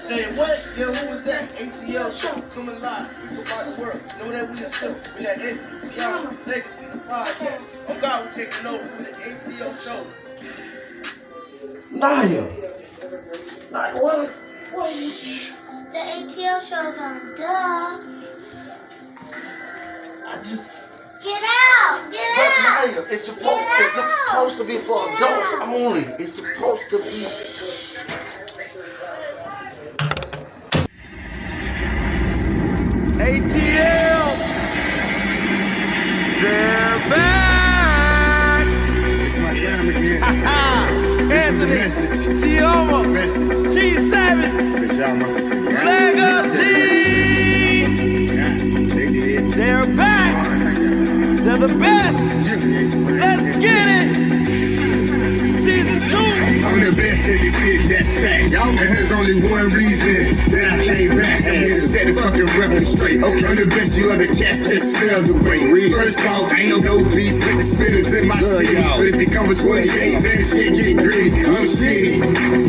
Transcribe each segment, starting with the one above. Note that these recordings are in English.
Say what? Yo, who was that? ATL show coming live. We about the world. Know that we a show. We got ATL Legacy, the podcast. On God, we're taking over with the ATL show. Naya, what? The ATL show's on. Duh. Get out! Get out! Naya, it's supposed to be for adults only. It's supposed to be. ATL, they're back. It's my time again. Anthony, Tioma, T Savage, Legacy. They're back. They're the best. Let's get it. Season 2. I'm the best at this shit, that's fact. And there's only one reason that I came back. I'm here to set the fucking record straight. Okay, I'm the best you other cats just spell the way. First off, ain't no beef with the spitters in my city. But if you come with 28, then shit get gritty. I'm shitty.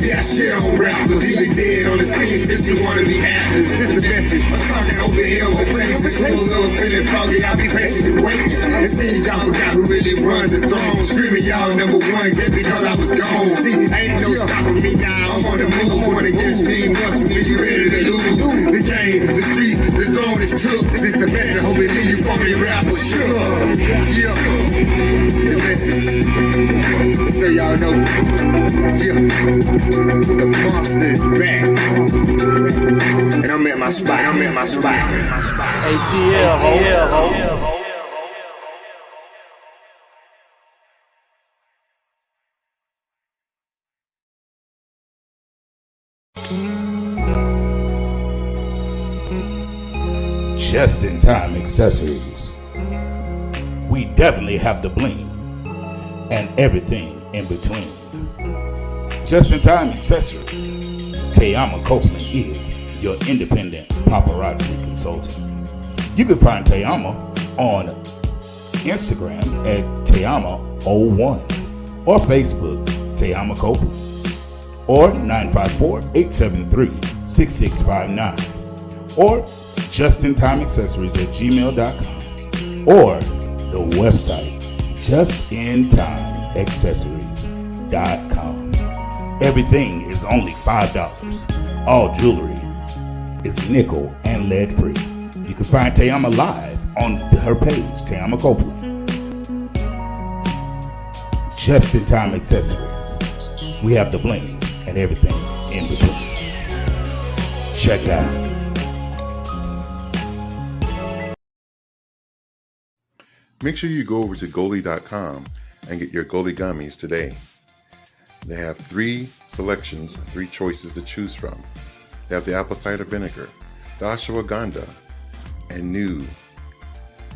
Yeah, I shit on rappers. Either dead on the scene since you wanna be actors. This the message. I'm talking open hills and things. The schools are feeling foggy. I'll be patient and waiting. It seems y'all forgot who really runs the throne. Screaming y'all number one just because I was gone. See, ain't no stopping me now. I'm on the move. I'm on against team. Must be you ready to lose. The game, the street, the throne is took. This the message. Hope it leave you from the rappers. Sure. Yeah. The message. So y'all know. Yeah. The monster is back. And I'm at my spot. ATL. Just in time accessories. We definitely have the bling and everything in between. Just in time accessories. Tayama Copeland is your independent paparazzi consultant. You can find Tayama on Instagram at Tayama01 or Facebook Tayama Copeland or 954-873-6659 or justintimeaccessories@gmail.com or the website justintimeaccessories.com. Everything is only $5. All jewelry is nickel and lead free. You can find Tayama live on her page, Tayama Copeland. Just in Time Accessories. We have the bling and everything in between. Check it out. Make sure you go over to Goli.com and get your Goli gummies today. They have 3 selections, 3 choices to choose from. They have the apple cider vinegar, the ashwagandha, and new,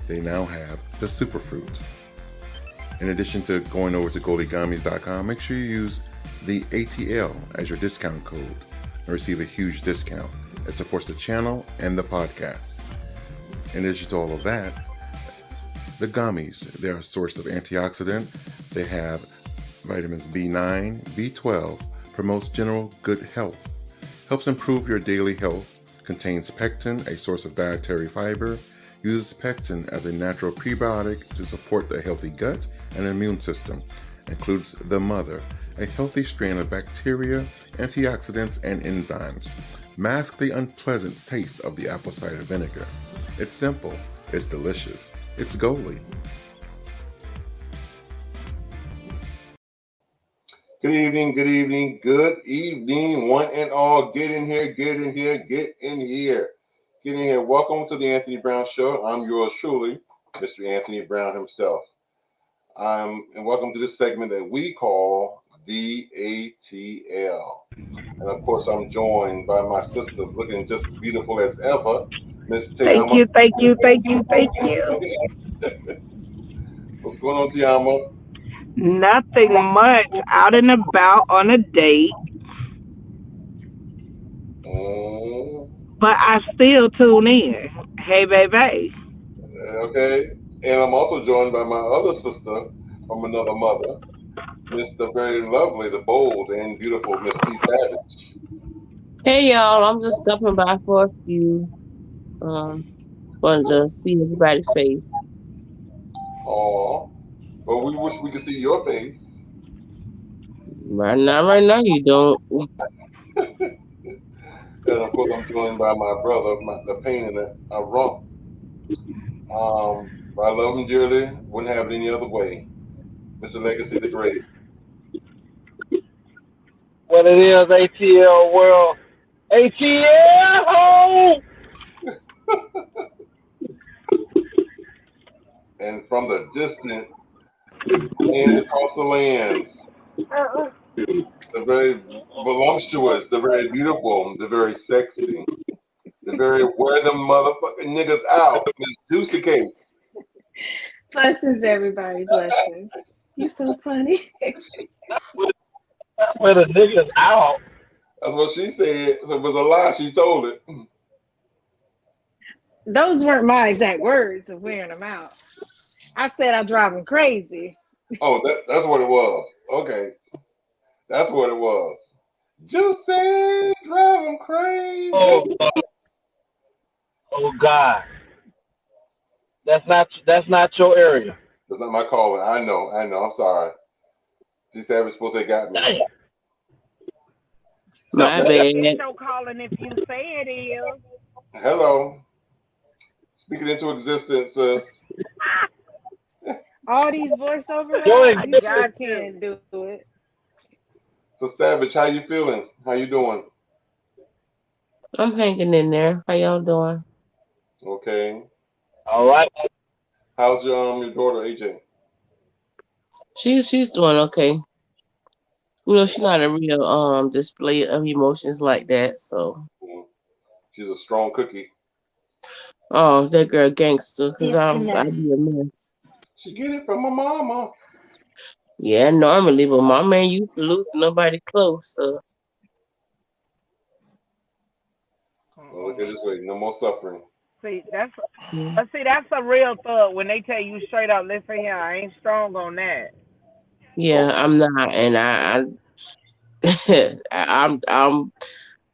they now have the superfruit. In addition to going over to GoliGummies.com, make sure you use the ATL as your discount code and receive a huge discount. It supports the channel and the podcast. In addition to all of that, the gummies, they're a source of antioxidant. They have vitamins B9, B12, promotes general good health, helps improve your daily health, contains pectin, a source of dietary fiber, uses pectin as a natural prebiotic to support the healthy gut and immune system, includes the mother, a healthy strain of bacteria, antioxidants, and enzymes. Mask the unpleasant taste of the apple cider vinegar. It's simple, it's delicious, it's Goli. Good evening, one and all. Get in here. Welcome to the Anthony Brown Show. I'm yours truly, Mr. Anthony Brown himself. And welcome to this segment that we call the ATL. And of course, I'm joined by my sister, looking just as beautiful as ever, Miss Tayama. Thank you. What's going on, Tayama? Nothing much. Out and about on a date. But I still tune in. Hey, baby. Okay. And I'm also joined by my other sister from another mother, Miss the very lovely, the bold and beautiful Miss T Savage. Hey y'all, I'm just stopping by for a few. Um, wanted to see everybody's face. Oh, but we wish we could see your face. Right now you don't. And of course, I'm joined by my brother, the pain in a rump. But I love him dearly. Wouldn't have it any other way. Mr. Legacy the Great. What it is, ATL world. ATL! And from the distant lands across the lands, the very voluptuous, the very beautiful, the very sexy, the very wear them motherfucking niggas out, Miss Juicy Cakes. Blessings, everybody. Blessings. You so funny. Where the niggas out. That's what she said. So it was a lie. She told it. Those weren't my exact words of wearing them out. I said I drive them crazy. Oh, that's what it was. Okay. That's what it was. Juicy, drive them crazy. Oh God. That's not your area. That's not my calling. I know. I'm sorry. She said we're supposed to got me. My bad. It's your calling if you say it is. Hello. Speaking into existence, sis. All these voiceover Your guys, you sure can do it. So Savage, how you feeling? How you doing? I'm hanging in there. How y'all doing? Okay. All right. How's your daughter AJ? She's doing okay. You know, she's not a real display of emotions like that. So. She's a strong cookie. Oh, that girl gangster. Cause I be a mess. She get it from my mama. Yeah, normally, but my man used to lose to nobody close. So. Well, look at this way. No more suffering. See, that's a real thug when they tell you straight up, listen here, I ain't strong on that. Yeah, I'm not, and I'm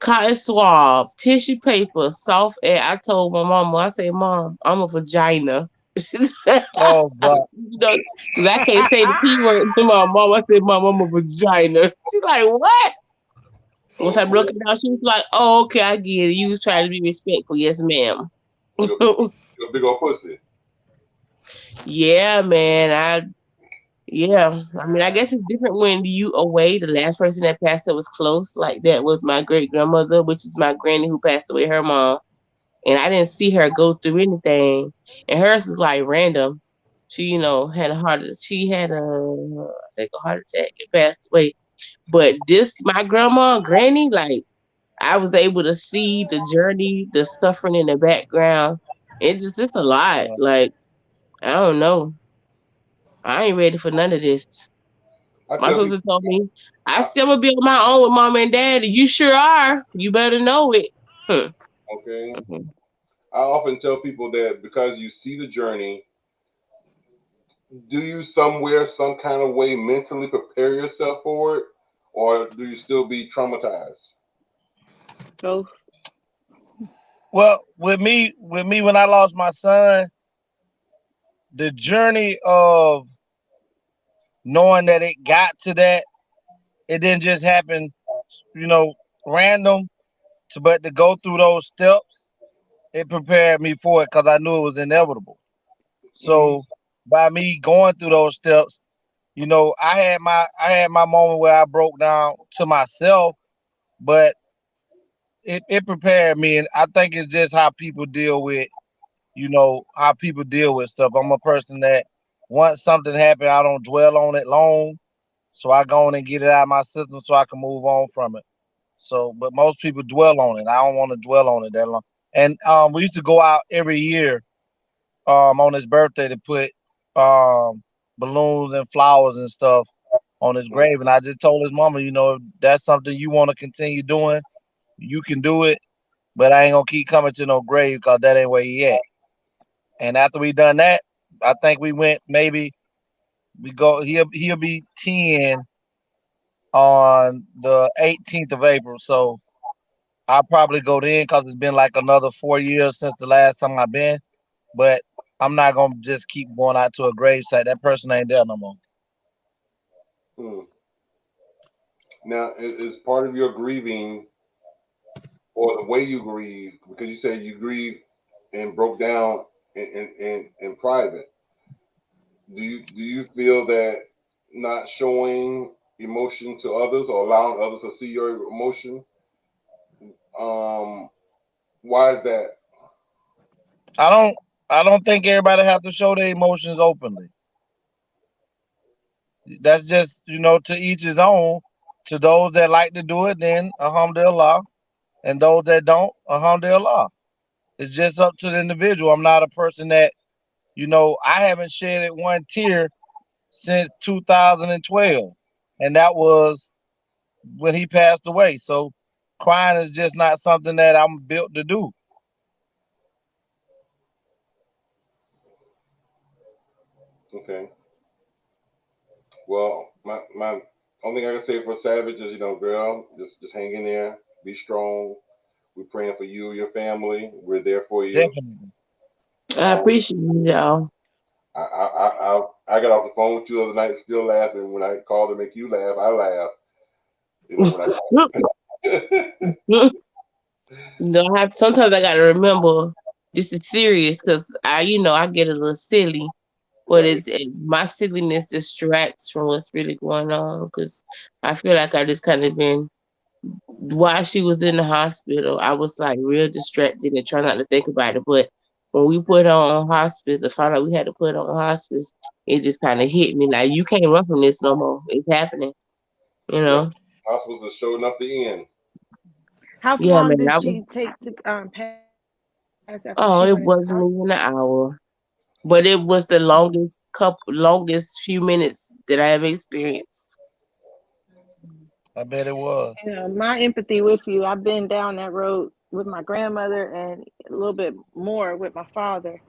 cotton swab, tissue paper, soft air. I told my mama, I said, Mom, I'm a vagina. Oh God. You know, because I can't say the P word to my mom. I said, Mom, I'm a vagina. She's like, what? Once I broke it down, she was like, oh, okay, I get it. You was trying to be respectful. Yes, ma'am. You're a big old pussy. Yeah, man. I mean, I guess it's different when you away. The last person that passed that was close like that was my great grandmother, which is my granny who passed away, her mom. And I didn't see her go through anything. And hers was like random. She, had a heart attack and passed away. But my grandma, granny, like I was able to see the journey, the suffering in the background. It's a lot. Like, I don't know. I ain't ready for none of this. My sister told me, I still gonna be on my own with mom and daddy. You sure are. You better know it. Okay. I often tell people that because you see the journey, do you somewhere, some kind of way mentally prepare yourself for it? Or do you still be traumatized? Both. Well, with me, when I lost my son, the journey of knowing that it got to that, it didn't just happen, random. But to go through those steps, it prepared me for it because I knew it was inevitable. So by me going through those steps, I had my moment where I broke down to myself, but it prepared me, and I think it's just how people deal with, how people deal with stuff. I'm a person that once something happened, I don't dwell on it long, so I go on and get it out of my system so I can move on from it. So, but most people dwell on it. I don't want to dwell on it that long. And we used to go out every year on his birthday to put balloons and flowers and stuff on his grave. And I just told his mama, if that's something you want to continue doing, you can do it. But I ain't gonna keep coming to no grave because that ain't where he at. And after we done that, I think we went maybe he'll be 10 on the 18th of April. So I'll probably go then because it's been like another 4 years since the last time I've been. But I'm not gonna just keep going out to a gravesite. That person ain't there no more. Hmm. Now, is part of your grieving or the way you grieve, because you said you grieve and broke down in private. Do you feel that not showing emotion to others or allowing others to see your emotion? Why is that? I don't think everybody have to show their emotions openly. That's just, to each his own. To those that like to do it, then alhamdulillah. And those that don't, alhamdulillah. It's just up to the individual. I'm not a person that, I haven't shedded one tear since 2012. And that was when he passed away. So crying is just not something that I'm built to do. Okay. Well, my only thing I can say for Savage is, girl, just hang in there, be strong. We're praying for you and your family. We're there for you. Definitely. I appreciate y'all. I got off the phone with you the other night, still laughing. When I called to make you laugh, I laughed. Sometimes I gotta remember this is serious because I get a little silly, but my silliness distracts from what's really going on because I feel like I just kind of been while she was in the hospital, I was like real distracted and trying not to think about it. But when we put her on hospice, the final we had to put her on hospice, it just kind of hit me like you can't run from this no more. It's happening, Hospice is showing up the end. How long did she take to pass after she it went into wasn't hospice? even an hour, but it was the longest few minutes that I ever experienced. I bet it was. My empathy with you. I've been down that road with my grandmother and a little bit more with my father.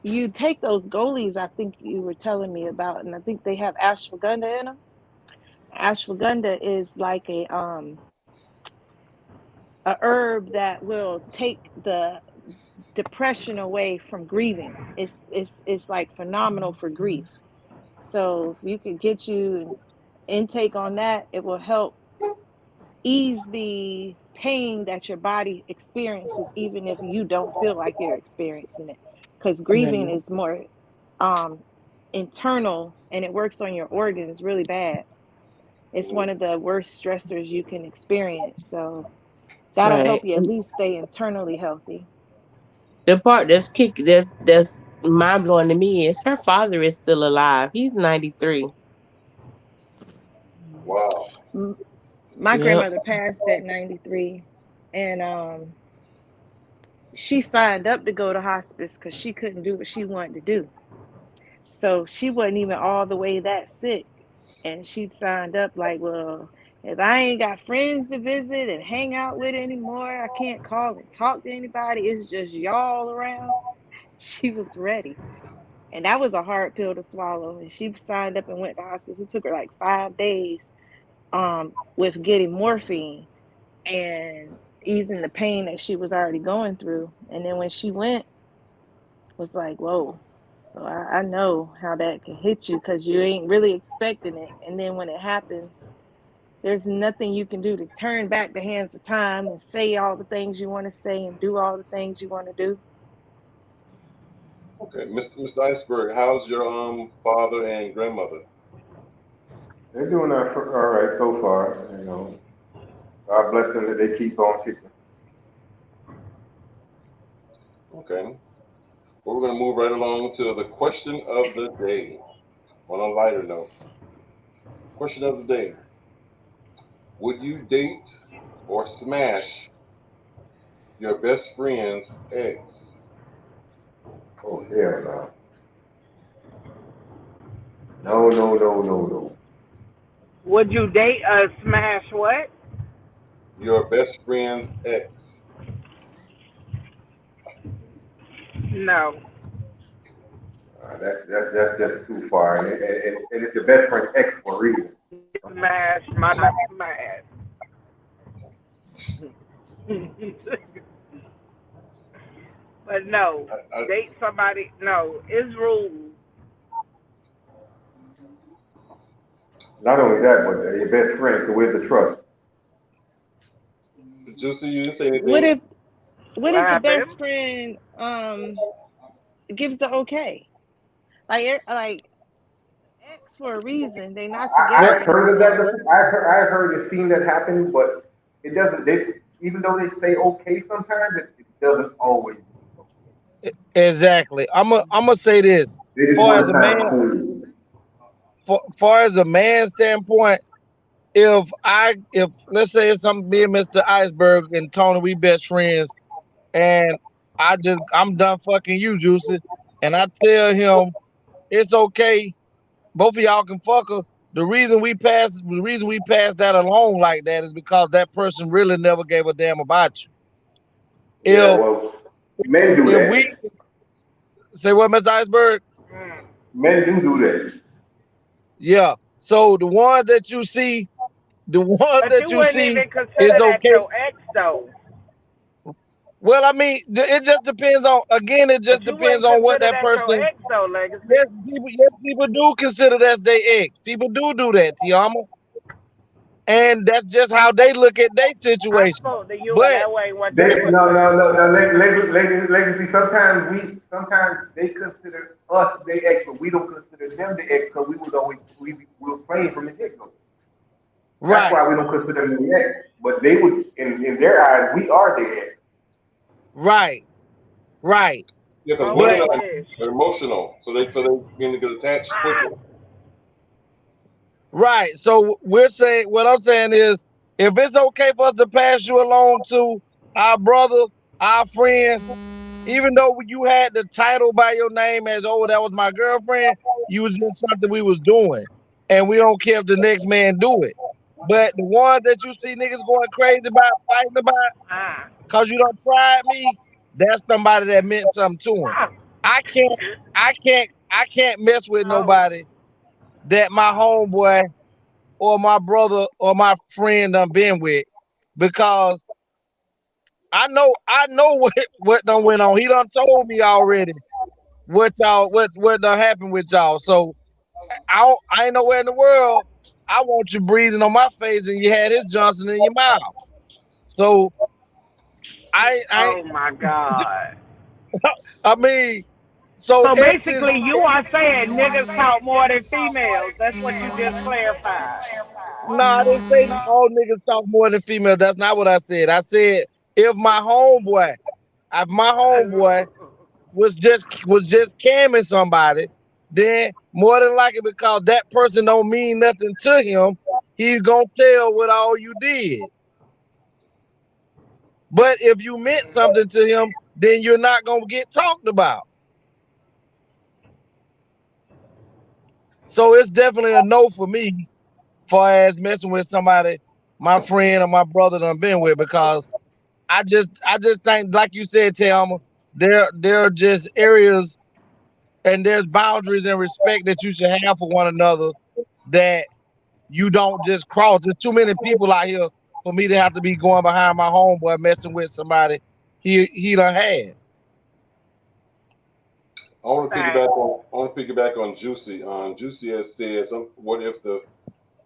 You take those goalies, I think you were telling me about, and I think they have ashwagandha in them. Ashwagandha is like a herb that will take the depression away from grieving. It's like phenomenal for grief. So if you could get you an intake on that, it will help ease the pain that your body experiences, even if you don't feel like you're experiencing it. Because grieving is more internal and it works on your organs really bad. It's one of the worst stressors you can experience. So that'll help you at least stay internally healthy. The part that's mind blowing to me is her father is still alive. He's 93. Wow. My grandmother passed at 93, and she signed up to go to hospice because she couldn't do what she wanted to do. So she wasn't even all the way that sick. And she signed up like, well, if I ain't got friends to visit and hang out with anymore, I can't call and talk to anybody. It's just y'all around. She was ready. And that was a hard pill to swallow. And she signed up and went to hospice. It took her like 5 days with getting morphine and easing the pain that she was already going through. And then when she went, it was like, whoa. So I know how that can hit you because you ain't really expecting it. And then when it happens, there's nothing you can do to turn back the hands of time and say all the things you want to say and do all the things you want to do. Okay, Mr. Iceberg, how's your father and grandmother? They're doing all right so far. God bless them that they keep on kicking. Okay. Well, we're going to move right along to the question of the day. On a lighter note, question of the day: would you date or smash your best friend's ex? Oh, hell no. No. Would you date or smash what? Your best friend's ex. No. That's just too far. And it's your best friend's ex for a reason. Smash my ass. But no, date somebody. No, it's rules. Not only that, but your best friend. So where's the trust? Juicy, you didn't say anything. What if What the happened? best friend gives the okay? Like ex for a reason. They not together. I've heard of that. I've heard and seen that happen, but it doesn't. Even though they say okay, sometimes it doesn't always. Exactly. I'm gonna say this. They just Far want as to a sound man, cool. far as a man standpoint, if let's say it's something me and Mr. Iceberg and Tony, we best friends, and I'm done fucking you, Juicy, and I tell him it's okay, both of y'all can fuck her. The reason we pass that along like that is because that person really never gave a damn about you. Yeah, well, men do that. We say what, Mr. Iceberg? Men do that. Yeah. So the one that you see, But you wouldn't even consider is that okay. your ex though. Well, I mean, it just depends on. Again, it just depends on what that person. Your ex though, Legacy. Yes, people do consider that's their ex. People do that, Tiama, and that's just how they look at their situation. I spoke to you But and that way what No. Legacy. Sometimes they consider us their ex, but we don't consider them the ex because we were playing from the get go. Right. That's why we don't consider them the ex. But they would, in their eyes, we are the ex. Right. Yeah, because women are emotional, so they begin to get attached quickly. Right. So what I'm saying is, if it's okay for us to pass you along to our brother, our friend, even though you had the title by your name as, oh, that was my girlfriend, you was just something we was doing. And we don't care if the next man do it. But the one that you see niggas going crazy about, fighting about, because you done tried me, that's somebody that meant something to him. I can't mess with nobody that my homeboy or my brother or my friend done been with, because I know what done went on. He done told me already what done happened with y'all. So I ain't nowhere in the world I want you breathing on my face and you had his Johnson in your mouth. So oh my God. I mean, so basically you are saying niggas talk more than females. That's what you just clarified. No, I didn't say all niggas talk more than females. That's not what I said. I said if my homeboy was just camming somebody, then more than likely, because that person don't mean nothing to him, he's gonna tell what all you did. But if you meant something to him, then you're not gonna get talked about. So it's definitely a no for me, far as messing with somebody my friend or my brother done been with, because I just think, like you said, Thelma, there are just areas and there's boundaries and respect that you should have for one another that you don't just cross. There's too many people out here for me to have to be going behind my homeboy messing with somebody he done had. I want to piggyback on Juicy. Juicy has said, what if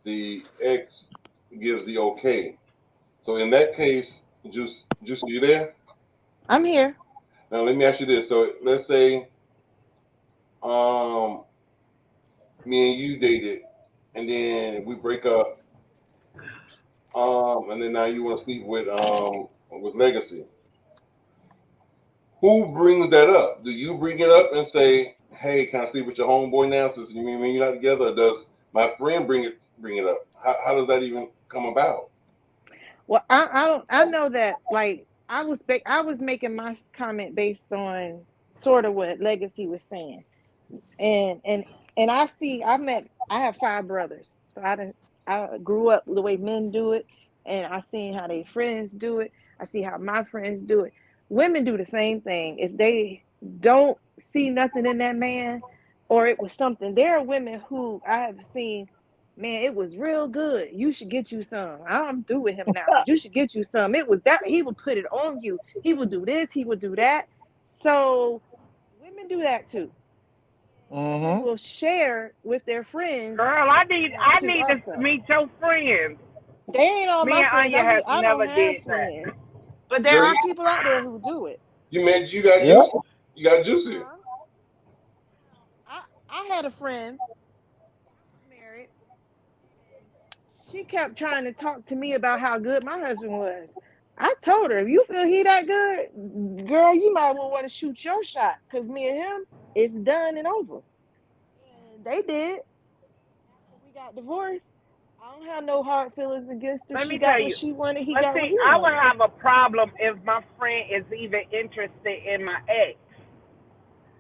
the ex gives the okay? So in that case, Juicy, you there? I'm here. Now let me ask you this. So let's say, me and you dated, and then we break up, and then now you want to sleep with Legacy. Who brings that up? Do you bring it up and say, "Hey, can I sleep with your homeboy now since you mean you're not together?" Or does my friend bring it up? How does that even come about? Well, I know that, like, I was making my comment based on sort of what Legacy was saying, and I have 5 brothers, so I grew up the way men do it, and I seen how their friends do it. I see how my friends do it. Women do the same thing. If they don't see nothing in that man, or it was something, there are women who I have seen man, it was real good. You should get you some. I'm through with him now. You should get you some. It was that he would put it on you. He would do this. He would do that. So women do that too. Women will share with their friends. Girl, I need to meet your friends. They ain't all my friends. I don't have did friends. that. But there are people out there who do it. You got juicy. You got juicy. I had a friend married. She kept trying to talk to me about how good my husband was. I told her, if you feel he that good, girl, you might well want to shoot your shot. Because me and him, it's done and over. And they did. After we got divorced, I don't have no hard feelings against her. Let me She got tell what you. she wanted. He But got what see, he I would wanted. have a problem if my friend is even interested in my ex.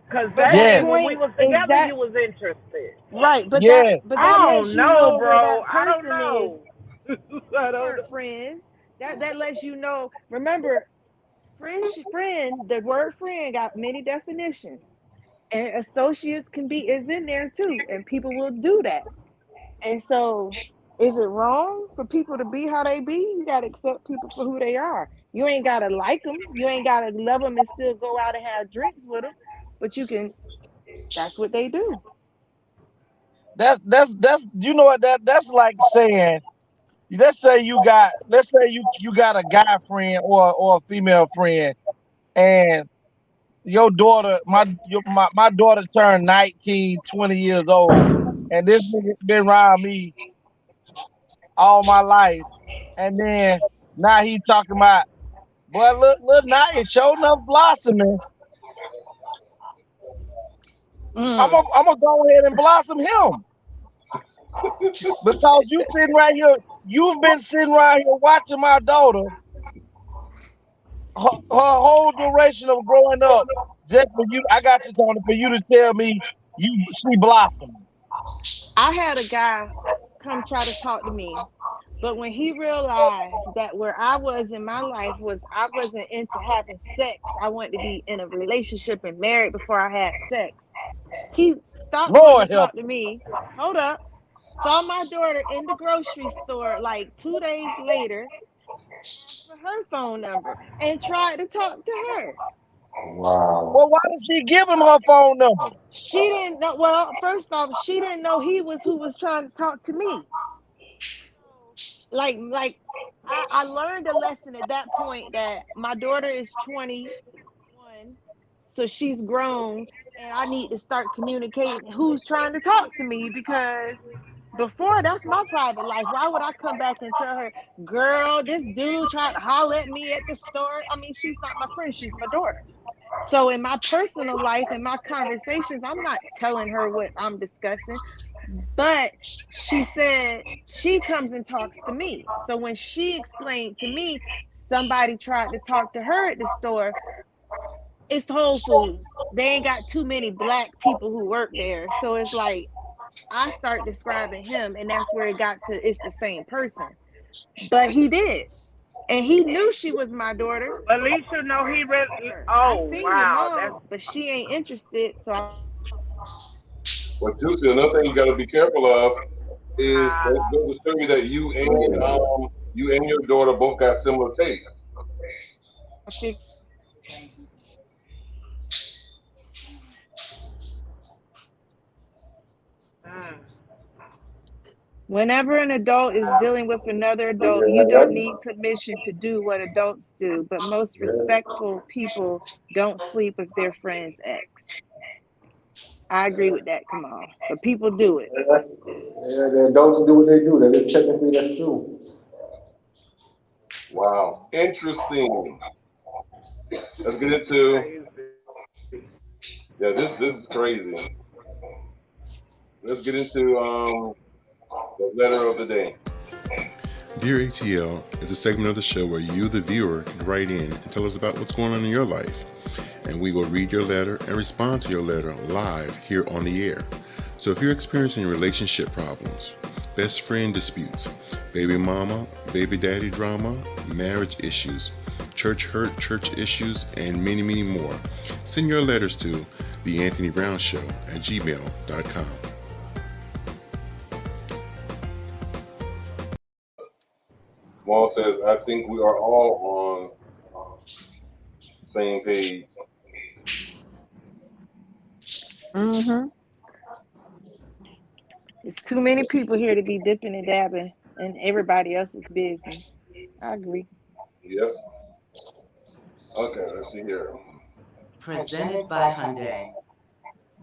Because But that that when we point was is together, that you was interested. right? But Yeah. that I lets don't you know, know where bro. that I don't person is. know. I don't Weren't know. friends. That lets you know. Remember, friend. The word friend got many definitions, and associates is in there too, and people will do that. And so, is it wrong for people to be how they be? You gotta accept people for who they are. You ain't gotta like them. You ain't gotta love them and still go out and have drinks with them. But you can. That's what they do. That's you know what that's like saying. Let's say you got a guy friend or a female friend, and your daughter, my daughter turned 19, 20 years old, and this nigga been around me all my life, and then now he talking about, boy, look now it's showing up blossoming. I'm gonna go ahead and blossom him. Because you've been sitting right here watching my daughter her whole duration of growing up, just for you. I got you, Tony, for you to tell me she blossomed. I had a guy come try to talk to me, but when he realized that where I was in my life was I wasn't into having sex, I wanted to be in a relationship and married before I had sex. He stopped wanting to talk to me. Hold up. Saw my daughter in the grocery store like 2 days later, asked for her phone number, and tried to talk to her. Wow. Well, why did she give him her phone number? She didn't know. Well, first off, she didn't know he was who was trying to talk to me. Like I learned a lesson at that point that my daughter is 21, so she's grown, and I need to start communicating who's trying to talk to me, because before, that's my private life. Why would I come back and tell her, girl, this dude tried to holler at me at the store? I mean, she's not my friend, she's my daughter. So in my personal life, in my conversations, I'm not telling her what I'm discussing. But she said she comes and talks to me. So when she explained to me, somebody tried to talk to her at the store, it's Whole Foods. They ain't got too many black people who work there. So it's like, I start describing him, and that's where it got to, it's the same person. But he did. And he knew she was my daughter. At least you know he really. I Oh, seen wow. your mom, but she ain't interested. So Well, Juicy, another thing you got to be careful of is there's a story that you and your daughter both got similar tastes. whenever an adult is dealing with another adult, you don't need permission to do what adults do. But most respectful people don't sleep with their friend's ex. I agree with that, Kamal. But people do it. Yeah, the adults do what they do. That is technically that's true. Wow, interesting. Let's get into. Yeah, this is crazy. Let's get into the letter of the day. Dear ATL is a segment of the show where you, the viewer, can write in and tell us about what's going on in your life. And we will read your letter and respond to your letter live here on the air. So if you're experiencing relationship problems, best friend disputes, baby mama, baby daddy drama, marriage issues, church hurt, church issues, and many, many more, send your letters to theanthonybrownshow@gmail.com. Jamal says, I think we are all on same page. Mm-hmm. It's too many people here to be dipping and dabbing in everybody else's business. I agree. Yep. Okay, let's see here. Presented by Hyundai.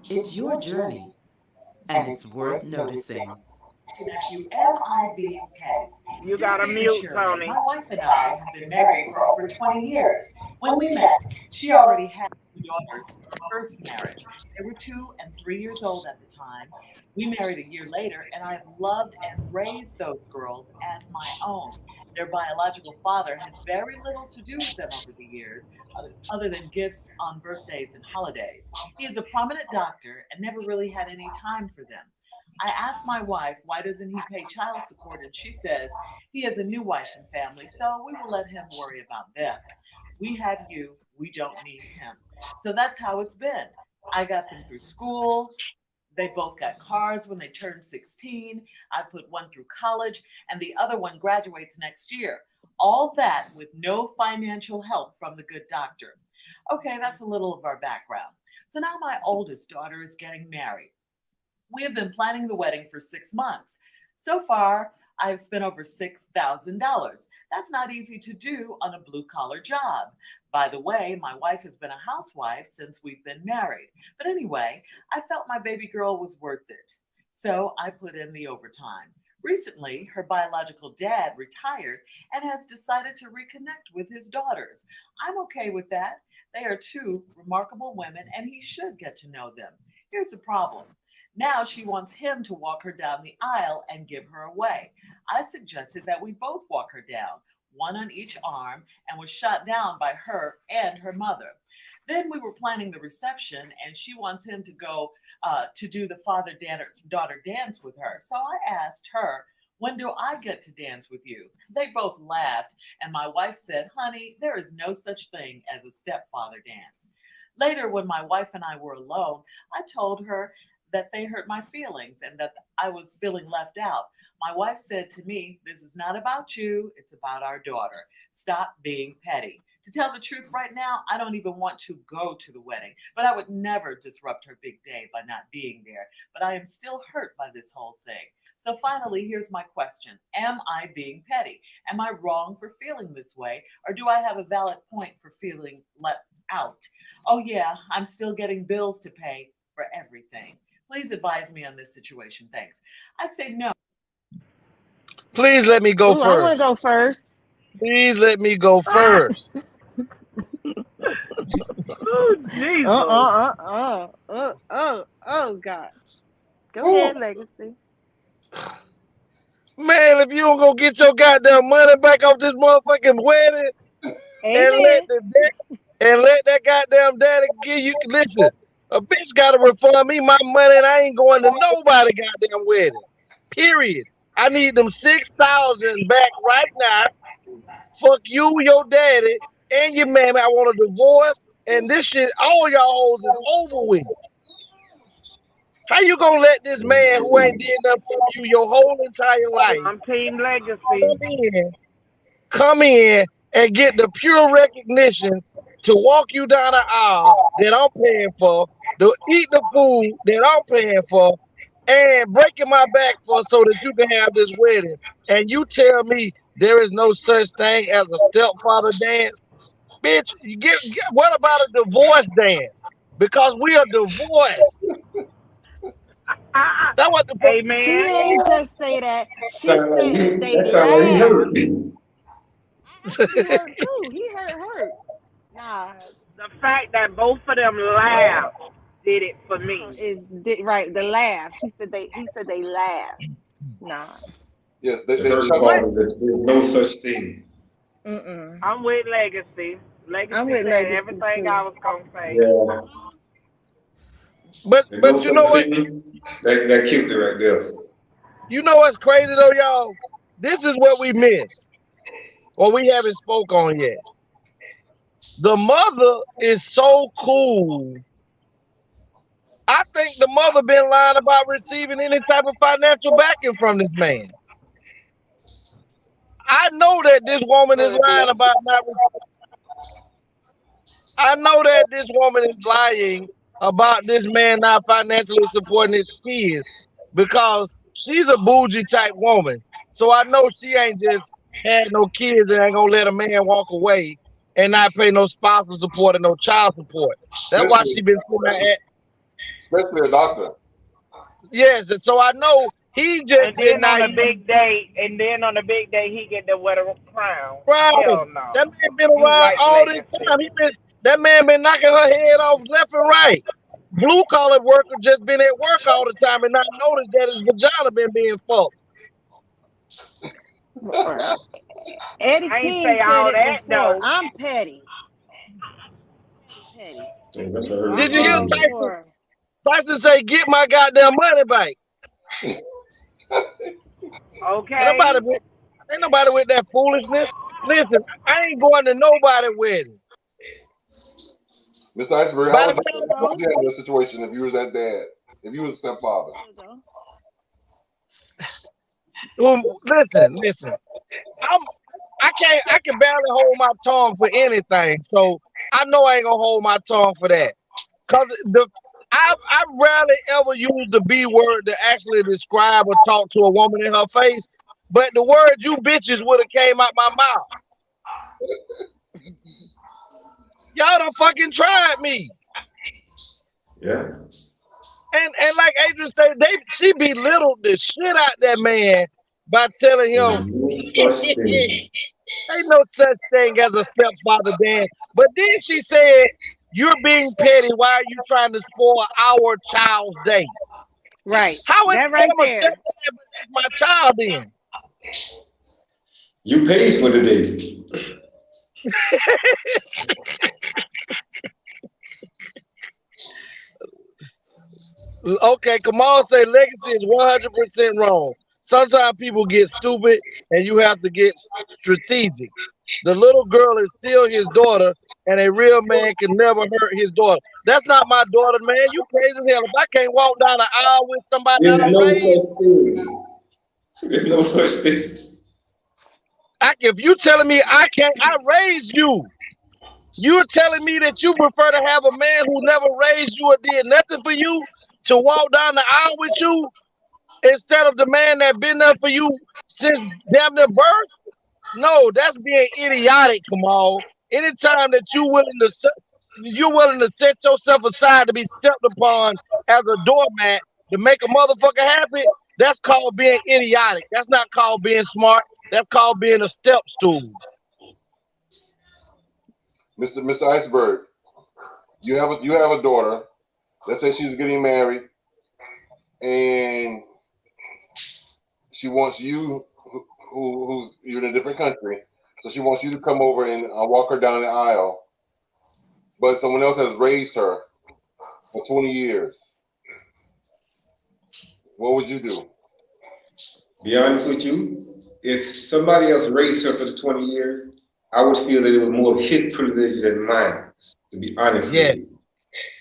It's your journey, and it's worth noticing. Nephew, M.I. being petty. You got a mute, Tony. My wife and I have been married for over 20 years. When we met, she already had two daughters from her first marriage. They were 2 and 3 years old at the time. We married a year later, and I have loved and raised those girls as my own. Their biological father had very little to do with them over the years, other than gifts on birthdays and holidays. He is a prominent doctor and never really had any time for them. I asked my wife, why doesn't he pay child support? And she says, he has a new wife and family, so we will let him worry about them. We have you, we don't need him. So that's how it's been. I got them through school. They both got cars when they turned 16. I put one through college, and the other one graduates next year. All that with no financial help from the good doctor. Okay, that's a little of our background. So now my oldest daughter is getting married. We have been planning the wedding for 6 months. So far, I've spent over $6,000. That's not easy to do on a blue-collar job. By the way, my wife has been a housewife since we've been married. But anyway, I felt my baby girl was worth it. So I put in the overtime. Recently, her biological dad retired and has decided to reconnect with his daughters. I'm okay with that. They are 2 remarkable women, and he should get to know them. Here's the problem. Now she wants him to walk her down the aisle and give her away. I suggested that we both walk her down, one on each arm, and was shot down by her and her mother. Then we were planning the reception, and she wants him to go to do the father-daughter dance with her. So I asked her, when do I get to dance with you? They both laughed, and my wife said, honey, there is no such thing as a stepfather dance. Later, when my wife and I were alone, I told her that they hurt my feelings and that I was feeling left out. My wife said to me, this is not about you, it's about our daughter. Stop being petty. To tell the truth right now, I don't even want to go to the wedding, but I would never disrupt her big day by not being there. But I am still hurt by this whole thing. So finally, here's my question. Am I being petty? Am I wrong for feeling this way? Or do I have a valid point for feeling left out? Oh yeah, I'm still getting bills to pay for everything. Please advise me on this situation. Thanks. I say no. Please let me go Ooh, first. I want to go first. Please let me go first. Oh, Jesus. Oh, gosh. Go ahead, Legacy. Man, if you don't go get your goddamn money back off this motherfucking wedding Amen. and let that goddamn daddy give you, listen, a bitch gotta refund me my money and I ain't going to nobody goddamn wedding. Period. I need them 6,000 back right now. Fuck you, your daddy, and your mammy. I want a divorce, and this shit, all y'all hoes is over with. How you gonna let this man who ain't did nothing for you your whole entire life I'm Team Legacy. come in and get the pure recognition to walk you down the aisle that I'm paying for, to eat the food that I'm paying for, and breaking my back for so that you can have this wedding? And you tell me there is no such thing as a stepfather dance? Bitch, what about a divorce dance? Because we are divorced. That's what the Amen. She ain't just say that. She said they laughed. He hurt too. He hurt. Nah. The fact that both of them laughed did it for me. Right, the laugh. He said they laughed. Nah. Yes, there's no such thing. I'm with Legacy. I'm with said Legacy everything too. I was gonna say. Yeah. But you know what? That killed it right there. You know what's crazy though, y'all? This is what we missed, or we haven't spoke on yet. The mother is so cool. I think the mother been lying about receiving any type of financial backing from this man. I know that this woman is lying about not. I know that this woman is lying about this man not financially supporting his kids because she's a bougie type woman. So I know she ain't just had no kids and ain't gonna let a man walk away and not pay no spousal support and no child support. That's why she been sitting there at. Especially a doctor. Yes, and so I know he just And been then on a naive. big day, he get the wear the crown. Right. Hell no. That man been You around right, all this Legacy. time. That man been knocking her head off left and right. Blue collar worker just been at work all the time and not noticed that his vagina been being fucked. Eddie I ain't King say said all it that before. though. I'm petty. Petty. Did you hear I'm all for Tyson say, "Get my goddamn money back"? Okay. Ain't nobody with that foolishness. Listen, I ain't going to nobody wedding. Mr. Iceberg, how would you handle the situation if you was that dad? If you was a stepfather? Listen. I can barely hold my tongue for anything. So I know I ain't gonna hold my tongue for that. Cause I rarely ever use the B word to actually describe or talk to a woman in her face. But the word "you bitches" would have came out my mouth. Y'all done fucking tried me. Yeah. And like Adrian said, she belittled the shit out that man by telling him ain't no such thing as a stepfather, Dan. But then she said, "You're being petty. Why are you trying to spoil our child's day?" Right. How is that right a there? stepdad my child then? You paid for the day. Okay, Kamal say Legacy is 100% wrong. Sometimes people get stupid and you have to get strategic. The little girl is still his daughter, and a real man can never hurt his daughter. That's not my daughter, man. You crazy as hell. If I can't walk down the aisle with somebody that I raised, There's no such thing. If you telling me I raised you. You're telling me that you prefer to have a man who never raised you or did nothing for you to walk down the aisle with you instead of the man that been there for you since damn near birth? No, that's being idiotic, Kamal. Anytime that you're willing to set yourself aside to be stepped upon as a doormat to make a motherfucker happy, that's called being idiotic. That's not called being smart. That's called being a step stool. Mr. Iceberg, you have a daughter. Let's say she's getting married, and she wants you, who's you're in a different country, so she wants you to come over and walk her down the aisle. But someone else has raised her for 20 years. What would you do? Be honest with you, if somebody else raised her for the 20 years, I would feel that it was more of his privilege than mine, to be honest with you.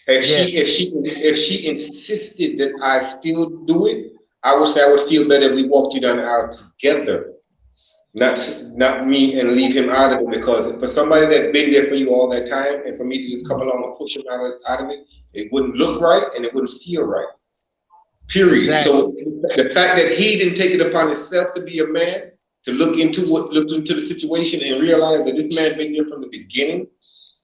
If she insisted that I still do it, I would say I would feel better if we walked you down the aisle together, not me and leave him out of it. Because for somebody that's been there for you all that time, and for me to just come along and push him out of it, it wouldn't look right and it wouldn't feel right. Period. Exactly. So the fact that he didn't take it upon himself to be a man, to look into the situation and realize that this man been there from the beginning,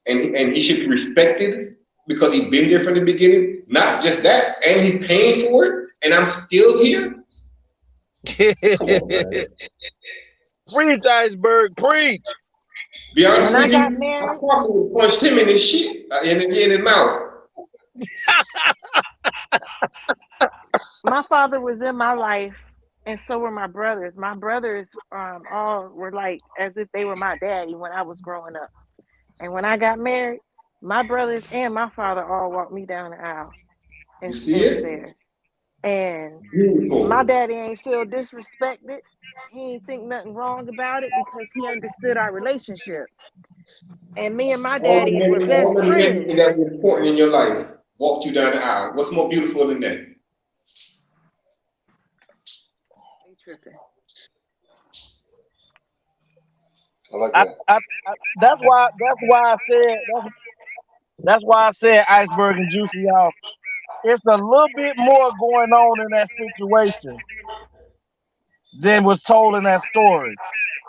and he should be respected because he's been there from the beginning. Not just that, and he's paying for it, and I'm still here. Come on, preach, Iceberg, preach. Be honest with you, I probably punched him in his shit, in his mouth. My father was in my life, and so were my brothers. My brothers all were like as if they were my daddy when I was growing up. And when I got married, my brothers and my father all walked me down the aisle and stood there. And my daddy ain't feel disrespected. He ain't think nothing wrong about it because he understood our relationship. And me and my daddy were best friends. That was important in your life walked you down the aisle. What's more beautiful than that? I like that. That's why I said Iceberg and Juicy, y'all. It's a little bit more going on in that situation than was told in that story.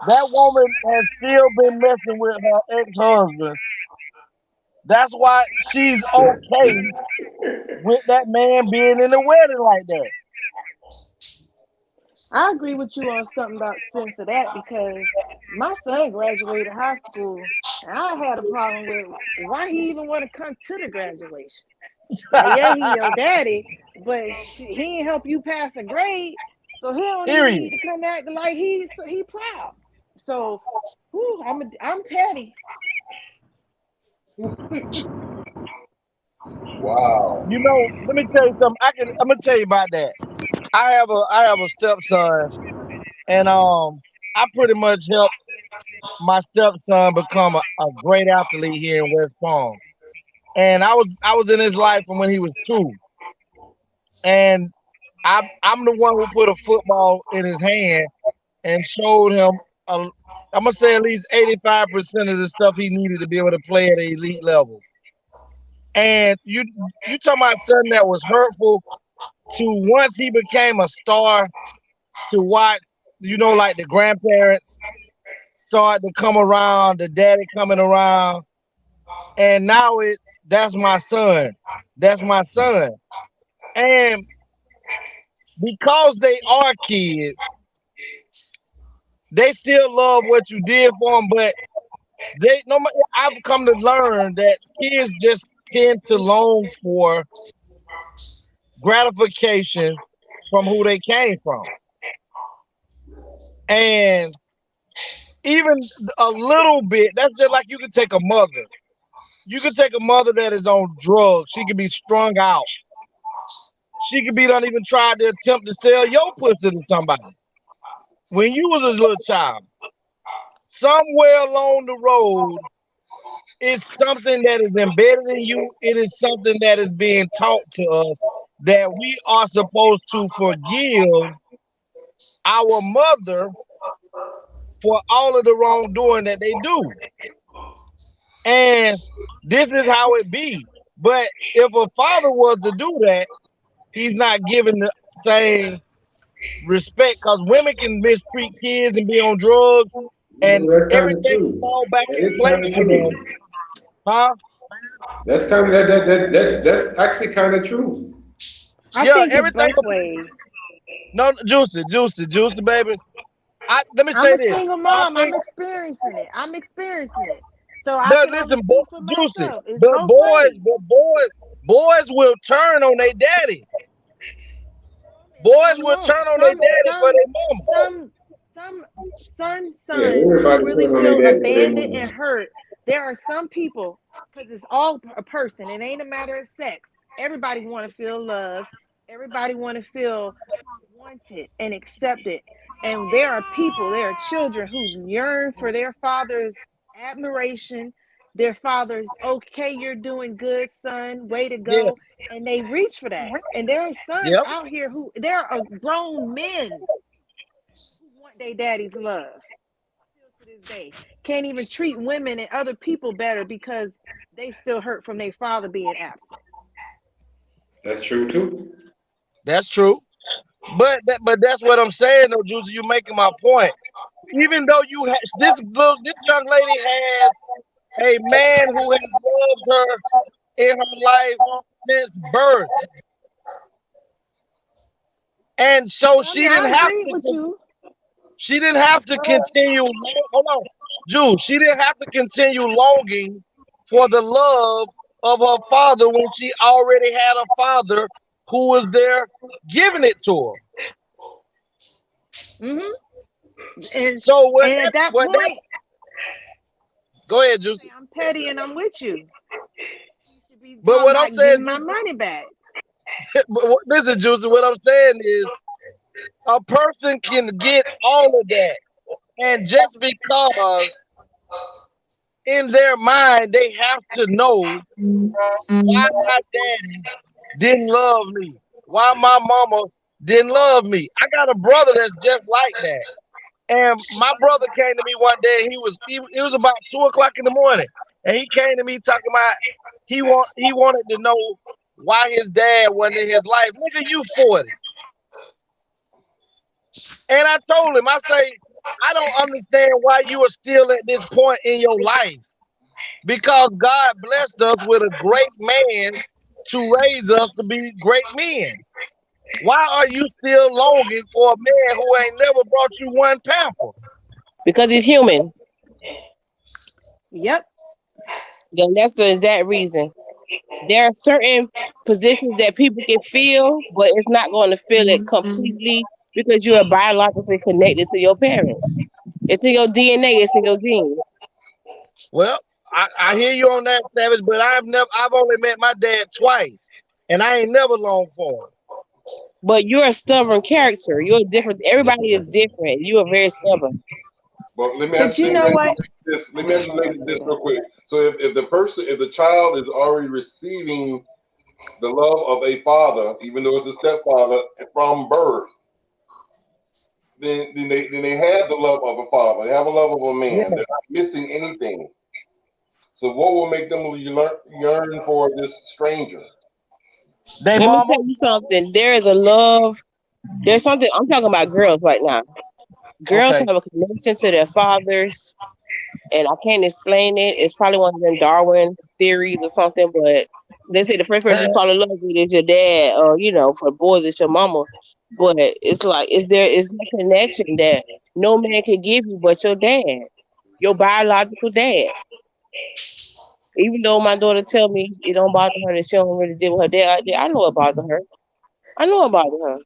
That woman has still been messing with her ex-husband. That's why she's okay with that man being in the wedding like that. I agree with you on something about sense of that because my son graduated high school and I had a problem with why he even want to come to the graduation. Now, yeah, he your daddy, but he ain't help you pass a grade, so he don't even need to come acting like he proud. So, I'm petty. Wow. You know, let me tell you something. I'm gonna tell you about that. I have a stepson, and I pretty much helped my stepson become a great athlete here in West Palm. And I was in his life from when he was 2. And I'm the one who put a football in his hand and showed him I'm gonna say at least 85% of the stuff he needed to be able to play at an elite level. And you talking about something that was hurtful to once he became a star to watch, like the grandparents start to come around, the daddy coming around, and now that's my son. That's my son. And because they are kids, they still love what you did for them, but I've come to learn that kids just tend to long for gratification from who they came from. And even a little bit, that's just like you could take a mother. You could take a mother that is on drugs. She could be strung out. She could be done even tried to attempt to sell your pussy to somebody. When you was a little child, somewhere along the road, it's something that is embedded in you. It is something that is being taught to us that we are supposed to forgive our mother for all of the wrongdoing that they do. And this is how it be. But if a father was to do that, he's not giving the same respect because women can mistreat kids and be on drugs and everything will fall back in place for them. Huh? That's kind of that's actually kind of true. I think it's both ways. No, juicy, baby. Let me say this. I'm a single mom. I'm experiencing it. So I can listen, juicy. But boys will turn on their daddy. Boys will turn on their daddy for their mama. Some sons who really feel abandoned and hurt. There are some people, because it's all a person. It ain't a matter of sex. Everybody want to feel loved. Everybody want to feel wanted and accepted. And there are children who yearn for their father's admiration. Their father's, okay, you're doing good, son. Way to go. Yes. And they reach for that. And there are sons out here there are grown men who want their daddy's love. To this day, can't even treat women and other people better because they still hurt from their father being absent. That's true too. That's true. But that's what I'm saying, though, Juicy. You're making my point. Even though this young lady has a man who has loved her in her life since birth, and so she didn't have to. She didn't have to continue. Hold on, Juice. She didn't have to continue longing for the love of her father when she already had a father who was there giving it to her. Mm-hmm. And so at that point, go ahead, Juicy. I'm petty and I'm with you. But what I'm saying, my money back. But listen, Juicy. What I'm saying is, a person can get all of that, and just because in their mind they have to know why my daddy didn't love me, why my mama didn't love me. I got a brother that's just like that. And my brother came to me one day. It was about 2:00 in the morning, and he came to me talking about he wanted to know why his dad wasn't in his life. Nigga, you 40. And I told him, I say, I don't understand why you are still at this point in your life. Because God blessed us with a great man to raise us to be great men. Why are you still longing for a man who ain't never brought you one pamper? Because he's human. Yep. Then that's the exact reason. There are certain positions that people can fill, but it's not going to fill it completely because you are biologically connected to your parents. It's in your DNA, it's in your genes. Well, I hear you on that, Savage, but I've only met my dad twice, and I ain't never longed for him. But you're a stubborn character. You're different. Everybody is different. You are very stubborn. Well, let me But ask you know what? Let me ask you ladies this real quick. So if the child is already receiving the love of a father, even though it's a stepfather from birth, then they have the love of a father. They have a love of a man. Yeah. They're not missing anything. So what will make them yearn for this stranger? Let me tell you something. There is a love. There's something. I'm talking about girls right now. Girls have a connection to their fathers, and I can't explain it. It's probably one of them Darwin theories or something, but they say the first person you fall in love with is your dad, or for boys it's your mama. But it's like it's the connection that no man can give you but your dad, your biological dad. Even though my daughter tell me it don't bother her that she don't really deal with her dad, I know it bothers her. I know it bothers her.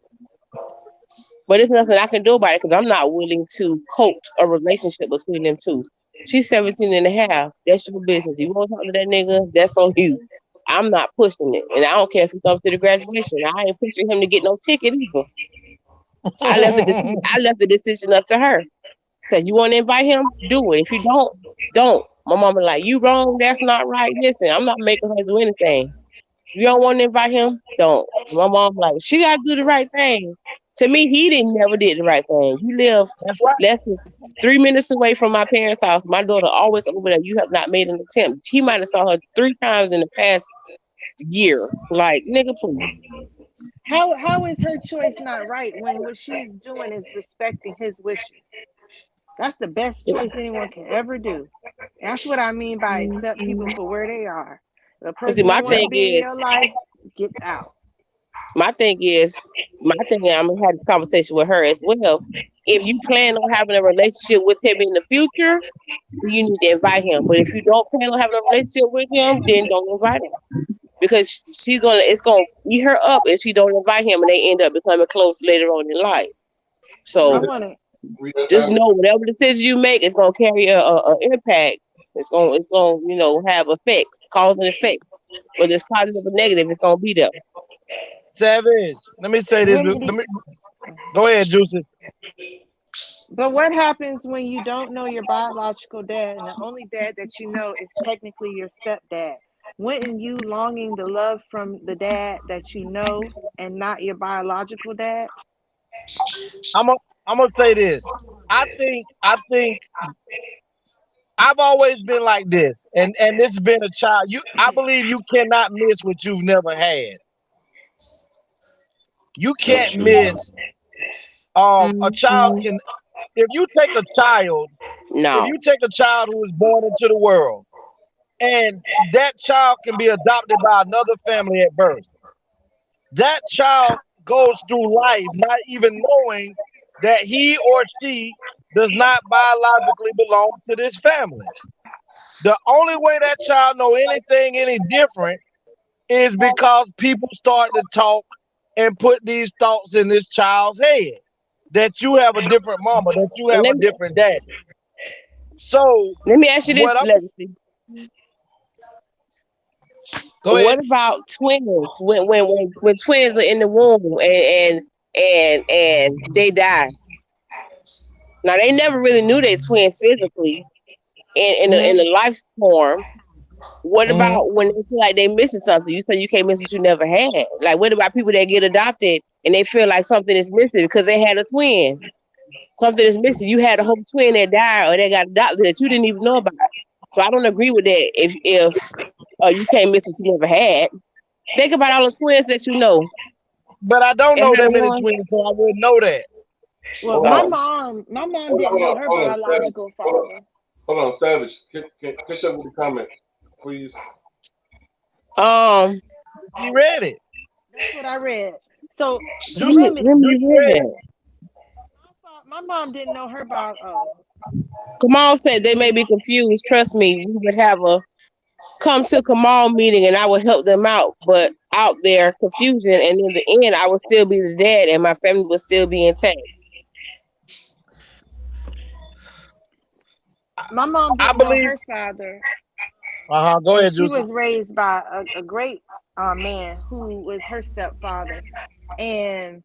But there's nothing I can do about it because I'm not willing to coach a relationship between them two. She's 17 and a half. That's your business. You want to talk to that nigga? That's on you. I'm not pushing it. And I don't care if he comes to the graduation. I ain't pushing him to get no ticket either. I left the decision up to her. Because you want to invite him, do it. If you don't. My mama like, you wrong, that's not right. Listen, I'm not making her do anything. You don't want to invite him, don't. My mom like, she got to do the right thing. To me, he never did the right thing. You live less than 3 minutes away from my parents' house. My daughter always over there. You have not made an attempt. He might have saw her 3 times in the past year. Like, nigga, please. How is her choice not right when what she's doing is respecting his wishes? That's the best choice anyone can ever do. That's what I mean by accept people for where they are. The person my who wants to thing be in is- your life, get out. My thing is, I'm gonna have this conversation with her as well. If you plan on having a relationship with him in the future, you need to invite him. But if you don't plan on having a relationship with him, then don't invite him. Because it's gonna eat her up if she don't invite him and they end up becoming close later on in life. So just know whatever decision you make, it's gonna carry a impact. It's gonna have effects, cause and effect. Whether it's positive or negative, it's gonna be there. Savage, let me say this. Go ahead, Juicy. But what happens when you don't know your biological dad and the only dad that you know is technically your stepdad? Wouldn't you longing the love from the dad that you know and not your biological dad? I'm gonna say this. I think I've always been like this, and this has been a child. I believe you cannot miss what you've never had. You can't miss. A child can. If you take a child who is born into the world, and that child can be adopted by another family at birth, that child goes through life not even knowing that he or she does not biologically belong to this family. The only way that child know anything any different is because people start to talk and put these thoughts in this child's head that you have a different mama, that you have a different daddy. So let me ask you this, Legacy. What about twins? When twins are in the womb and they die? Now they never really knew they twin physically in the life form. What about when they feel like they missing something? You say you can't miss what you never had. Like, what about people that get adopted and they feel like something is missing because they had a twin? something is missing. You had a whole twin that died or that got adopted that you didn't even know about. So I don't agree with that. If you can't miss what you never had, think about all the twins that you know. But I don't know that many Everyone. twins, so I wouldn't know that. Well, my mom didn't know her biological father. Hold on, Savage. Catch up with the comments, please. You read it. That's what I read. So my mom didn't know her about. Kamal said they may be confused. Trust me, we would have a come to Kamal meeting and I would help them out. But out there, confusion, and in the end, I would still be the dad, and my family would still be intact. My mom didn't know her father. Go ahead, She Juicy. was raised by a great man who was her stepfather, and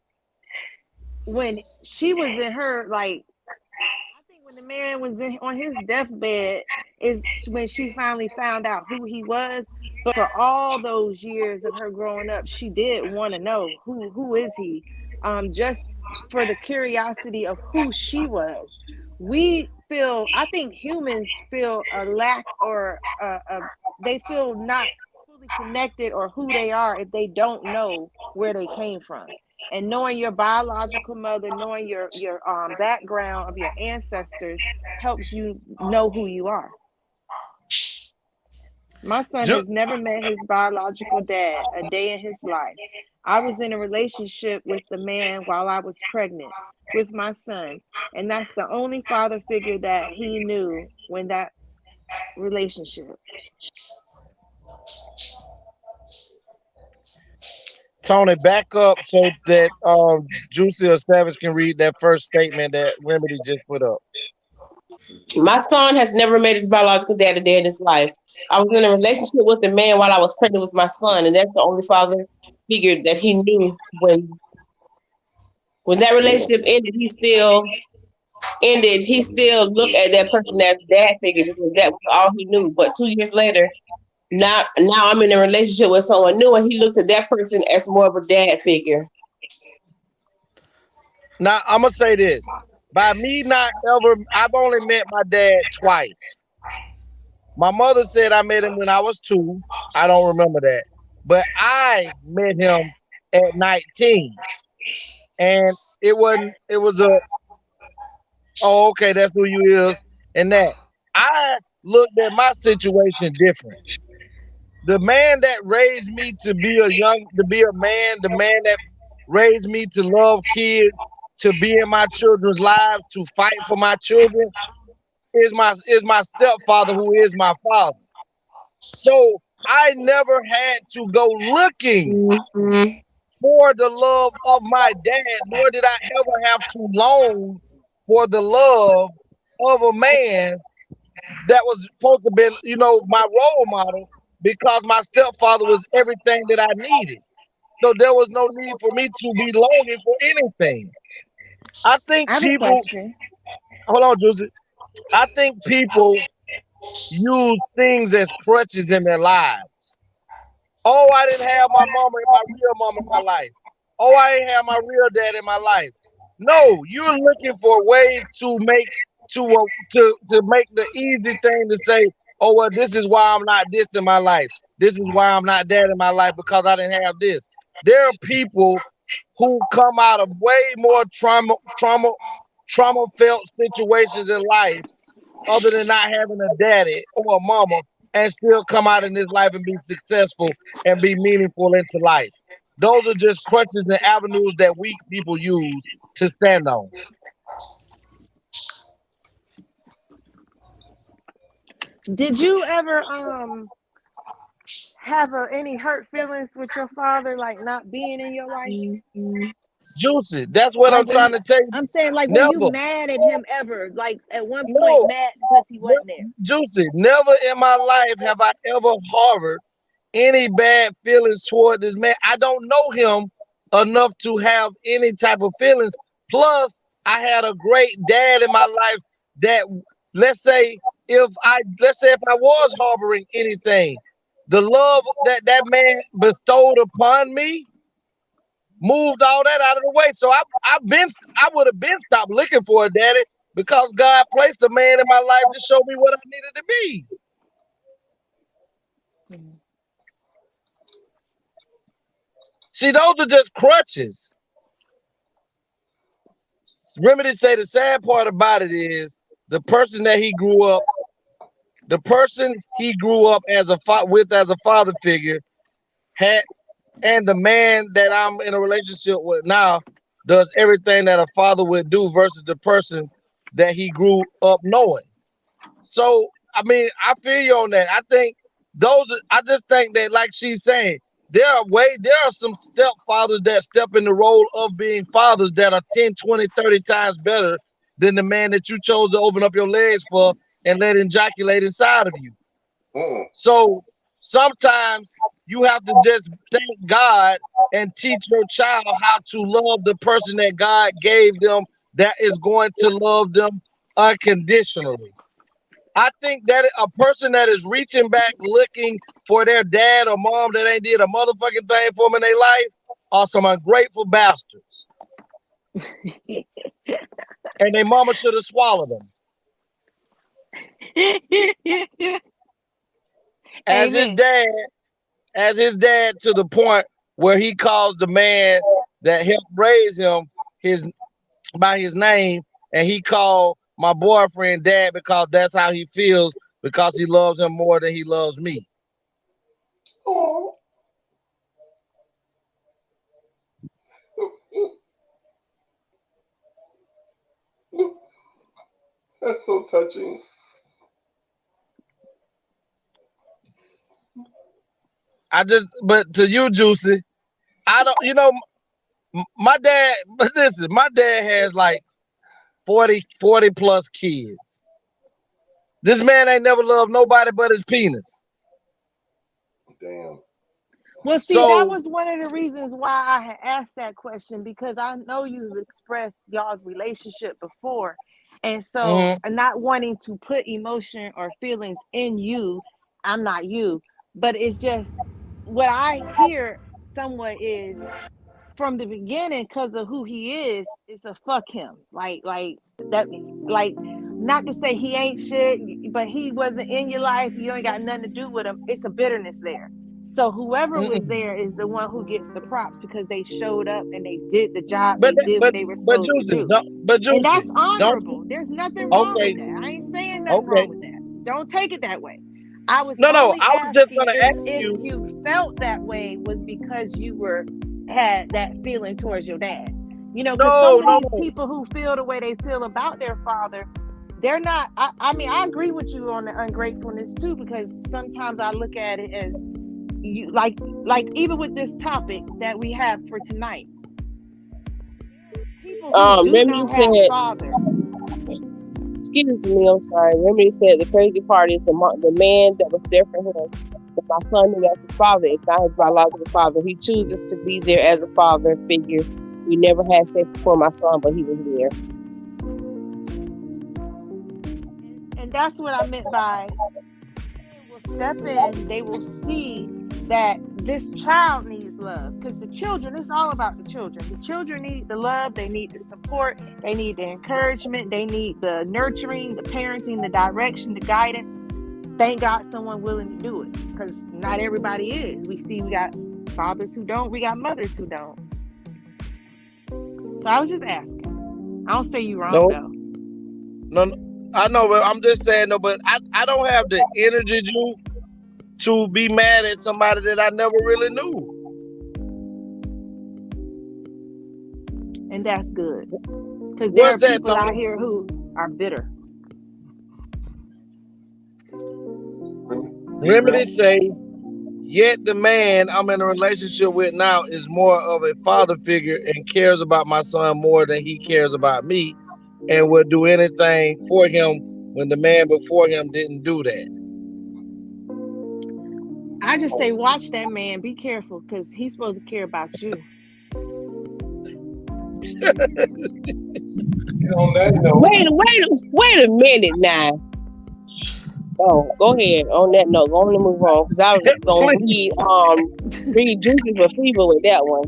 when she was in her I think when the man was on his deathbed is when she finally found out who he was. But for all those years of her growing up, she did want to know who is he, just for the curiosity of who she was. I think humans feel a lack or they feel not fully connected or who they are if they don't know where they came from. And knowing your biological mother, knowing your background of your ancestors helps you know who you are. My son has never met his biological dad a day in his life. I was in a relationship with the man while I was pregnant with my son, and that's the only father figure that he knew when that relationship. Tony, back up so that Juicy or Savage can read that first statement that Remedy just put up. My son has never met his biological dad a day in his life. I was in a relationship with a man while I was pregnant with my son, and that's the only father figure that he knew when that relationship ended. He still looked at that person as dad figure because that was all he knew. But 2 years later, now I'm in a relationship with someone new, and he looked at that person as more of a dad figure. Now I'm gonna say this: by me I've only met my dad twice. My mother said I met him when I was 2. I don't remember that, but I met him at 19, and it was okay, that's who you is, and that I looked at my situation different. The man that raised me to be a man, the man that raised me to love kids, to be in my children's lives, to fight for my children, is my stepfather, who is my father. So I never had to go looking for the love of my dad, nor did I ever have to long for the love of a man that was supposed to be, my role model, because my stepfather was everything that I needed. So there was no need for me to be longing for anything. I think people, hold on, Juicy. I think people use things as crutches in their lives. Oh, I didn't have my real mama in my life. Oh, I didn't have my real dad in my life. No, you're looking for ways to make the easy thing to say, oh, well, this is why I'm not this in my life. This is why I'm not that in my life, because I didn't have this. There are people who come out of way more trauma felt situations in life, other than not having a daddy or a mama, and still come out in this life and be successful and be meaningful into life. Those are just crutches and avenues that weak people use to stand on. Did you ever have any hurt feelings with your father, like not being in your life? Juicy, that's what I'm trying to tell you. I'm saying, like, never. were you mad at him ever? Like, at one point, mad because he wasn't there? Juicy, never in my life have I ever harbored any bad feelings toward this man. I don't know him enough to have any type of feelings. Plus, I had a great dad in my life that, let's say if I was harboring anything, the love that man bestowed upon me moved all that out of the way. So I would have been stopped looking for a daddy because God placed a man in my life to show me what I needed to be. See, those are just crutches. Remedy say the sad part about it is the person that he grew up, the person he grew up as a father figure had, and the man that I'm in a relationship with now does everything that a father would do versus the person that he grew up knowing. So, I mean, I feel you on that. I just think that, like she's saying, there are some stepfathers that step in the role of being fathers that are 10, 20, 30 times better than the man that you chose to open up your legs for and let ejaculate inside of you. So sometimes you have to just thank God and teach your child how to love the person that God gave them that is going to love them unconditionally. I think that a person that is reaching back looking for their dad or mom that ain't did a motherfucking thing for them in their life are some ungrateful bastards. And their mama should have swallowed them. As his dad to the point where he calls the man that helped raise him by his name, and he called my boyfriend dad because that's how he feels, because he loves him more than he loves me. Oh. That's so touching. But to you, Juicy, I don't, my dad has like 40 plus kids. This man ain't never loved nobody but his penis. Damn. Well, see, that was one of the reasons why I had asked that question, because I know you've expressed y'all's relationship before. And so not wanting to put emotion or feelings in you, I'm not you, but it's just what I hear somewhat is from the beginning, because of who he is, it's a fuck him. Like that, like, not to say he ain't shit, but he wasn't in your life. You ain't got nothing to do with him. It's a bitterness there. So whoever was there is the one who gets the props because they showed up and they did the job. They did what they were supposed to do. And that's honorable. There's nothing wrong with that. I ain't saying nothing wrong with that. Don't take it that way. I was just gonna ask if you felt that way was because you had that feeling towards your dad. Because some of these people who feel the way they feel about their father, they're not. I mean, I agree with you on the ungratefulness too, because sometimes I look at it as you like even with this topic that we have for tonight. People who do not have fathers. Excuse me, I'm sorry. Remedy said the crazy part is the man that was there for him. But my son knew as his father. It's not his biological father. He chooses to be there as a father figure. We never had sex before my son, but he was there. And that's what I meant by they will step in, they will see that this child needs love. Because the children, it's all about the children. The children need the love, they need the support, they need the encouragement, they need the nurturing, the parenting, the direction, the guidance. Thank God someone willing to do it, because not everybody is. We got fathers who don't, we got mothers who don't. So I was just asking. I don't say you wrong though. No, I know, but I'm just saying but I don't have the energy to be mad at somebody that I never really knew. And that's good. Because there are people out here who are bitter. Remedy say, yet the man I'm in a relationship with now is more of a father figure and cares about my son more than he cares about me, and will do anything for him when the man before him didn't do that. I just say, watch that man. Be careful, because he's supposed to care about you. On that note, wait a minute now. Oh, go ahead. On that note, go on and move on, because I was going to read Juicy for Fever with that one.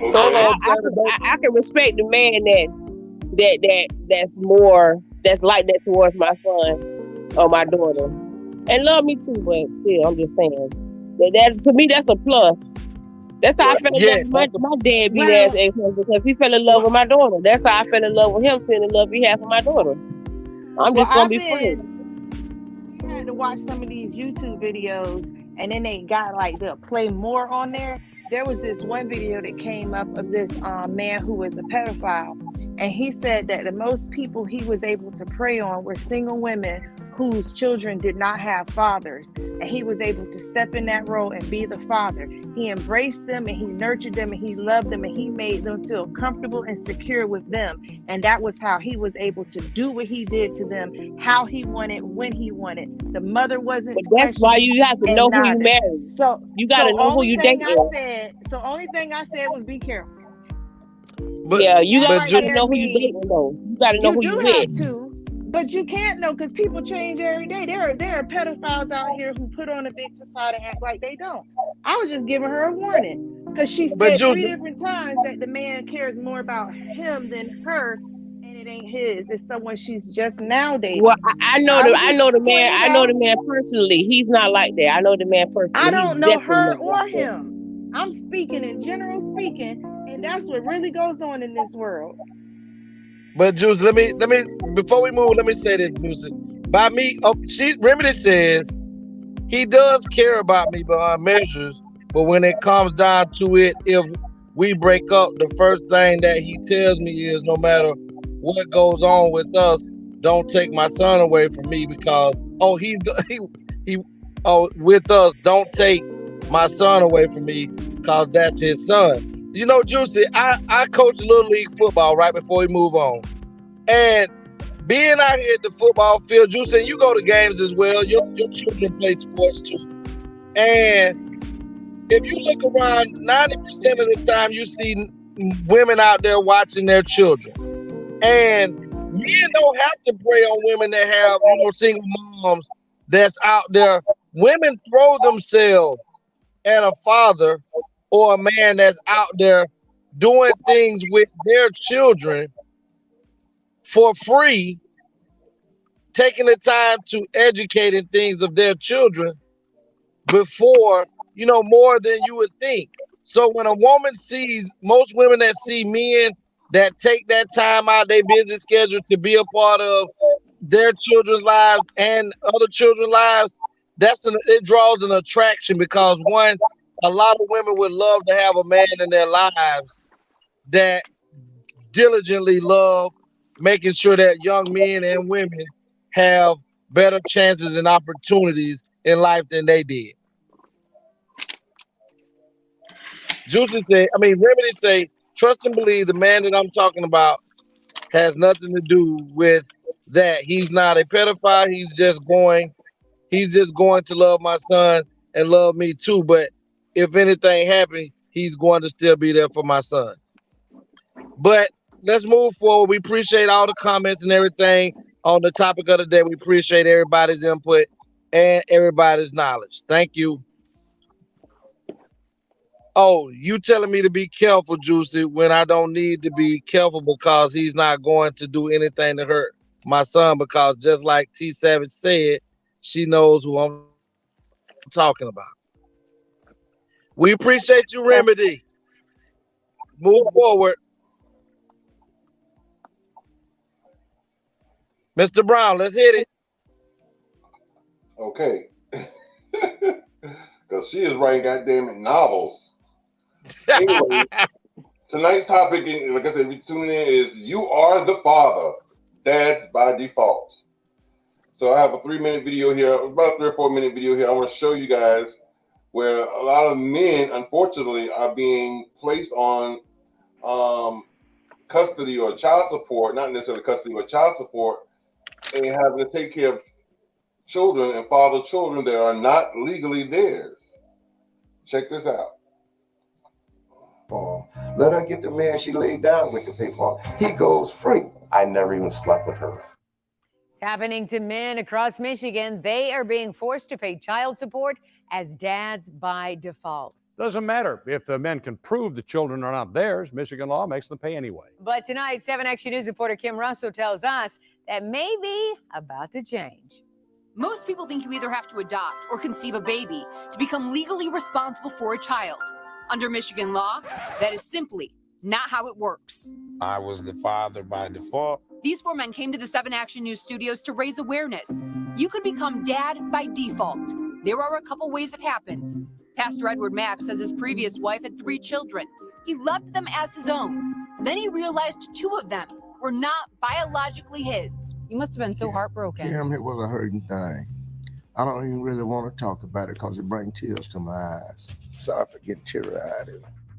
I can respect the man that's like that towards my son or my daughter, and love me too. But still, I'm just saying that to me, that's a plus. That's how I fell in love with my deadbeat ass ex-husband, because he fell in love with my daughter. That's how I fell in love with him, seeing the love he had for my daughter. I'm just gonna be friends. I had to watch some of these YouTube videos, and then they got like the play more on there. There was this one video that came up of this man who was a pedophile, and he said that the most people he was able to prey on were single women whose children did not have fathers, and he was able to step in that role and be the father. He embraced them and he nurtured them and he loved them and he made them feel comfortable and secure with them, and that was how he was able to do what he did to them, how he wanted, when he wanted. The mother wasn't. But that's why you have to know who you marry. So you got to know who you dating. So only thing I said was be careful. But, yeah, you got to know who you dating though. You got to know who you with. But you can't know, because people change every day. There are pedophiles out here who put on a big facade and act like they don't. I was just giving her a warning, because she said 3 different times that the man cares more about him than her, and it ain't his. It's someone she's just now dating. Well, I know the man personally. He's not like that. I know the man personally. I don't know her or him. I'm speaking in general speaking, and that's what really goes on in this world. But Juice, let me before we move, let me say this, Juice. By me, Remedy says he does care about me beyond measures, but when it comes down to it, if we break up, the first thing that he tells me is, no matter what goes on with us, don't take my son away from me, because with us, don't take my son away from me, because that's his son. You know, Juicy, I coach Little League football right before we move on. And being out here at the football field, Juicy, you go to games as well. Your children play sports too. And if you look around, 90% of the time you see women out there watching their children. And men don't have to prey on women that have, single moms that's out there. Women throw themselves at a father or a man that's out there doing things with their children for free, taking the time to educate things of their children before, more than you would think. So when a woman sees, most women that see men that take that time out their busy schedule to be a part of their children's lives and other children's lives, it draws an attraction, because one, a lot of women would love to have a man in their lives that diligently love making sure that young men and women have better chances and opportunities in life than they did. Remedy say, trust and believe the man that I'm talking about has nothing to do with that. He's not a pedophile. He's just going to love my son and love me too. But if anything happens, he's going to still be there for my son. But let's move forward. We appreciate all the comments and everything on the topic of the day. We appreciate everybody's input and everybody's knowledge. Thank you. Oh, you telling me to be careful, Juicy, when I don't need to be careful, because he's not going to do anything to hurt my son, because just like T Savage said, she knows who I'm talking about. We appreciate you, Remedy. Move forward. Mr. Brown, let's hit it. Okay. Because she is writing goddamn novels. Anyway, tonight's topic, like I said, if you're tuning in, is You Are the Father, Dads by Default. So I have a 3-minute video here, about a 3 or 4 minute video here. I want to show you guys where a lot of men, unfortunately, are being placed on custody or child support, not necessarily custody, but child support, and having to take care of children and father children that are not legally theirs. Check this out. Let her get the man she laid down with to pay for. He goes free. I never even slept with her. It's happening to men across Michigan. They are being forced to pay child support as dads by default. Doesn't matter. If the men can prove the children are not theirs, Michigan law makes them pay anyway. But tonight, 7 Action News reporter Kim Russell tells us that may be about to change. Most people think you either have to adopt or conceive a baby to become legally responsible for a child. Under Michigan law, that is simply not how it works. I was the father by default. These 4 men came to the 7 Action News studios to raise awareness. You could become dad by default. There are a couple ways it happens. Pastor Edward Mack says his previous wife had 3 children. He left them as his own. Then he realized 2 of them were not biologically his. You must have been so heartbroken. Kim, it was a hurting thing. I don't even really want to talk about it because it brings tears to my eyes. Sorry for getting teary-eyed.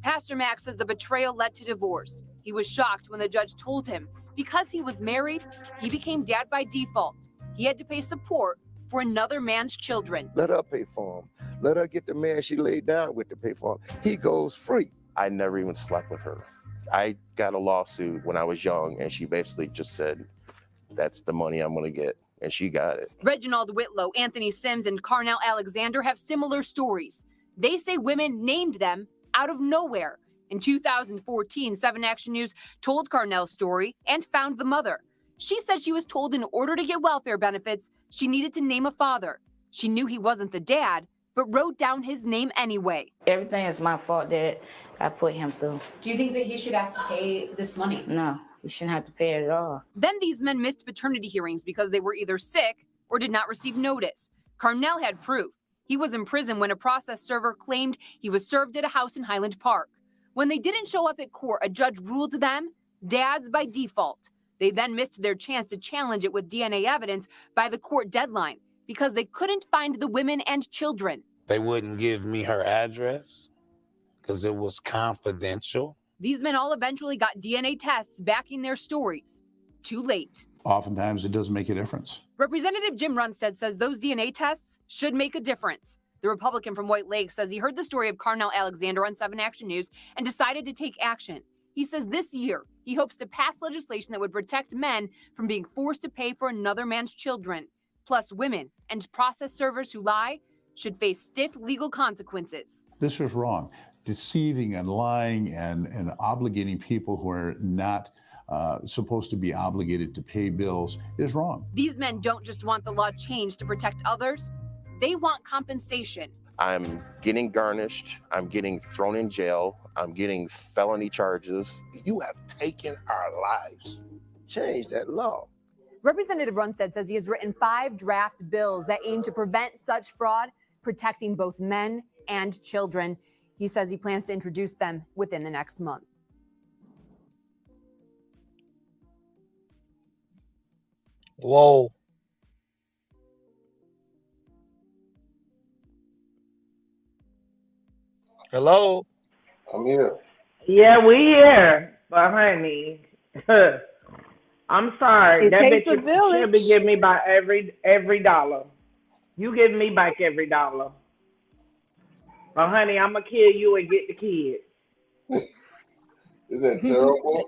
Pastor Mack says the betrayal led to divorce. He was shocked when the judge told him because he was married, he became dad by default. He had to pay support for another man's children. Let her pay for him. Let her get the man she laid down with to pay for him. He goes free. I never even slept with her. I got a lawsuit when I was young, and she basically just said, that's the money I'm going to get. And she got it. Reginald Whitlow, Anthony Sims, and Carnell Alexander have similar stories. They say women named them out of nowhere. In 2014, 7 Action News told Carnell's story and found the mother. She said she was told in order to get welfare benefits, she needed to name a father. She knew he wasn't the dad, but wrote down his name anyway. Everything is my fault that I put him through. Do you think that he should have to pay this money? No, he shouldn't have to pay it at all. Then these men missed paternity hearings because they were either sick or did not receive notice. Carnell had proof. He was in prison when a process server claimed he was served at a house in Highland Park. When they didn't show up at court, a judge ruled them dads by default. They then missed their chance to challenge it with DNA evidence by the court deadline because they couldn't find the women and children. They wouldn't give me her address because it was confidential. These men all eventually got DNA tests backing their stories. Too late. Oftentimes it doesn't make a difference. Representative Jim Runstead says those DNA tests should make a difference. The Republican from White Lake says he heard the story of Carnell Alexander on 7 Action News and decided to take action. He says this year he hopes to pass legislation that would protect men from being forced to pay for another man's children. Plus, women and process servers who lie should face stiff legal consequences. This is wrong. Deceiving and lying and obligating people who are not supposed to be obligated to pay bills is wrong. These men don't just want the law changed to protect others. They want compensation. I'm getting garnished. I'm getting thrown in jail. I'm getting felony charges. You have taken our lives. Change that law. Representative Runstead says he has written 5 draft bills that aim to prevent such fraud, protecting both men and children. He says he plans to introduce them within the next month. Whoa. Hello? I'm here. Yeah, we here. But honey, I'm sorry. It that takes bitch a village. should be giving me by every dollar. You give me back every dollar. But honey, I'm gonna kill you and get the kids. Isn't that terrible?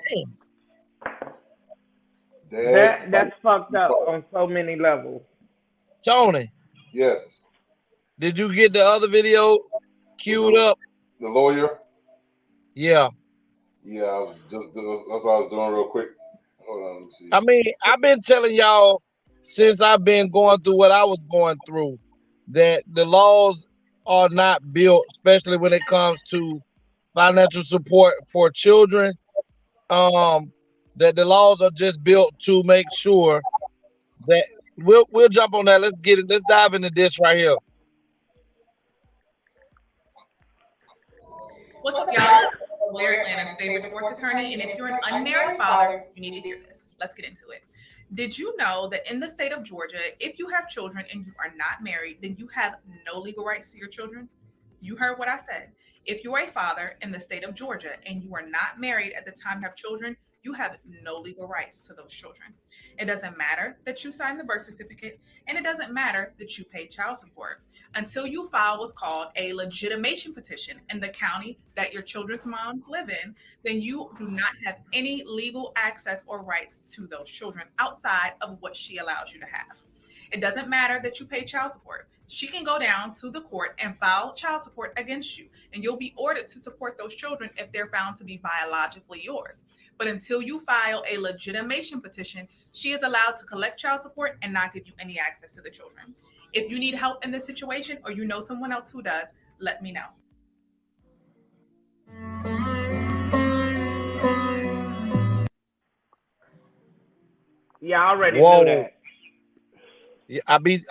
That's fucked up on so many levels. Tony. Yes. Did you get the other video queued up? The lawyer? Yeah. Yeah, that's what I was doing real quick. Hold on, let me see. I mean, I've been telling y'all since I've been going through what I was going through that the laws are not built, especially when it comes to financial support for children. That the laws are just built to make sure that we'll jump on that. Let's get it. Let's dive into this right here. What's up, y'all? Blair, Atlanta's favorite divorce attorney. And if you're an unmarried father, you need to hear this. Let's get into it. Did you know that in the state of Georgia, if you have children and you are not married, then you have no legal rights to your children? You heard what I said. If you're a father in the state of Georgia and you are not married at the time you have children, you have no legal rights to those children. It doesn't matter that you signed the birth certificate, and it doesn't matter that you pay child support until you file what's called a legitimation petition in the county that your children's moms live in. Then you do not have any legal access or rights to those children outside of what she allows you to have. It doesn't matter that you pay child support. she can go down to the court and file child support against you, and you'll be ordered to support those children if they're found to be biologically yours. But until you file a legitimation petition, she is allowed to collect child support and not give you any access to the children. If you need help in this situation or you know someone else who does, let me know. Yeah, I already Whoa. knew that. Yeah,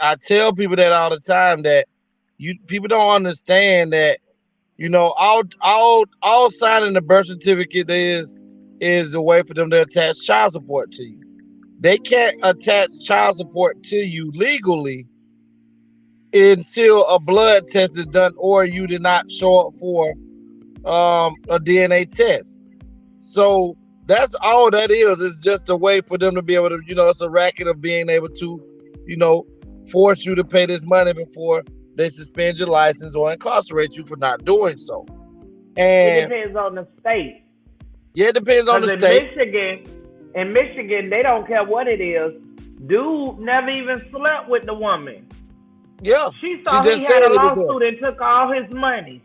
I tell people that all the time, that people don't understand that, all signing the birth certificate is a way for them to attach child support to you. They can't attach child support to you legally until a blood test is done or you did not show up for a DNA test. So that's all that is. It's just a way for them to be able to, it's a racket of being able to, force you to pay this money before they suspend your license or incarcerate you for not doing so. And it depends on the state. Yeah, it depends on the state. In Michigan, they don't care what it is. Dude never even slept with the woman. Yeah. She thought he had a lawsuit and took all his money.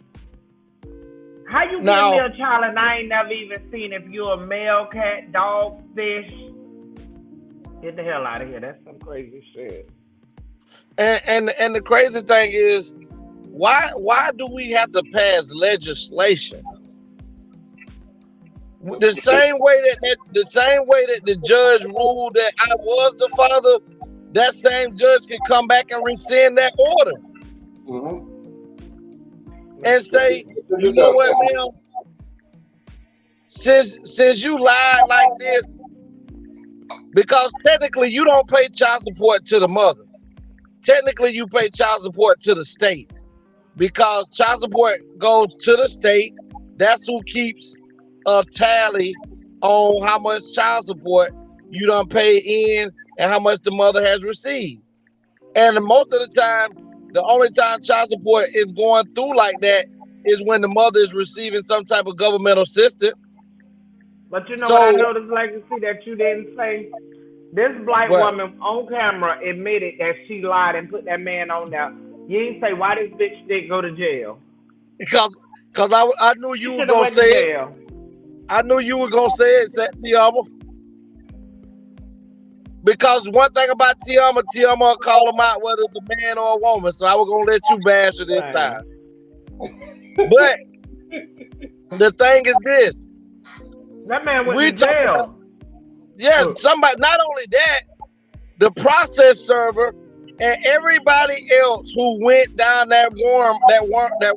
How you give me a child and I ain't never even seen if you're a male, cat, dog, fish? Get the hell out of here. That's some crazy shit. And the crazy thing is, why do we have to pass legislation? The same way that the judge ruled that I was the father, that same judge can come back and rescind that order. Mm-hmm. And say, you know what, man? Since you lied like this, because technically you don't pay child support to the mother. Technically, you pay child support to the state, because child support goes to the state. That's who keeps a tally on how much child support you done pay in and how much the mother has received. And most of the time, the only time child support is going through like that is when the mother is receiving some type of governmental assistance. But you know what I noticed, Legacy, that you didn't say? This black woman on camera admitted that she lied and put that man on there. You didn't say why this bitch didn't go to jail. Because I knew you were gonna say it. I knew you were gonna say it, Tiama. Because one thing about Tiama will call him out whether it's a man or a woman. So I was gonna let you bash her this time. But the thing is this. That man went to jail. Yes, somebody. Not only that, the process server and everybody else who went down that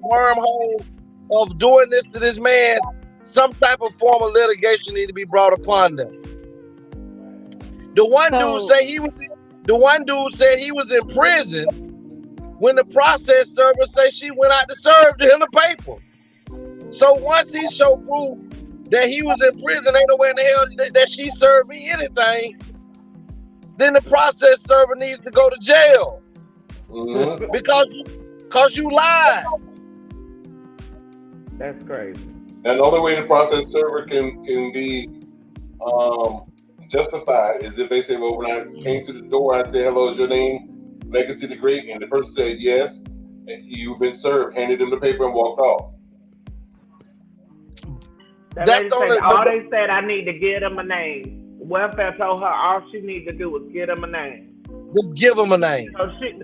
wormhole of doing this to this man, some type of form of litigation need to be brought upon them. The one dude said he was in prison when the process server said she went out to serve him the paper. So once he showed proof that he was in prison, ain't no way in the hell that she served me anything, then the process server needs to go to jail. Mm-hmm. because you lied. That's crazy. And the only way the process server can be justified is if they say, well, when I came to the door, I said, hello, is your name Legacy the Great? And the person said yes, and you've been served, handed them the paper and walked off. All they said, I need to give them a name. Welfare told her all she needed to do was give them a name. Just give them a name.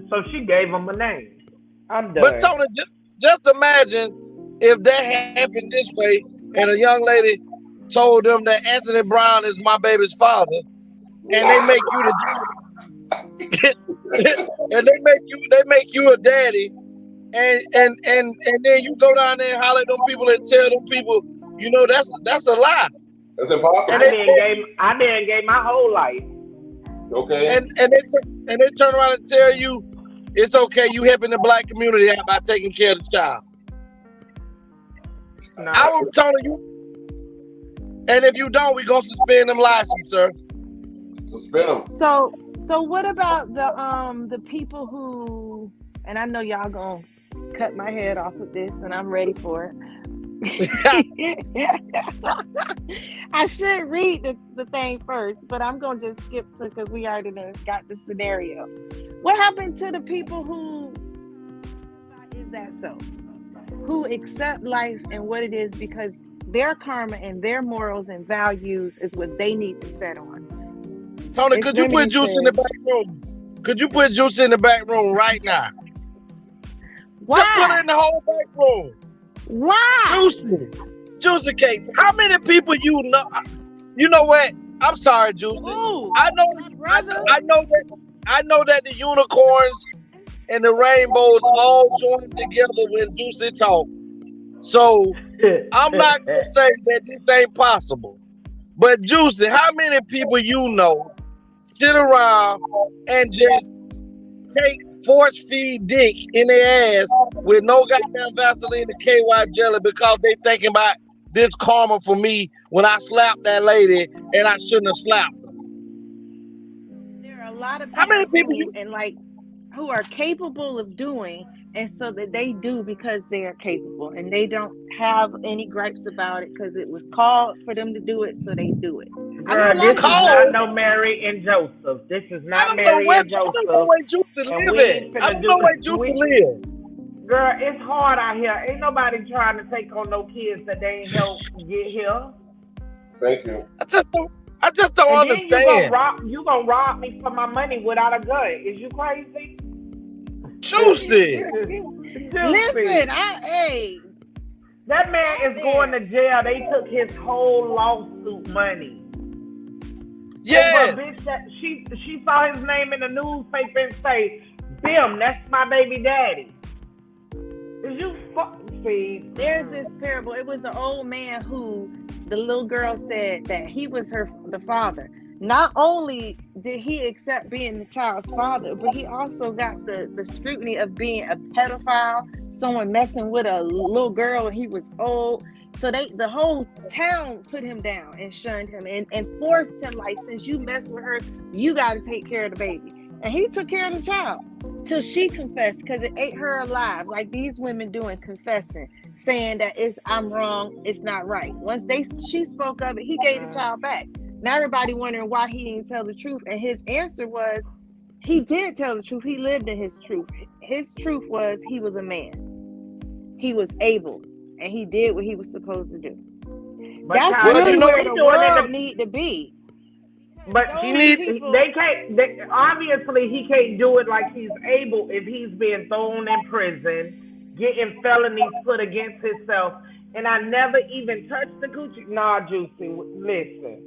So she gave them a name. I'm done. But Tony, just imagine if that happened this way, and a young lady told them that Anthony Brown is my baby's father, and they make you and they make you a daddy, and then you go down there and holler at them people and tell them people, that's a lie. That's impossible. I didn't gave my whole life. Okay. And they turn around and tell you it's okay, you helping the black community out by taking care of the child. No. I was telling you, and if you don't, we're gonna suspend them license, sir. Suspend them. So what about the people who, and I know y'all gonna cut my head off with this, and I'm ready for it. I should read the thing first, but I'm gonna just skip to, because we already got the scenario. What happened to the people who that so? Who accept life and what it is because their karma and their morals and values is what they need to set on. Tony, could you put Juice in the back room? Could you put Juice in the back room right now? Why? Just put her in the whole back room. Why? Juicy Cakes. How many people you know? You know what? I'm sorry, Juicy. I know that the unicorns and the rainbows all join together when Juicy talk. So I'm not gonna say that this ain't possible. But Juicy, how many people you know sit around and just take force feed dick in their ass with no goddamn Vaseline and KY jelly because they thinking about this karma for me when I slapped that lady and I shouldn't have slapped her? There are a lot of people who are capable of doing, and so that they do because they are capable, and they don't have any gripes about it because it was called for them to do it, so they do it. Girl, this is not no Mary and Joseph. This is not Mary and Joseph. I don't know where Juicy live. I don't know where Juicy live. Girl, it's hard out here. Ain't nobody trying to take on no kids that they ain't help get here. Thank you. I just don't understand. You gonna rob me for my money without a gun? Is you crazy? Juicy. Listen, that man is going to jail. They took his whole lawsuit money. Yes. She saw his name in the newspaper and say, "Bim, that's my baby daddy." Is you see? There's this parable. It was an old man who the little girl said that he was the father. Not only did he accept being the child's father, but he also got the scrutiny of being a pedophile, someone messing with a little girl and he was old. So the whole town put him down and shunned him and forced him, like, since you mess with her, you got to take care of the baby. And he took care of the child till she confessed, because it ate her alive, like these women doing, confessing, saying that I'm wrong, it's not right. Once she spoke of it, he gave the child back. Now everybody wondering why he didn't tell the truth. And his answer was, he did tell the truth. He lived in his truth. His truth was he was a man. He was able. And he did what he was supposed to do. But that's really where the world need to be. But obviously he can't do it like he's able if he's being thrown in prison, getting felonies put against himself. And I never even touched the coochie. Nah, Juicy, listen.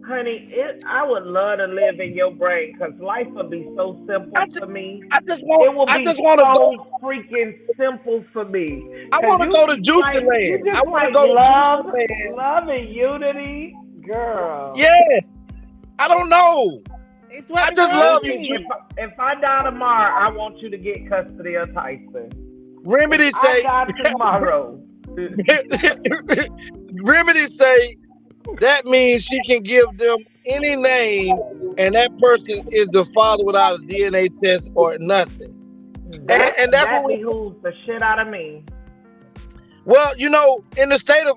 Honey, I would love to live in your brain because life would be so simple for me. It would be so freaking simple for me. I want to go to Juicy Land. I want to go to Juicy Land. Love and unity, girl. Yes. I don't know. I just love you. If I die tomorrow, I want you to get custody of Tyson. Remedy say I die tomorrow. Remedy say that means she can give them any name and that person is the father without a DNA test or nothing. And that's what behooves the shit out of me. Well, in the state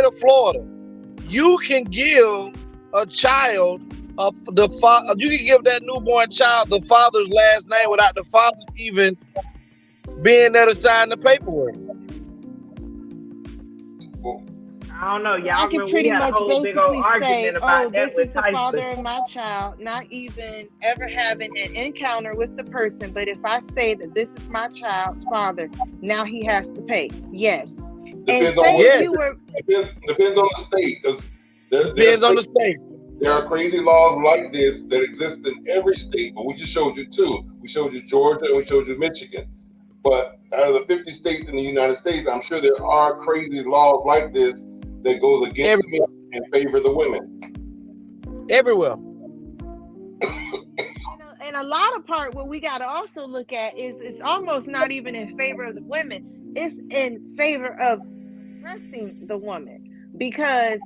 of Florida, you can give a child you can give that newborn child the father's last name without the father even being there to sign the paperwork. I don't know. Y'all I can pretty much basically say, this is the father of my child, not even ever having an encounter with the person. But if I say that this is my child's father, now he has to pay. Yes. Depends on the state. Depends on the state. There are crazy laws like this that exist in every state, but we just showed you two. We showed you Georgia and we showed you Michigan. But out of the 50 states in the United States, I'm sure there are crazy laws like this that goes against men and favor the women. Everywhere. And a lot of part what we got to also look at is it's almost not even in favor of the women. It's in favor of oppressing the woman, because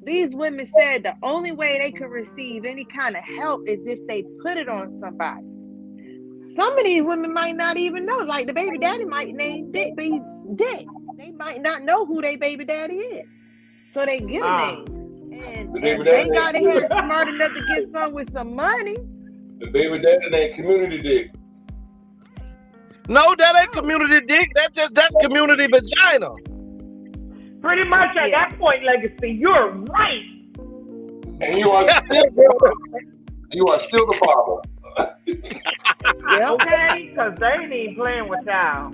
these women said the only way they could receive any kind of help is if they put it on somebody. Some of these women might not even know. Like the baby daddy might be Dick. They might not know who their baby daddy is. So they get a name. And thank God they had smart enough to get some with some money. The baby daddy named Community Dick. No, that ain't community dick. That's community vagina. Pretty much at that point, Legacy, you're right. And you are still the father. Okay, because they ain't even playing with y'all.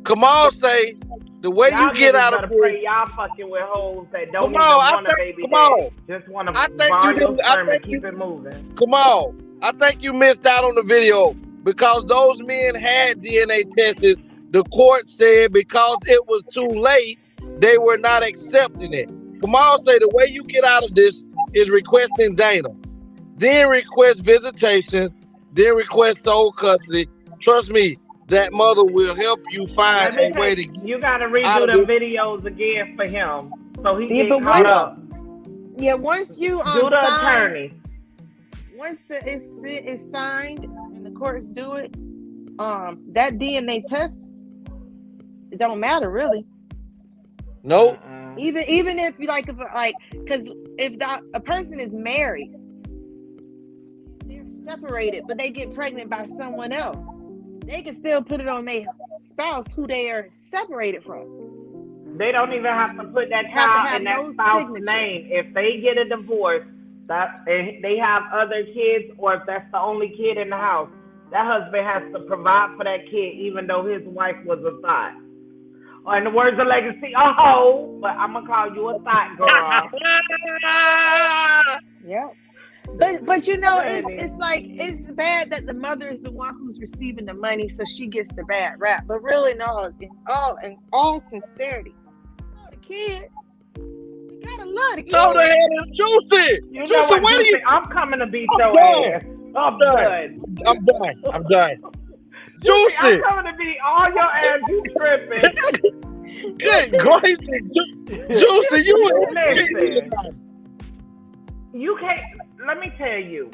Kamal say the way Y'all you get niggas out of better this. pray y'all fucking with hoes that don't Kamal, even want a baby daddy. Just want to borrow your sperm and keep it moving. Kamal, I think you missed out on the video because those men had DNA tests. The court said because it was too late, they were not accepting it. Kamal say the way you get out of this is requesting Dana, then request visitation, then request sole custody. Trust me, that mother will help you find a way to get You got to out redo of the this. videos again for him, so he Yeah, get but caught up. once you Do the sign, attorney. once it's signed and the courts do it, that DNA test, it don't matter really. Nope. Even if because if a person is married, they're separated, but they get pregnant by someone else, they can still put it on their spouse who they are separated from. They don't even have to put that Have to child have in that no spouse's signature. name. If they get a divorce, that and they have other kids, or if that's the only kid in the house, that husband has to provide for that kid, even though his wife was a thought. Or in the words of Legacy, a hoe, but I'm gonna call you a thought girl. Yeah. But you know, it's like it's bad that the mother is the one who's receiving the money, so she gets the bad rap. But really, no, in all sincerity, the kids, you gotta love the kids. No, the hell is Juicy. You know Juicy, what, where do Juicy? you? I'm coming to beat I'm your done. ass. I'm done. I'm done. Juicy, Juicy. I'm coming to beat all your ass. You tripping? Good gracious, Juicy, you listen. You can't. Let me tell you.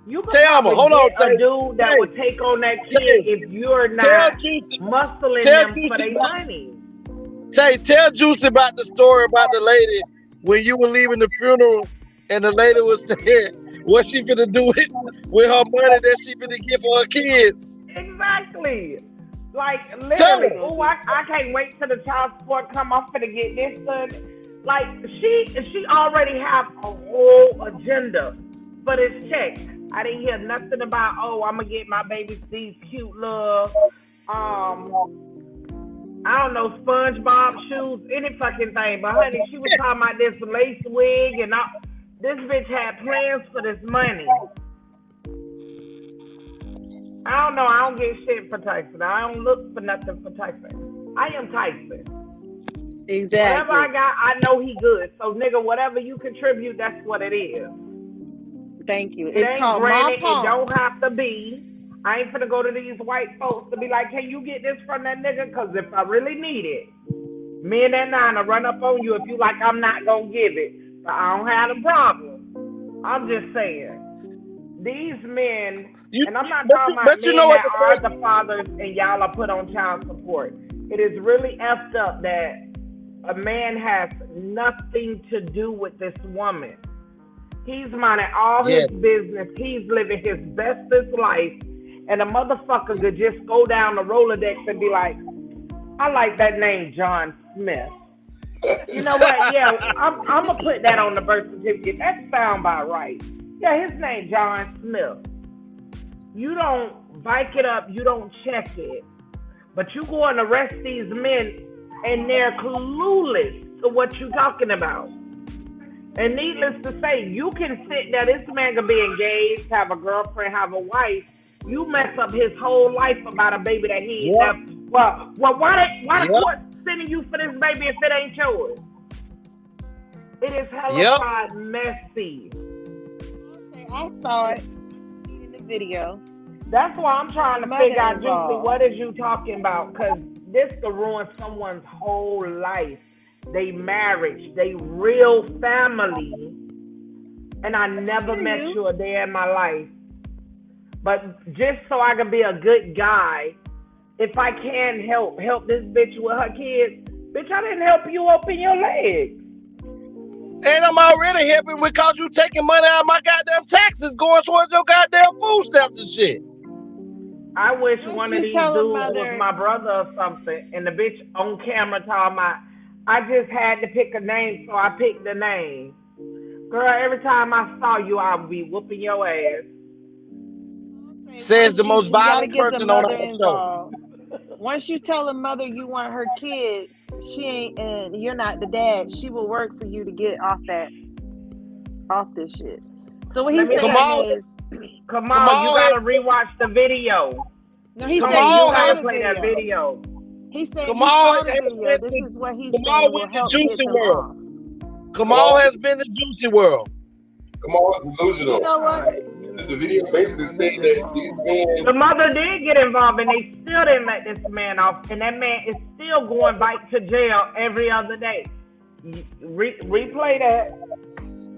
You can Tell me, probably hold on, get a Tay. dude that Tay. would take on that Tay. kid if you're Tell not Juicy. muscling Tell them for Juicy their about- money. Tell Juicy about the story about the lady when you were leaving the funeral and the lady was saying what she finna do with her money that she finna get for her kids. Exactly. Like Tell literally, me. oh, I can't wait till the child support come. I'm finna get this done. Like she already have a whole agenda for this check. I didn't hear nothing about I'm gonna get my babies these cute little I don't know, SpongeBob shoes, any fucking thing. But honey, she was talking about this lace wig and all. This bitch had plans for this money. I don't know. I don't get shit for Tyson. I don't look for nothing for Tyson. I am Tyson. Exactly. Whatever I got, I know he good. So nigga, whatever you contribute, that's what it is. Thank you. It It's ain't called granted. It Ma don't have to be. I ain't finna go to these white folks to be like, can you get this from that nigga? Because if I really need it, me and that nine will run up on you if you like I'm not gonna give it. But I don't have a problem. I'm just saying. These men, and I'm not talking about men that are the fathers and y'all are put on child support. It is really effed up that a man has nothing to do with this woman. He's minding all his business. He's living his bestest life. And a motherfucker could just go down the Rolodex and be like, I like that name, John Smith. You know what? Yeah, I'm going to put that on the birth certificate. That sound about right. Yeah, his name, John Smith. You don't bike it up. You don't check it. But you go and arrest these men, and they're clueless to what you're talking about. And needless to say, you can sit there. This man can be engaged, have a girlfriend, have a wife. You mess up his whole life about a baby that he ain't never. Well, why the court sending you for this baby if it ain't yours? It is hella messy. I saw it in the video. That's why I'm trying to figure out, Juicy, what is you talking about? Because this could ruin someone's whole life, they marriage, they real family. And I never met you a day in my life. But just so I can be a good guy, if I can help this bitch with her kids, bitch, I didn't help you open your legs. And I'm already helping because you taking money out of my goddamn taxes going towards your goddamn food stamps and shit. I wish Once one of you these tell a dudes was mother, my brother or something, and the bitch on camera talking about, I just had to pick a name, so I picked the name. Girl, every time I saw you, I would be whooping your ass. Says the most you gotta violent get the person on mother our show. involved. Once you tell a mother you want her kids, she ain't, and you're not the dad, she will work for you to get off this shit. So what he's saying is, Kamal, you gotta rewatch the video. no, he Kamal, said you you saw gotta the play that video. video. He said Kamal he saw the has video. been This to- is what he's Kamal saying will went to help get Juicy them World. off. Kamal has been to Juicy World. Kamal is delusional. You know what? The video basically saying that these men. The mother did get involved, and they still didn't let this man off, and that man is still going back to jail every other day. Replay that.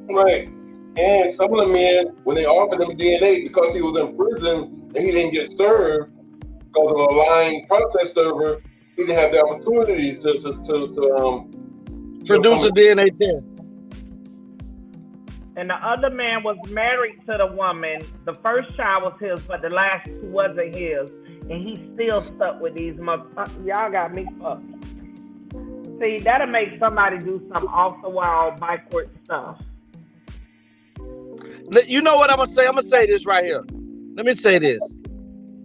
Right. And some of the men, when they offered him DNA because he was in prison and he didn't get served because of a lying process server, he didn't have the opportunity to produce a DNA test. And the other man was married to the woman. The first child was his, but the last two wasn't his. And he still stuck with these motherfuckers. Y'all got me fucked. See, that'll make somebody do some off the wall, backward stuff. You know what I'm gonna say? I'm gonna say this right here. Let me say this.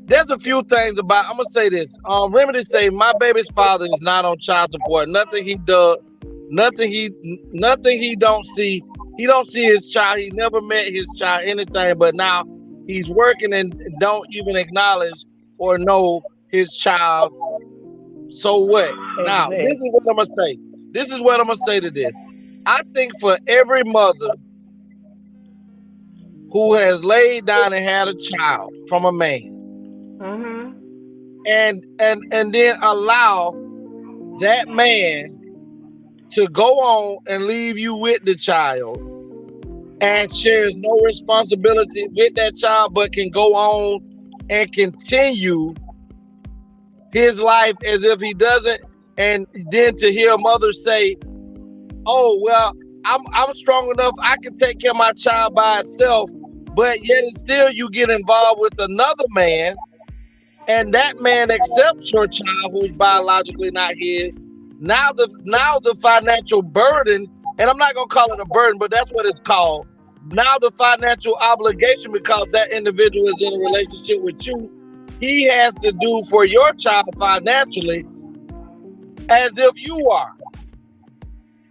There's a few things about. I'm gonna say this. Remedy say my baby's father is not on child support. Nothing he does, nothing he don't see. He don't see his child. He never met his child, anything. But now he's working and don't even acknowledge or know his child. So what? Now, this is what I'm gonna say. This is what I'm gonna say to this. I think for every mother who has laid down and had a child from a man, and then allow that man to go on and leave you with the child and shares no responsibility with that child, but can go on and continue his life as if he doesn't, and then to hear a mother say, oh, well, I'm strong enough, I can take care of my child by itself, but yet and still you get involved with another man, and that man accepts your child who's biologically not his. Now the financial burden, and I'm not gonna call it a burden, but that's what it's called. Now the financial obligation, because that individual is in a relationship with you, he has to do for your child financially as if you are.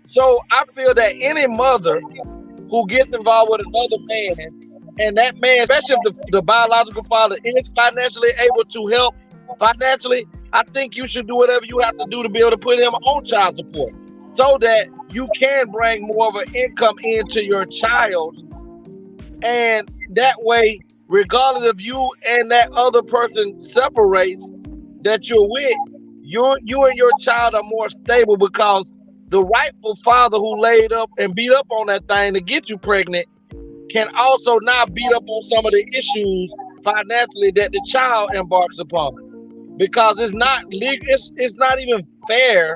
So I feel that any mother who gets involved with another man, and that man, especially if the biological father is financially able to help financially, I think you should do whatever you have to do to be able to put him on child support so that you can bring more of an income into your child. And that way, regardless of you and that other person separates that you're with, you and your child are more stable, because the rightful father who laid up and beat up on that thing to get you pregnant can also now beat up on some of the issues financially that the child embarks upon. Because it's not legal, it's not even fair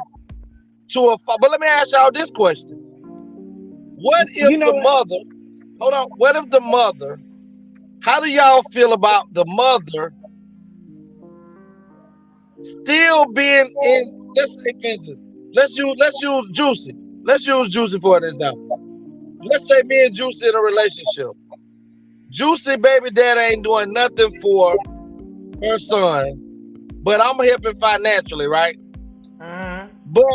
to a father. But let me ask y'all this question. What if the mother, hold on, what if the mother, how do y'all feel about the mother still being in, let's say, for instance, let's use Juicy. Let's use Juicy for an example. Let's say me and Juicy in a relationship. Juicy baby daddy ain't doing nothing for her son, but I'm helping financially, right? But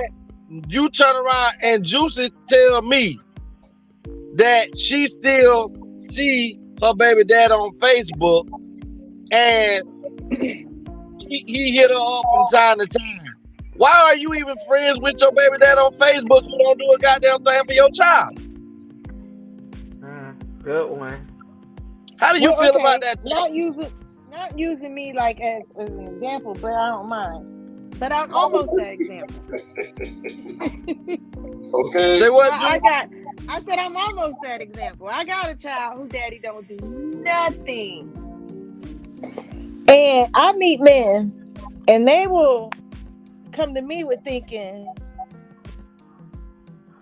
you turn around and Juicy tell me that she still see her baby dad on Facebook, and he hit her up from time to time. Why are you even friends with your baby dad on Facebook who don't do a goddamn thing for your child? Good one. How do you feel about that? Not using me like as an example, but I don't mind. But I'm almost that example. Okay. Say what? I said I'm almost that example. I got a child who daddy don't do nothing. And I meet men and they will come to me with thinking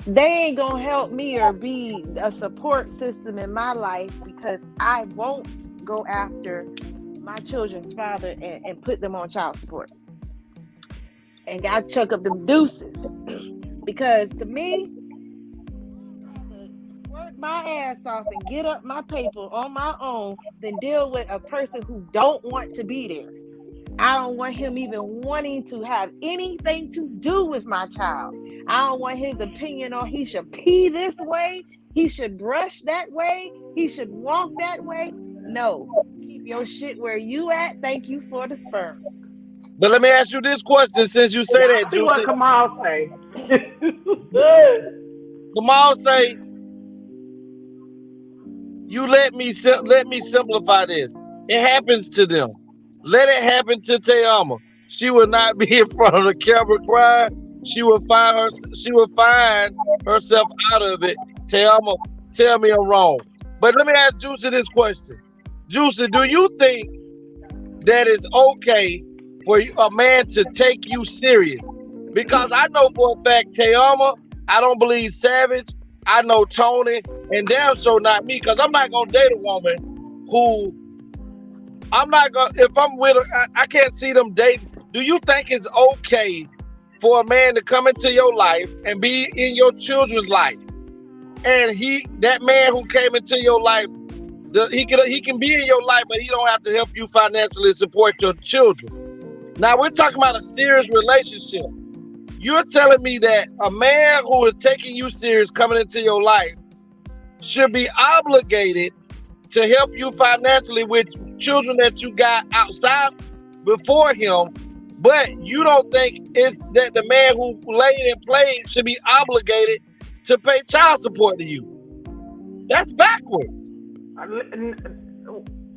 they ain't gonna help me or be a support system in my life because I won't go after my children's father and put them on child support. And got chuck up them deuces. Because to me, work my ass off and get up my paper on my own than deal with a person who don't want to be there. I don't want him even wanting to have anything to do with my child. I don't want his opinion on he should pee this way, he should brush that way, he should walk that way. No, keep your shit where you at. Thank you for the sperm. But let me ask you this question, since you say that, See what Kamal say. Kamal say, you let me simplify this. It happens to them. Let it happen to Tayama. She will not be in front of the camera crying. She will find herself out of it. Tayama, tell me I'm wrong. But let me ask Juicy this question. Juicy, do you think that it's okay for a man to take you serious? Because I know for a fact, Tayama, I don't believe Savage, I know Tony, and damn sure not me, because I'm not going to date a woman who, if I'm with her, I can't see them dating. Do you think it's okay for a man to come into your life and be in your children's life? And that man who came into your life, he can be in your life, but he don't have to help you financially support your children. Now we're talking about a serious relationship. You're telling me that a man who is taking you serious coming into your life should be obligated to help you financially with children that you got outside before him, but you don't think it's that the man who laid and played should be obligated to pay child support to you? That's backwards.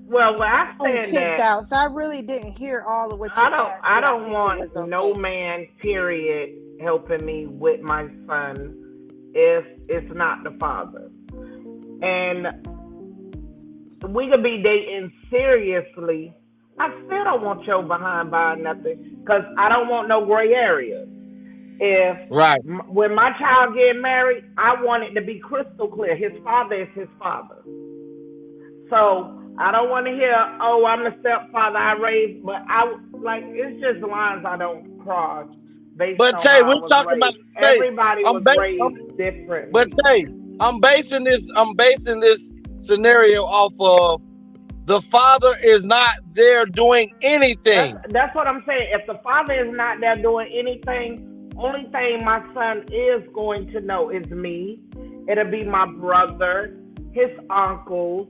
Well, when I said that, out, so I really didn't hear all of what you asked. I don't want no man, period, helping me with my son if it's not the father. And we could be dating seriously. I still don't want your behind buying nothing because I don't want no gray areas. When my child get married, I want it to be crystal clear. His father is his father. So I don't want to hear, oh, I'm the stepfather I raised, but it's just lines I don't cross. But Tay, we're talking about everybody was raised different. But Tay, I'm basing this scenario off of the father is not there doing anything. That's what I'm saying. If the father is not there doing anything, only thing my son is going to know is me. It'll be my brother, his uncles.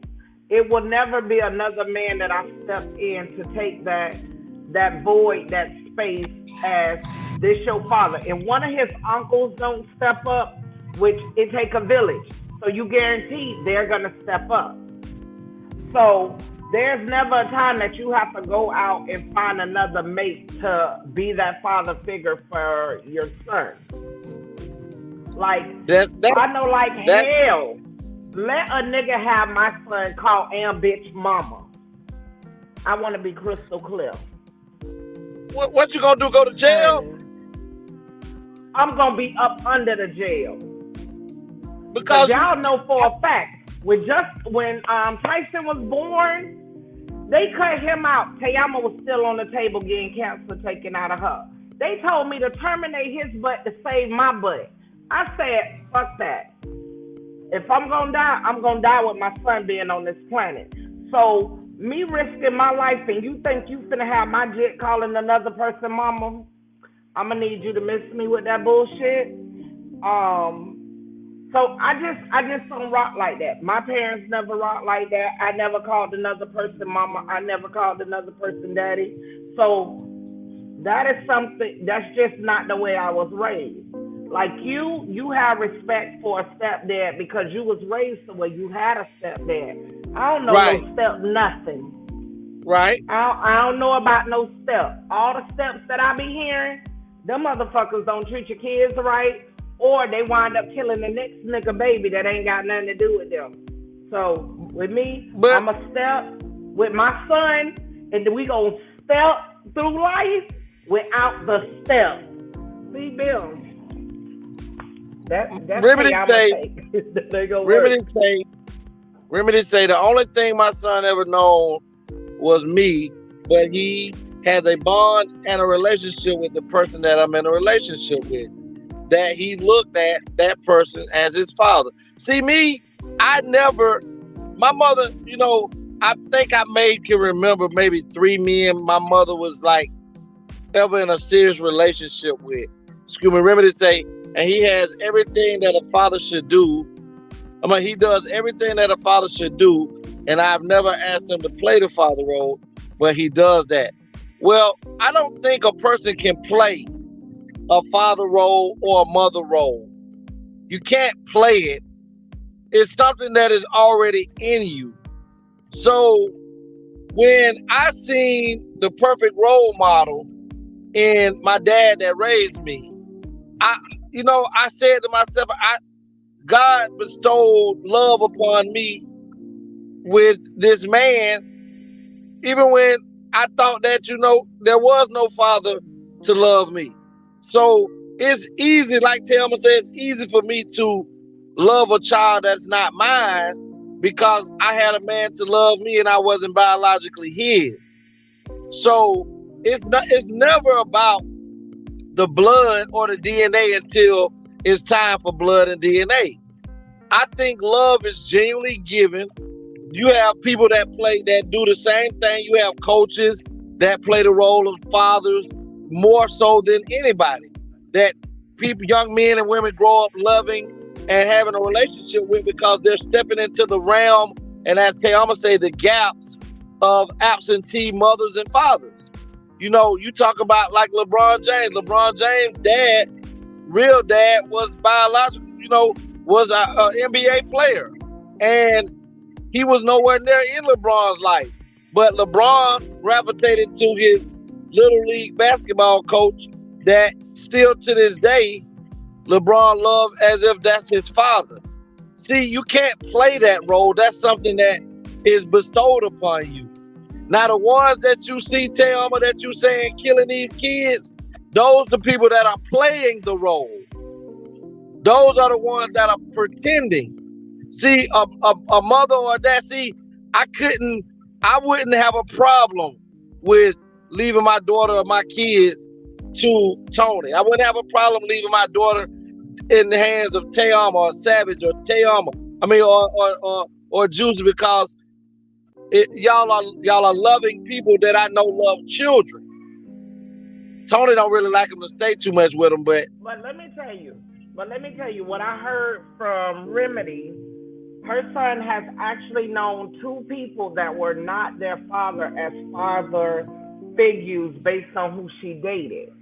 It will never be another man that I step in to take that void, that space as this your father. And one of his uncles don't step up, which it take a village. So you guarantee they're gonna step up. So there's never a time that you have to go out and find another mate to be that father figure for your son. I know hell. Let a nigga have my son call bitch mama. I want to be crystal clear. What you gonna do? Go to jail? I'm gonna be up under the jail. Because y'all know for a fact, when Tyson was born, they cut him out. Tayama was still on the table getting cancer taken out of her. They told me to terminate his butt to save my butt. I said, fuck that. If I'm gonna die, I'm gonna die with my son being on this planet. So me risking my life and you think you finna have my jet calling another person mama, I'm gonna need you to miss me with that bullshit. So I just don't rock like that. My parents never rocked like that. I never called another person mama. I never called another person daddy. So that is something that's just not the way I was raised. Like you have respect for a stepdad because you was raised the way you had a stepdad. I don't know no step nothing. Right. I don't know about no step. All the steps that I be hearing, them motherfuckers don't treat your kids right, or they wind up killing the next nigga baby that ain't got nothing to do with them. So with me, I'm a step with my son, and then we gonna step through life without the step. See, Bill. Remedy say the only thing my son ever known was me, but he has a bond and a relationship with the person that I'm in a relationship with, that he looked at that person as his father. See, me, my mother, I think I can remember maybe 3 men my mother was like ever in a serious relationship with. Excuse me, remember to say, and he has everything that a father should do. He does everything that a father should do, and I've never asked him to play the father role, but he does that. Well, I don't think a person can play a father role or a mother role. You can't play it. It's something that is already in you. So when I seen the perfect role model in my dad that raised me, I said to myself, God bestowed love upon me with this man, even when I thought that, there was no father to love me. So it's easy, like Thelma said, it's easy for me to love a child that's not mine because I had a man to love me and I wasn't biologically his. So it's never about the blood or the DNA until it's time for blood and DNA. I think love is genuinely given. You have people that do the same thing. You have coaches that play the role of fathers more so than anybody. That young men and women grow up loving and having a relationship with because they're stepping into the realm, and as Thelma say, the gaps of absentee mothers and fathers. You talk about like LeBron James. LeBron James' dad, real dad, was biological, was an NBA player. And he was nowhere near in LeBron's life. But LeBron gravitated to his little league basketball coach that still to this day, LeBron loved as if that's his father. See, you can't play that role. That's something that is bestowed upon you. Now, the ones that you see, Thelma, that you saying killing these kids, those are the people that are playing the role. Those are the ones that are pretending. See, a mother or a dad, I wouldn't have a problem with leaving my daughter or my kids to Tony. I wouldn't have a problem leaving my daughter in the hands of Thelma or Savage or Thelma. Or Juicy, because y'all are loving people that I know love children. Tony don't really like him to stay too much with him, but let me tell you what I heard from Remedy. Her son has actually known 2 people that were not their father as father figures based on who she dated.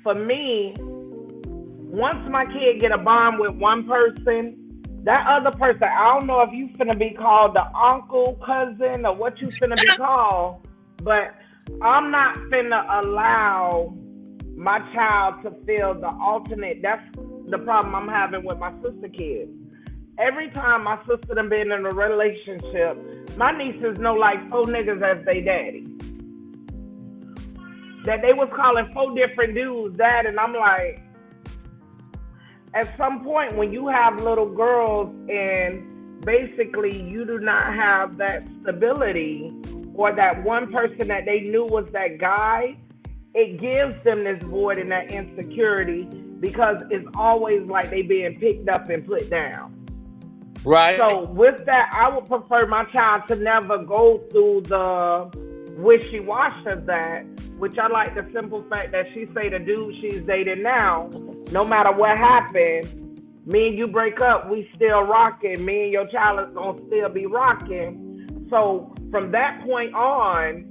For me, once my kid get a bond with one person, that other person, I don't know if you finna be called the uncle, cousin, or what you finna be called, but I'm not finna allow my child to feel the alternate. That's the problem I'm having with my sister kids. Every time my sister done been in a relationship, my nieces know like 4 niggas as they daddy. That they was calling 4 different dudes dad, and I'm like, at some point when you have little girls and basically you do not have that stability or that one person that they knew was that guy, it gives them this void and that insecurity because it's always like they being picked up and put down. Right. So with that, I would prefer my child to never go through the wishy-washy of that, which I like the simple fact that she say the dude she's dating now, no matter what happened, me and you break up, we still rocking. Me and your child is gonna still be rocking. So from that point on,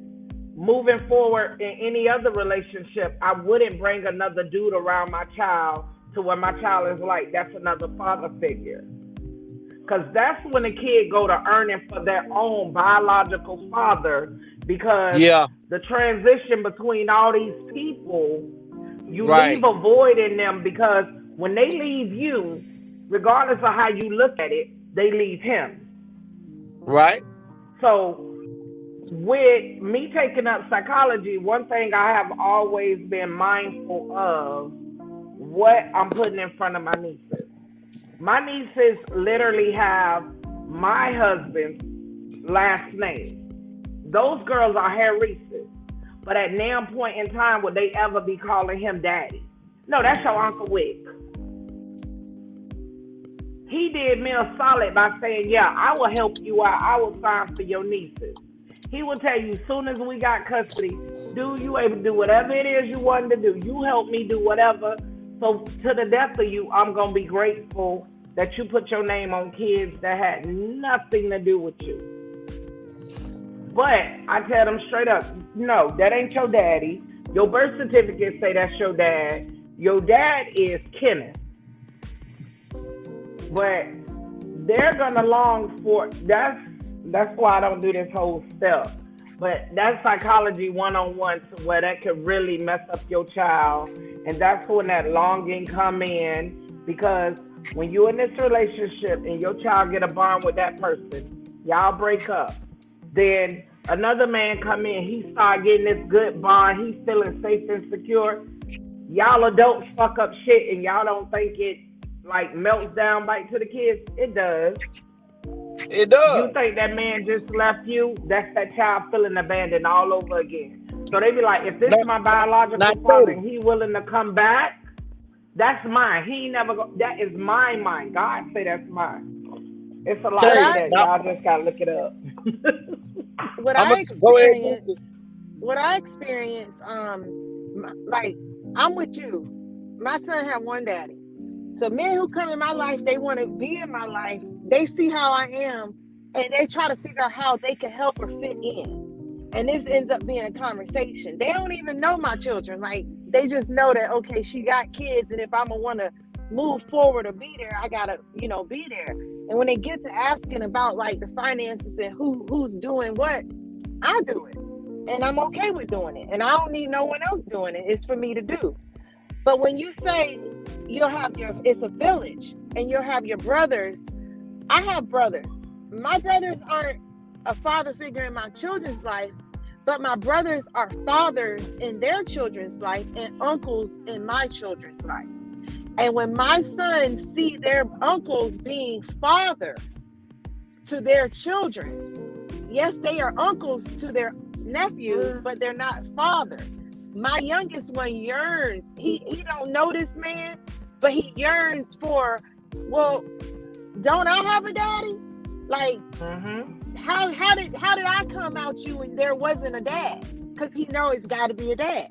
moving forward in any other relationship, I wouldn't bring another dude around my child to where my child is like, that's another father figure. Because that's when the kid go to earning for their own biological father, because the transition between all these people, you leave a void in them, because when they leave you, regardless of how you look at it, they leave him. Right. So with me taking up psychology, one thing I have always been mindful of what I'm putting in front of my nieces. My nieces literally have my husband's last name. Those girls are hairistas. But at no point in time would they ever be calling him daddy. No, that's your Uncle Wick. He did me a solid by saying, yeah, I will help you out. I will sign for your nieces. He will tell you, as soon as we got custody, dude, you able to do whatever it is you wanted to do. You help me do whatever. So to the death of you, I'm going to be grateful that you put your name on kids that had nothing to do with you. But I tell them straight up, no, that ain't your daddy. Your birth certificate say that's your dad. Your dad is Kenneth. But they're gonna long for that's why I don't do this whole step. But that's psychology 101 to where that could really mess up your child. And that's when that longing come in, because when you're in this relationship and your child get a bond with that person, y'all break up. Then another man come in, he start getting this good bond, he's feeling safe and secure. Y'all adults fuck up shit and y'all don't think it like melts down back to the kids. It does. It does. You think that man just left you, that's that child feeling abandoned all over again. So they be like, if this is my biological father and he willing to come back, that's mine. He never go, that is my mind. God say that's mine. It's a lot of that. Y'all just gotta look it up. What I experienced, like, I'm with you. My son had one daddy. So men who come in my life, they want to be in my life. They see how I am, and they try to figure out how they can help or fit in. And this ends up being a conversation. They don't even know my children. Like, they just know that, okay, she got kids, and if I'm gonna want to move forward or be there, I gotta, be there. And when they get to asking about like the finances and who's doing what, I do it. And I'm okay with doing it. And I don't need no one else doing it. It's for me to do. But when you say it's a village and you'll have your brothers, I have brothers. My brothers aren't a father figure in my children's life, but my brothers are fathers in their children's life and uncles in my children's life. And when my sons see their uncles being father to their children, yes, they are uncles to their nephews, but they're not father. My youngest one yearns. He don't know this man, but he yearns for, well, don't I have a daddy? Like, how did I come out you and there wasn't a dad? Because he knows it's got to be a dad.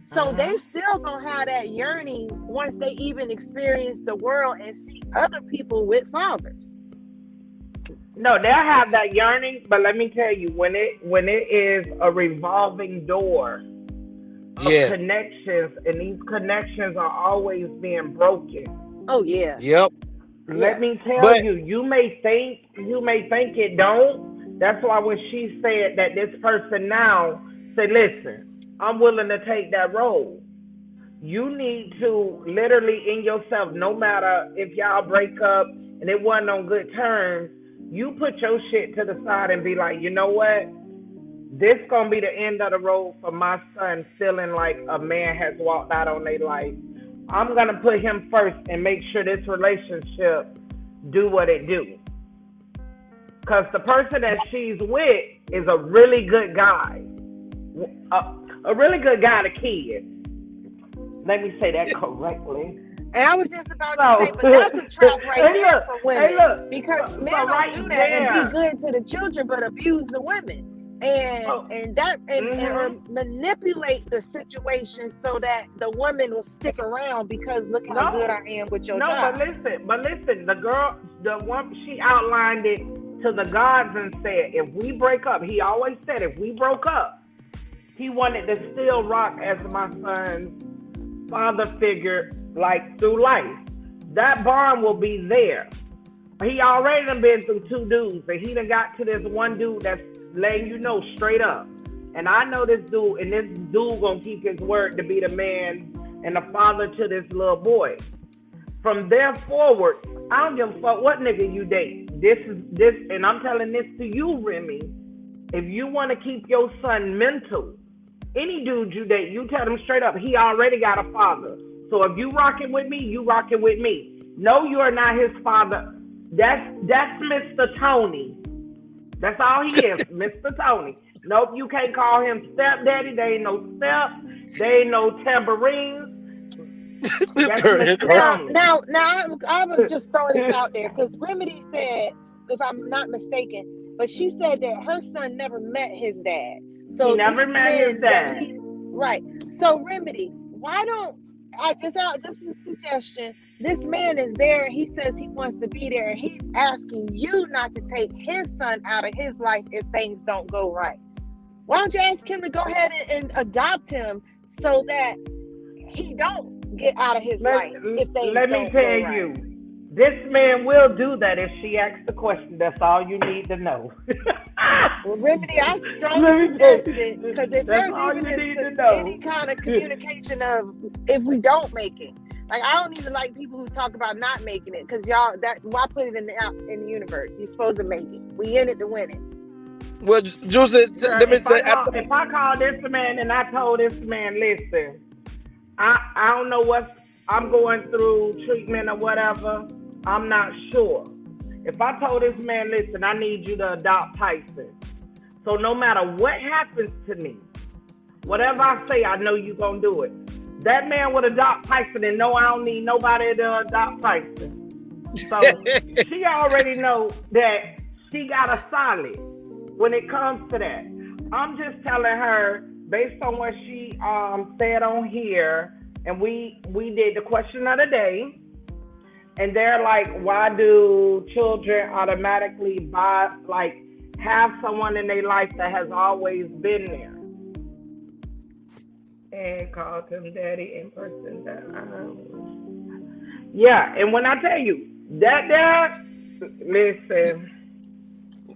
So they still gonna have that yearning once they even experience the world and see other people with fathers. No, they'll have that yearning, but let me tell you, when it is a revolving door of connections, and these connections are always being broken. Oh yeah. Yep. Let me tell you, you may think it don't. That's why when she said that this person now said, listen, I'm willing to take that role. You need to literally in yourself, no matter if y'all break up and it wasn't on good terms, you put your shit to the side and be like, you know what? This gonna be the end of the road for my son feeling like a man has walked out on their life. I'm gonna put him first and make sure this relationship do what it do. Cause the person that she's with is a really good guy. A really good guy to kids. Let me say that correctly. And I was just about to say, but that's a trap right there for women. Because men don't do that and be good to the children, but abuse the women. And manipulate the situation so that the woman will stick around because look how good I am with your child. But listen, the one, she outlined it to the gods and said, if we break up, he always said if we broke up, he wanted to still rock as my son's father figure, like through life. That bond will be there. He already done been through two dudes, and he done got to this one dude that's letting you know straight up. And I know this dude, and this dude gonna keep his word to be the man and the father to this little boy. From there forward, I don't give a fuck what nigga you date. This, and I'm telling this to you, Remy. If you want to keep your son mental, any dude you date, you tell them straight up, he already got a father. So if you rocking with me, you rocking with me. No, you are not his father. That's Mr. Tony. That's all he is, Mr. Tony. Nope, you can't call him stepdaddy. There ain't no steps. There ain't no tambourines. That's Mr. Tony. Now, I would just throw this out there because Remedy said, if I'm not mistaken, but she said that her son never met his dad. So he never met his dad. Right. So Remedy, why don't this is a suggestion. This man is there. He says he wants to be there. And he's asking you not to take his son out of his life if things don't go right. Why don't you ask him to go ahead and adopt him so that he don't get out of his life if things Let me don't tell go right? you, this man will do that if she asks the question. That's all you need to know. Well, Remedy, I strongly suggest it because if That's there's all even you need to know. any kind of communication of if we don't make it, like I don't even like people who talk about not making it because why put it in the universe? You're supposed to make it. We in it to win it. Well, Juicy, let me say, if I call this man and I told this man, listen, I don't know what I'm going through, treatment or whatever. I'm not sure. If I told this man, listen, I need you to adopt Tyson. So no matter what happens to me, whatever I say, I know you're going to do it. That man would adopt Tyson and no, I don't need nobody to adopt Tyson. So she already know that she got a solid when it comes to that. I'm just telling her, based on what she said on here, and we did the question of the day, and they're like, why do children automatically have someone in their life that has always been there? And called him daddy in person. Yeah, and when I tell you that, listen.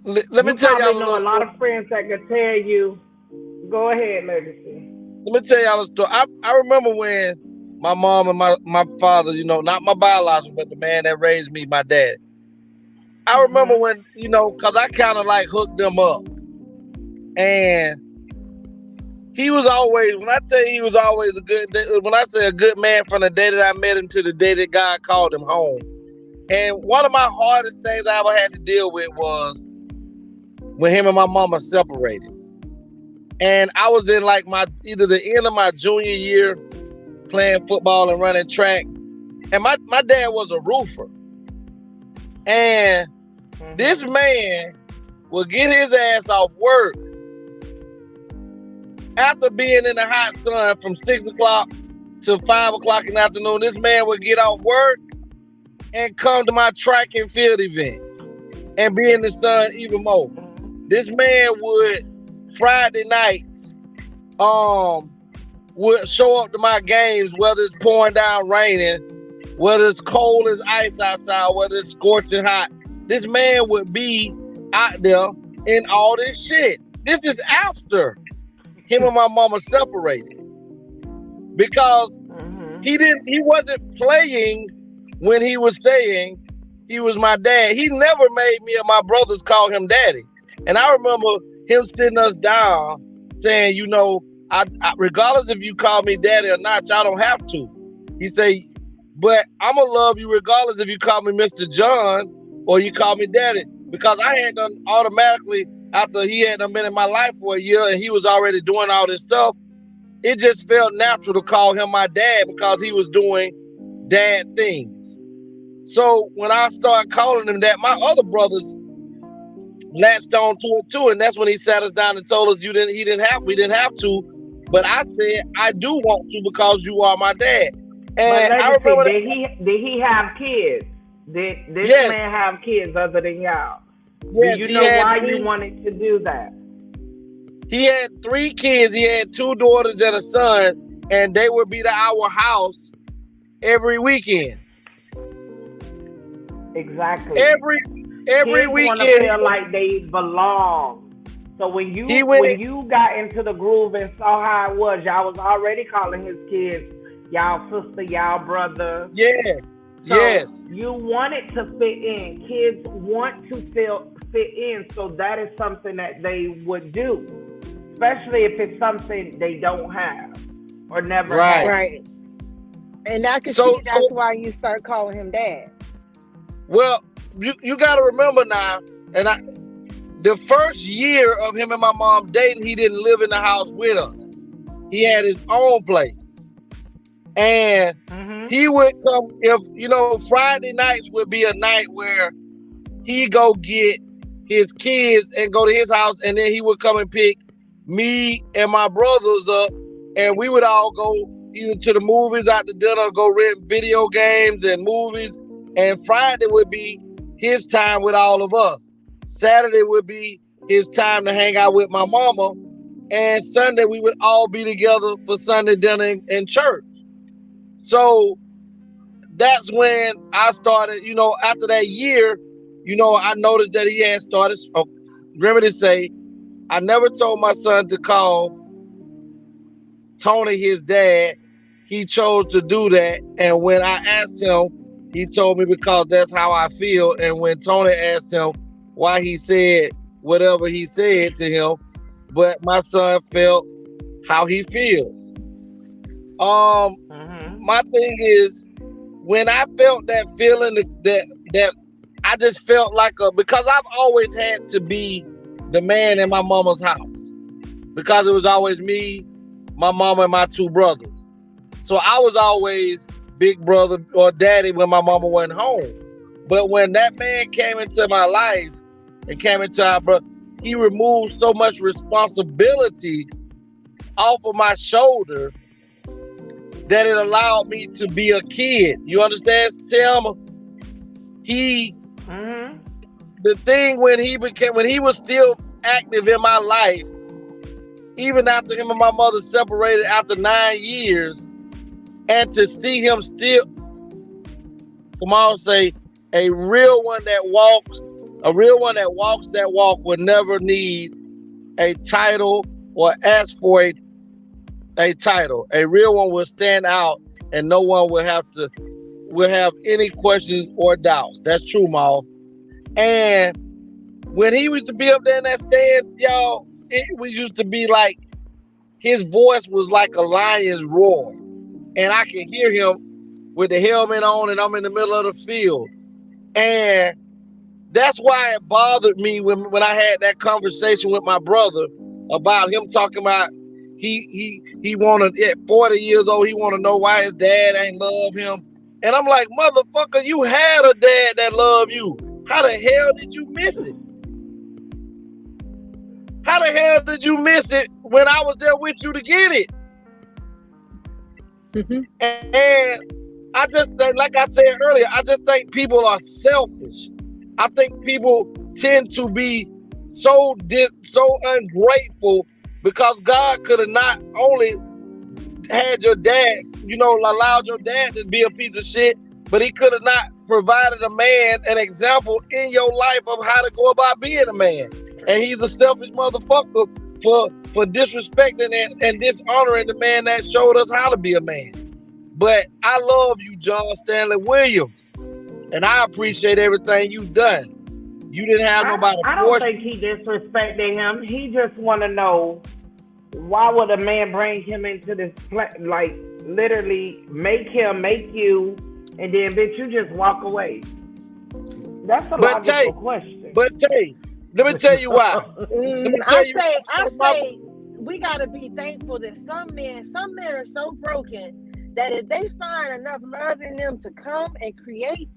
Let me tell y'all know a lot of friends that can tell you. Go ahead, Legacy. Let me tell y'all a story. I remember when my mom and my father, not my biological, but the man that raised me, my dad. I remember when, because I kind of like hooked them up. And he was always, when I tell you he was always when I say a good man from the day that I met him to the day that God called him home. And one of my hardest things I ever had to deal with was when him and my mama separated. And I was in either the end of my junior year playing football and running track. And my dad was a roofer. And this man would get his ass off work after being in the hot sun from 6 o'clock to 5 o'clock in the afternoon. This man would get off work and come to my track and field event and be in the sun even more. This man would Friday nights would show up to my games, whether it's pouring down raining, whether it's cold as ice outside, whether it's scorching hot. This man would be out there in all this shit. This is after him and my mama separated. Because he wasn't playing when he was saying he was my dad. He never made me or my brothers call him daddy. And I remember him sitting us down saying, I regardless if you call me daddy or not, y'all don't have to. He say, but I'm going to love you regardless if you call me Mr. John or you call me daddy. Because I had done automatically, after he had been in my life for a year and he was already doing all this stuff, it just felt natural to call him my dad because he was doing dad things. So when I started calling him that, my other brothers latched on to it too, and that's when he sat us down and told us we didn't have to. But I said I do want to because you are my dad. And I remember did he have kids? Did this man have kids other than y'all? Yes, do you know why you wanted to do that? He had 3 kids. He had 2 daughters and a son, and they would be to our house every weekend. Exactly. Every kids weekend. Want to feel like they belong. So when you got into the groove and saw how it was, y'all was already calling his kids y'all sister, y'all brother. Yes. So yes. You wanted to fit in. Kids want to fit in, so that is something that they would do, especially if it's something they don't have or never had. Right. And I can see that's why you start calling him dad. Well, you got to remember now, and the first year of him and my mom dating, he didn't live in the house with us. He had his own place. And he would come, if, you know, Friday nights would be a night where he go get his kids and go to his house, and then he would come and pick me and my brothers up, and we would all go either to the movies, out to dinner, go rent video games and movies. And Friday would be his time with all of us. Saturday would be his time to hang out with my mama. And Sunday we would all be together for Sunday dinner and church. So that's when I started, you know, after that year, you know, I noticed that he had started, remember to say, I never told my son to call Tony his dad. He chose to do that. And when I asked him, he told me because that's how I feel. And when Tony asked him why he said whatever he said to him, but my son felt how he feels. My thing is, when I felt that feeling that I just felt like because I've always had to be the man in my mama's house, because it was always me, my mama, and my two brothers. So I was always big brother or daddy when my mama wasn't home. But when that man came into my life and came into our brother, he removed so much responsibility off of my shoulder that it allowed me to be a kid. You understand, Thelma? The thing when he was still active in my life, even after him and my mother separated after 9 years, and to see him still, come on, say, a real one that walks that walk would never need a title or ask for a title. A real one will stand out and no one will have any questions or doubts. That's true, Ma. And when he used to be up there in that stand, y'all, it used to be like his voice was like a lion's roar. And I can hear him with the helmet on and I'm in the middle of the field. And that's why it bothered me when I had that conversation with my brother about him talking about he wanted, at 40 years old, he want to know why his dad ain't love him. And I'm like, motherfucker, you had a dad that loved you. How the hell did you miss it? How the hell did you miss it when I was there with you to get it? And I just think, like I said earlier, I just think people are selfish. I think people tend to be so ungrateful because God could have not only had your dad, you know, allowed your dad to be a piece of shit, but he could have not provided a man an example in your life of how to go about being a man. And he's a selfish motherfucker for disrespecting and dishonoring the man that showed us how to be a man. But I love you, John Stanley Williams, and I appreciate everything you've done. You didn't have nobody. I don't think he disrespected him. He just want to know, why would a man bring him into this place, like literally make you, and then bitch, you just walk away? That's a logical question. But Tay, let me tell you why. I say we gotta be thankful that some men are so broken that if they find enough love in them to come and create,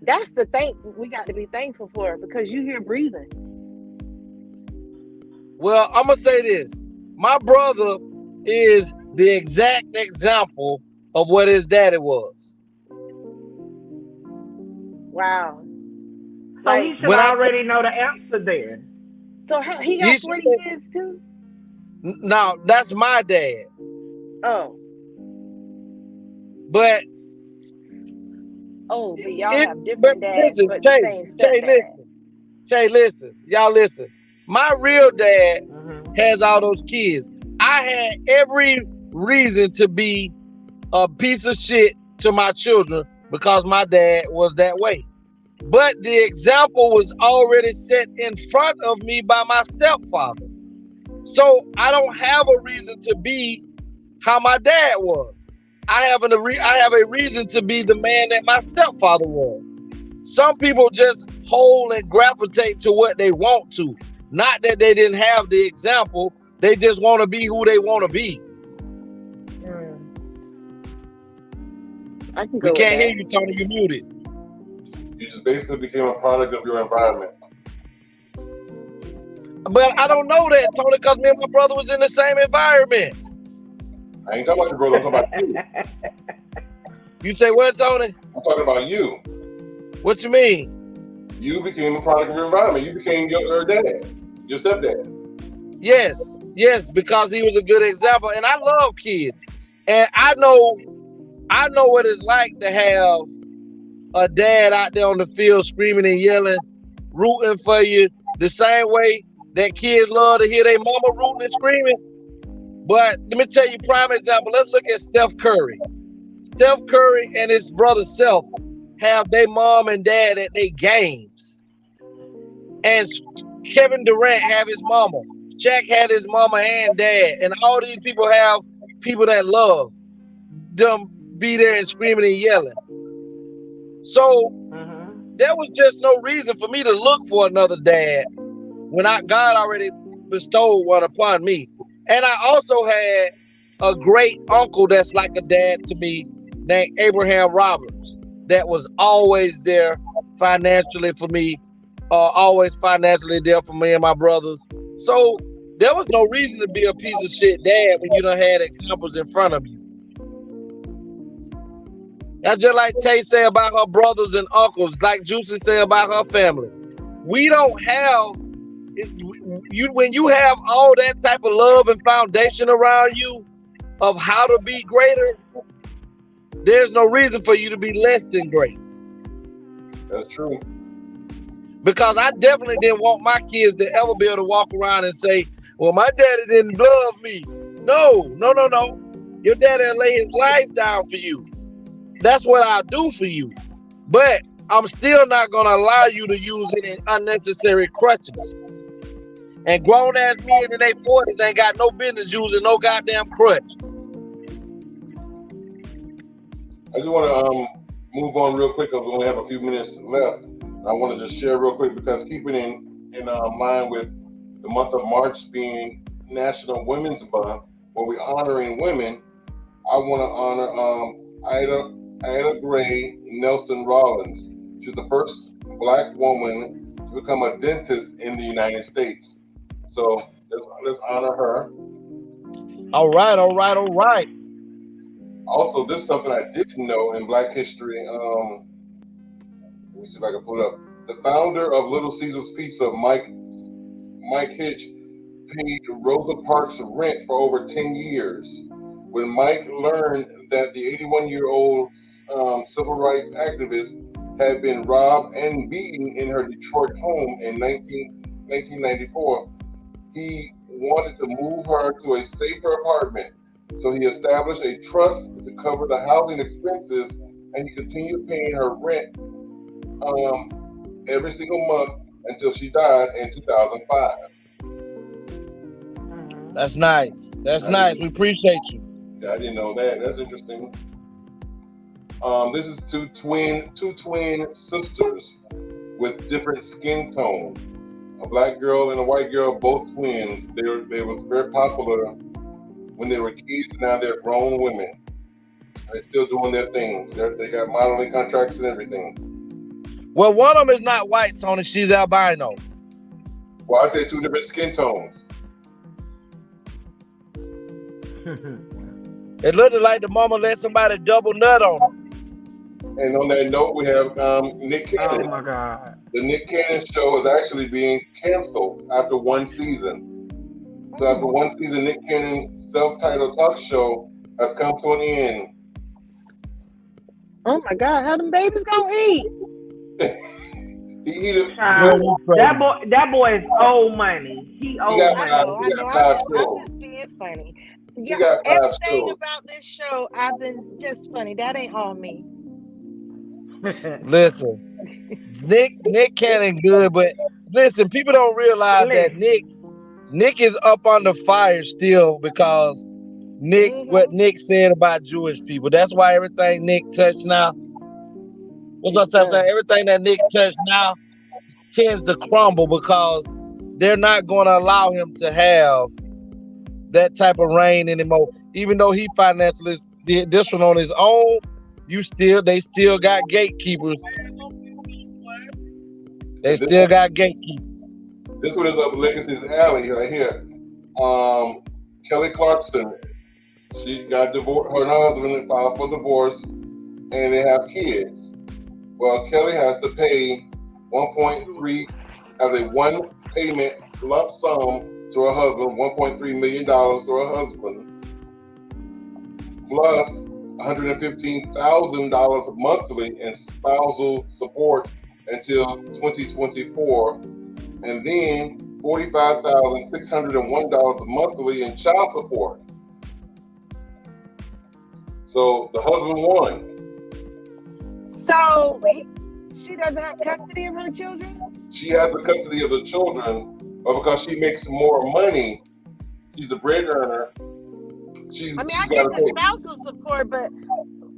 that's the thing we got to be thankful for, because you here breathing. Well, I'm gonna say this. My brother is the exact example of what his daddy was. Wow. So he should already know the answer there. So he got 40 kids too? No, that's my dad. Oh. But y'all have different dads, but the same stepdad. Listen, y'all listen. My real dad has all those kids. I had every reason to be a piece of shit to my children because my dad was that way. But the example was already set in front of me by my stepfather. So I don't have a reason to be how my dad was. I have a reason to be the man that my stepfather was. Some people just hold and gravitate to what they want to. Not that they didn't have the example, they just want to be who they want to be. I can We go with can't hear that. you, Tony. You muted. You just basically became a product of your environment. But I don't know that, Tony, because me and my brother was in the same environment. I ain't talking about your brother, I'm talking about you. You say what, Tony? I'm talking about you. What you mean? You became a product of your environment. You became your dad, your stepdad. Yes, because he was a good example. And I love kids. And I know what it's like to have a dad out there on the field screaming and yelling, rooting for you, the same way that kids love to hear their mama rooting and screaming. But let me tell you, prime example, let's look at Steph Curry. Steph Curry and his brother Self have their mom and dad at their games. And Kevin Durant have his mama. Shaq had his mama and dad. And all these people have people that love them be there and screaming and yelling. So there was just no reason for me to look for another dad when God already bestowed one upon me. And I also had a great uncle that's like a dad to me named Abraham Roberts that was always there financially for me, always financially there for me and my brothers. So there was no reason to be a piece of shit dad when you done had examples in front of you. That's just like Tay say about her brothers and uncles, like Juicy say about her family. We don't have, when you have all that type of love and foundation around you of how to be greater, there's no reason for you to be less than great. That's true. Because I definitely didn't want my kids to ever be able to walk around and say, well, my daddy didn't love me. No. Your daddy lay his life down for you. That's what I'll do for you. But I'm still not going to allow you to use any unnecessary crutches. And grown ass men in their 40s ain't got no business using no goddamn crutch. I just want to move on real quick because we only have a few minutes left. I want to just share real quick because keeping in mind with the month of March being National Women's Month, where we're honoring women, I want to honor Ida Gray Nelson Rollins. She's the first Black woman to become a dentist in the United States. So let's honor her. All right. Also, this is something I didn't know in Black history. Let me see if I can pull it up. The founder of Little Caesars Pizza, Mike Hitch, paid Rosa Parks rent for over 10 years. When Mike learned that the 81-year-old civil rights activist had been robbed and beaten in her Detroit home in 1994, he wanted to move her to a safer apartment. So he established a trust to cover the housing expenses, and he continued paying her rent every single month until she died in 2005. That's nice. We appreciate you. Yeah, I didn't know that. That's interesting. This is two twin sisters with different skin tones. A Black girl and a white girl, both twins. They was very popular when they were kids. Now they're grown women. They're still doing their thing. They got modeling contracts and everything. Well, one of them is not white, Tony. She's albino. Well, I said two different skin tones. It looked like the mama let somebody double nut on her. And on that note, we have Nick Cannon. Oh my God. The Nick Cannon show is actually being canceled after one season. So after one season, Nick Cannon's self-titled talk show has come to an end. Oh my God, how them babies gonna eat? That boy is old money. He old money. I know. I'm just being funny. Yeah, everything about this show, I've been just funny. That ain't all me. Listen, Nick Cannon good, but listen, people don't realize that Nick is up under fire still because what Nick said about Jewish people. That's why everything Nick touched now, everything that Nick touched now tends to crumble because they're not going to allow him to have that type of reign anymore. Even though he financially did this one on his own, they still got gatekeepers. They still got gatekeepers. This one is up Legacy's alley right here. Kelly Clarkson, she got divorced. Her and her husband filed for divorce, and they have kids. Well, Kelly has to pay 1.3 as a one payment lump sum to her husband, $1.3 million to her husband, plus $115,000 monthly in spousal support until 2024, and then $45,601 monthly in child support. So the husband won. So she doesn't have custody of her children? She has the custody of the children, but because she makes more money, she's the bread earner. I get the spousal support, but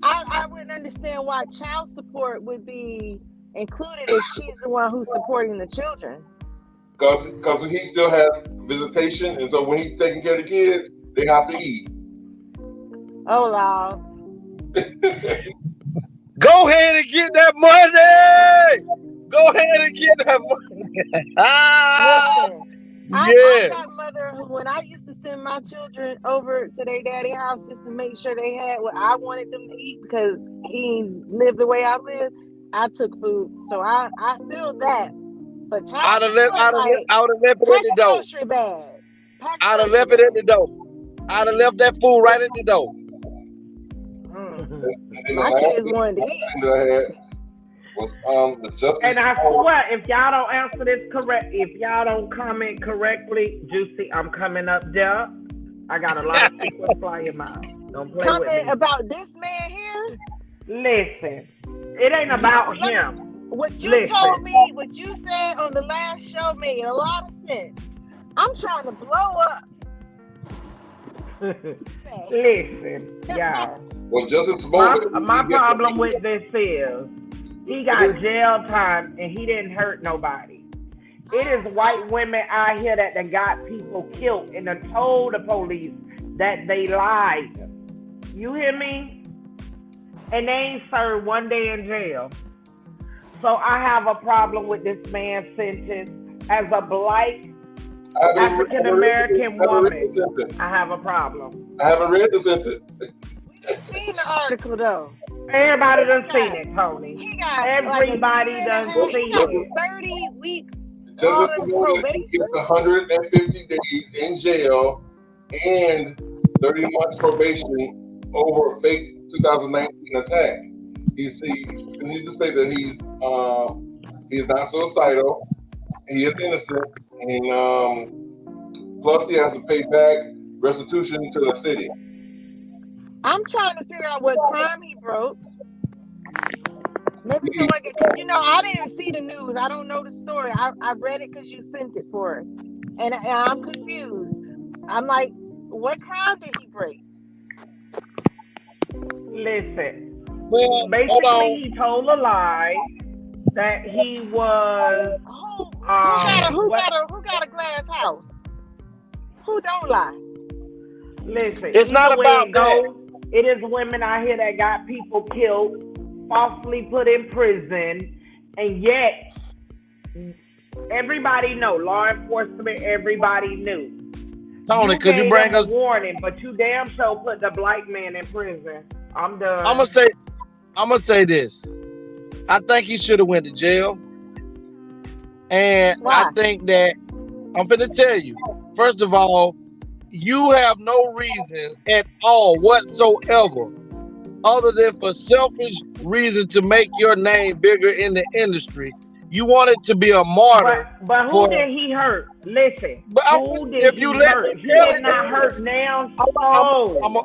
I wouldn't understand why child support would be included if she's the one who's supporting the children. Because he still has visitation, and so when he's taking care of the kids, they have to eat. Oh, wow. Go ahead and get that money. Go ahead and get that money. I got mother who, when I used to send my children over to their daddy house just to make sure they had what I wanted them to eat because he lived the way I lived, I took food. So I feel that. But I'd have left it at the door. I'd have left it at the door. I'd have left that food right at the door. My kids wanted to eat. And I swear, if y'all don't answer this correct, if y'all don't comment correctly, Juicy, I'm coming up there. I got a lot of people fly in my mouth. Don't play with me. About this man here? Listen, it ain't about him. What you told me, what you said on the last show made a lot of sense. I'm trying to blow up. Listen, y'all. Well, Justice my problem with this is he got jail time and he didn't hurt nobody. It is white women out here that got people killed and then told the police that they lied. You hear me? And they ain't served one day in jail. So I have a problem with this man's sentence as a black African American woman. I have a problem. I haven't read the sentence. Seen the article though. Everybody done seen it, Tony. Everybody done seen it. 30 weeks. Justice probation. 150 days in jail and 30 months probation over a fake 2019 attack. He needs to say that he's not suicidal. He is innocent, and plus he has to pay back restitution to the city. I'm trying to figure out what crime he broke. Maybe someone I didn't see the news. I don't know the story. I read it because you sent it for us, and I'm confused. I'm like, what crime did he break? Listen. Basically, he told a lie that he was. Who got a glass house? Who don't lie? Listen, it's not about that. It is women out here that got people killed, falsely put in prison, and yet everybody know. Law enforcement, everybody knew. Tony, could you bring us a warning? But you damn sure put the black man in prison. I'm done. I'm gonna say this. I think he should have went to jail. And I think that I'm gonna tell you, first of all, you have no reason at all whatsoever other than for selfish reason to make your name bigger in the industry. You wanted to be a martyr. But who did he hurt? Listen. Who did he hurt? He did not hurt now. I'm gonna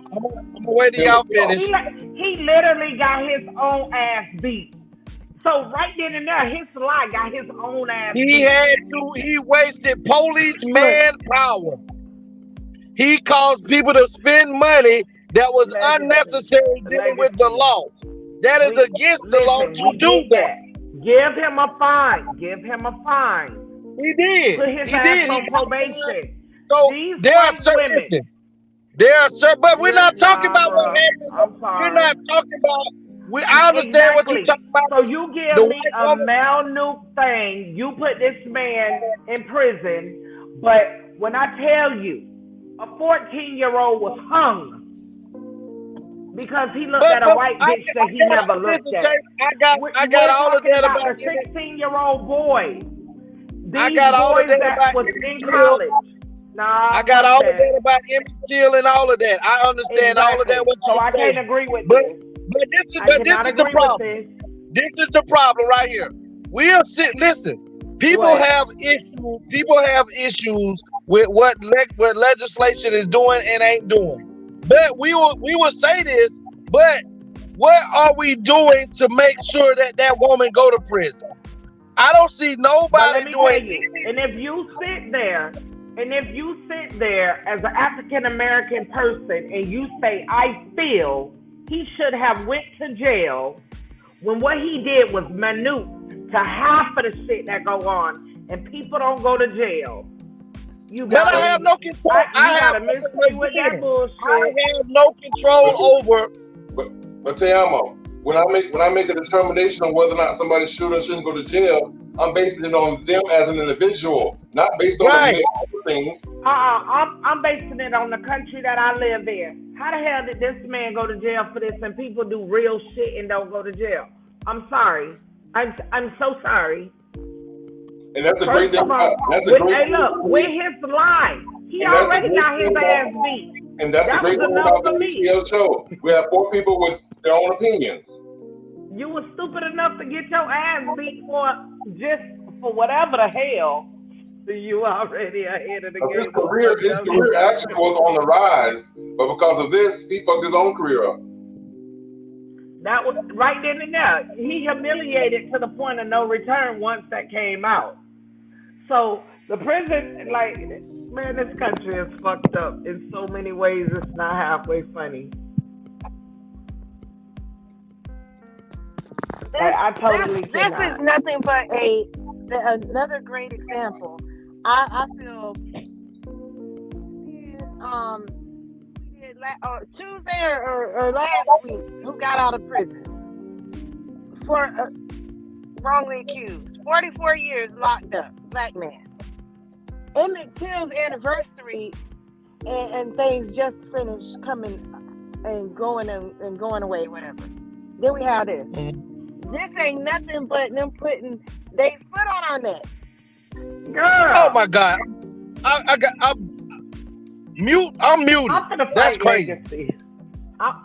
wait till y'all finish. He literally got his own ass beat. So right then and there, his lie got his own ass beat. He wasted police manpower. He caused people to spend money that was unnecessary dealing with the law. That is against the law to do that. Give him a fine. Give him a fine. He did. Put his He ass did. on probation. So These there are white certain, women. there are certain, but we're not talking about bro. what happened. I'm sorry. We're not talking about. I understand what you're talking about. So you give The me white a woman- malnourished thing. You put this man in prison, but when I tell you, a 14-year-old was hung because he looked at a white bitch that he never looked at. I got all of that about about the 16-year-old boy. I got all of that about was Emmett in Till. college. Nah, I got all of that. that about Emmett Till and all of that. I understand all of that. What So you I say. can't agree with But this. this is I but this cannot is the agree with problem. This is the problem right here. We'll sit. Listen, people What? have issues. People have issues with what legislation is doing and ain't doing. But we will say this. But what are we doing to make sure that that woman go to prison? I don't see But nobody let me tell doing you, and if you sit there as an African American person and you say, I feel he should have went to jail, when what he did was minute to half of the shit that go on, and people don't go to jail. You But gotta, I have no control. you gotta miss me with that bullshit. I have no control over. But Teamo, when I make a determination on whether or not somebody should or shouldn't go to jail, I'm basing it on them as an individual, not based on Right. the things. I'm basing it on the country that I live in. How the hell did this man go to jail for this and people do real shit and don't go to jail? I'm sorry. I'm so sorry. And that's a First great thing. of all, That's a with, great hey, look, with his life, he And that's already the got great his thing ass about- beat. And that's That the great was thing enough about for the me. ATL show. We have 4 people with their own opinions. You were stupid enough to get your ass beat for whatever the hell. You already ahead of the His game. career actually was on the rise, but because of this, he fucked his own career up. That was right then and there. He humiliated to the point of no return once that came out. So the prison, like, man, this country is fucked up in so many ways. It's not halfway funny. I totally this cannot. is nothing but another great example. I feel Tuesday or last week, who got out of prison for wrongly accused, 44 years locked up, black man. Emmett Till's anniversary and things just finished coming and going away, whatever. Then we have this. This ain't nothing but them putting their foot on our neck. Girl. Oh my God! I'm muted. That's crazy.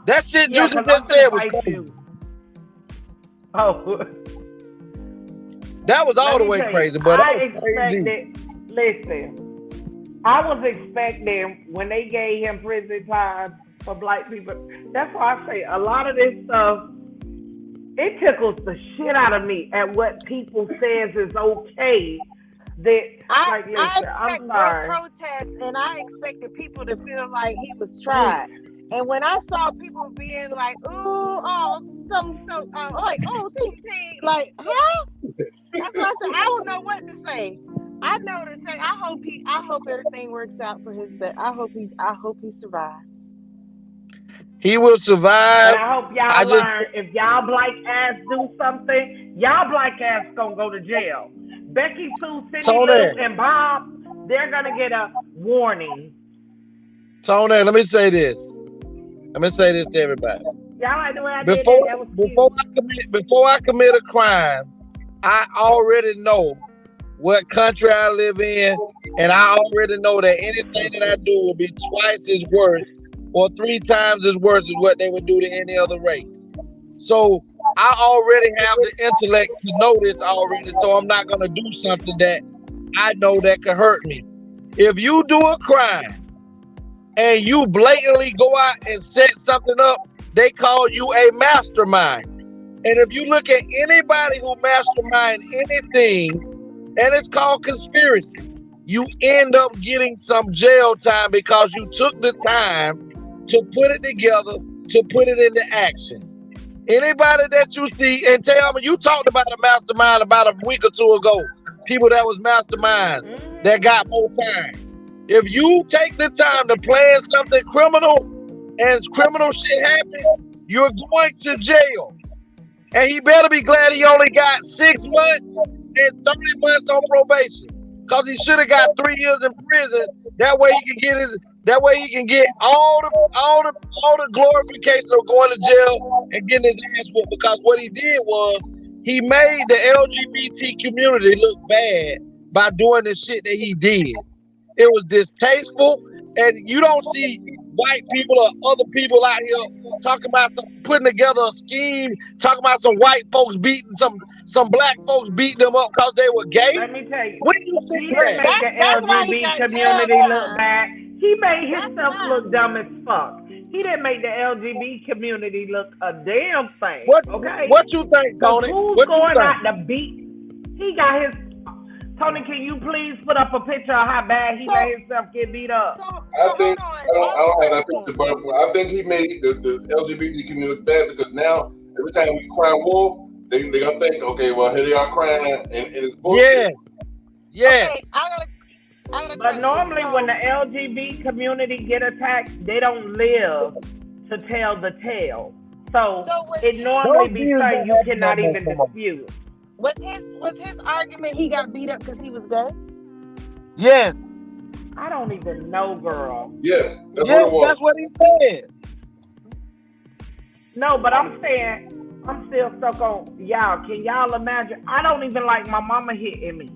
That shit you just said was crazy. Oh. That was all the way crazy, but I that was crazy. expected. Listen, I was expecting when they gave him prison time for black people. That's why I say a lot of this stuff. It tickles the shit out of me at what people says is okay. I I'm expect sorry. protests, and I expected people to feel like he was tried. And when I saw people being like, "Ooh, oh, like, oh, like, huh?" That's why I said I don't know what to say. I know to say I hope everything works out for his best. I hope he survives. He will survive. And I hope y'all learn if y'all black ass do something, y'all black ass gonna go to jail. Becky Sue, Cindy Lou, and Bob, they're gonna get a warning. Tony, let me say this. Let me say this to everybody. Y'all like the way I Before did that? That was before I commit a crime, I already know what country I live in, and I already know that anything that I do will be twice as worse or 3 times as worse as what they would do to any other race. So I already have the intellect to know this already, so I'm not gonna do something that I know that could hurt me. If you do a crime and you blatantly go out and set something up, they call you a mastermind. And if you look at anybody who mastermind anything, and it's called conspiracy, you end up getting some jail time because you took the time to put it together, to put it into action. Anybody that you see, and tell me, you talked about a mastermind about a week or 2 ago. people that was masterminds that got more time. If you take the time to plan something criminal and criminal shit happen, you're going to jail. And he better be glad he only got 6 months and 30 months on probation. Because he should have got 3 years in prison. That way he can get all the glorification of going to jail and getting his ass whooped. Because what he did was he made the LGBT community look bad by doing the shit that he did. It was distasteful, and you don't see white people or other people out here talking about putting together a scheme, talking about some white folks beating some black folks beating them up because they were gay. Let me tell you, when you see he didn't make the LGBT community look bad. He made himself look dumb as fuck. He didn't make the LGBT community look a damn thing. Okay. What you think, Tony? Who's What you going think? out to beat? He got his. Tony, can you please put up a picture of how bad he made himself get beat up? I think I don't have that picture, but I think he made the LGBT community bad because now every time we cry wolf, they gonna think, okay, well here they are crying and it's bullshit. Yes. But normally when the LGBT community get attacked, they don't live to tell the tale. So it normally be something you cannot even dispute. Was his argument he got beat up because he was gay? Yes. I don't even know, girl. Yes, that's what he said. No, but I'm saying, I'm still stuck on y'all. Can y'all imagine? I don't even like my mama hitting me.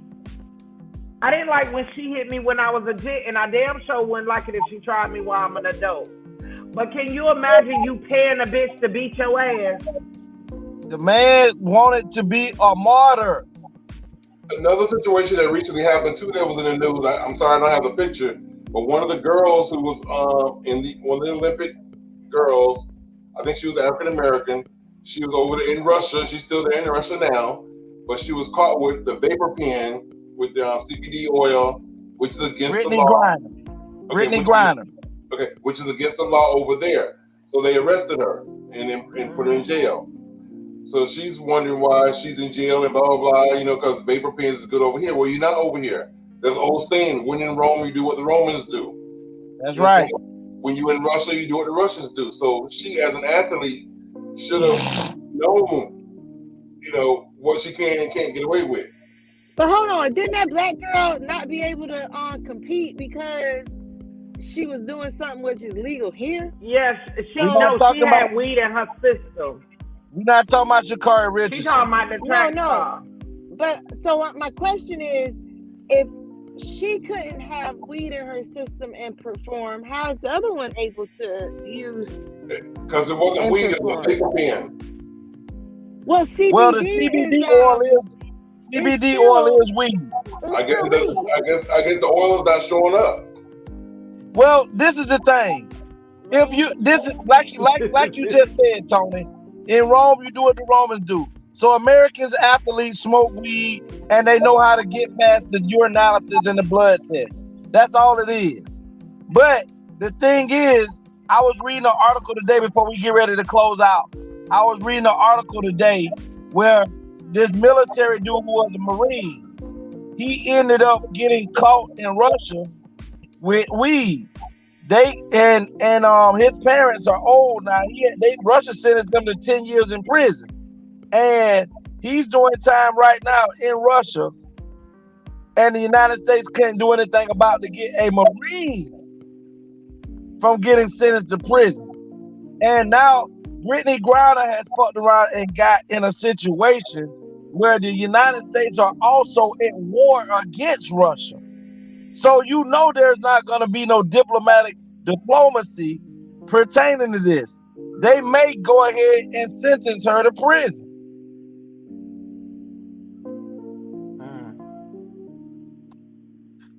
I didn't like when she hit me when I was a jit, and I damn sure wouldn't like it if she tried me while I'm an adult. But can you imagine you paying a bitch to beat your ass? The man wanted to be a martyr. Another situation that recently happened too that was in the news. I'm sorry I don't have the picture, but one of the girls who was one of the Olympic girls, I think she was African American. She was over there in Russia. She's still there in Russia now, but she was caught with the vapor pen with the CBD oil, which is against the law. Brittany Griner. Okay, which is against the law over there. So they arrested her and put her in jail. So she's wondering why she's in jail and blah, blah, blah, because vapor pens is good over here. Well, you're not over here. There's an old saying, when in Rome, you do what the Romans do. That's right. When you're in Russia, you do what the Russians do. So she, as an athlete, should have known, what she can and can't get away with. But hold on, didn't that black girl not be able to compete because she was doing something which is legal here? Yes, she had weed in her system. We're not talking about Sha'Carri Richardson. She's talking about the track car. But so my question is, if she couldn't have weed in her system and perform, how is the other one able to use? Because it wasn't weed, it was vapor pen. Well, CBD, oil is weed. I guess the oil is not showing up. Well, this is the thing. If you like you just said, Tony. In Rome, you do what the Romans do. So Americans, athletes smoke weed, and they know how to get past the urinalysis and the blood test. That's all it is. But the thing is, I was reading an article today before we get ready to close out. I was reading an article today where this military dude who was a Marine, he ended up getting caught in Russia with weed. His parents are old now. Russia sentenced them to 10 years in prison. And he's doing time right now in Russia. And the United States can't do anything about to get a Marine from getting sentenced to prison. And now Brittany Griner has fucked around and got in a situation where the United States are also at war against Russia. So there's not going to be no diplomacy pertaining to this. They may go ahead and sentence her to prison.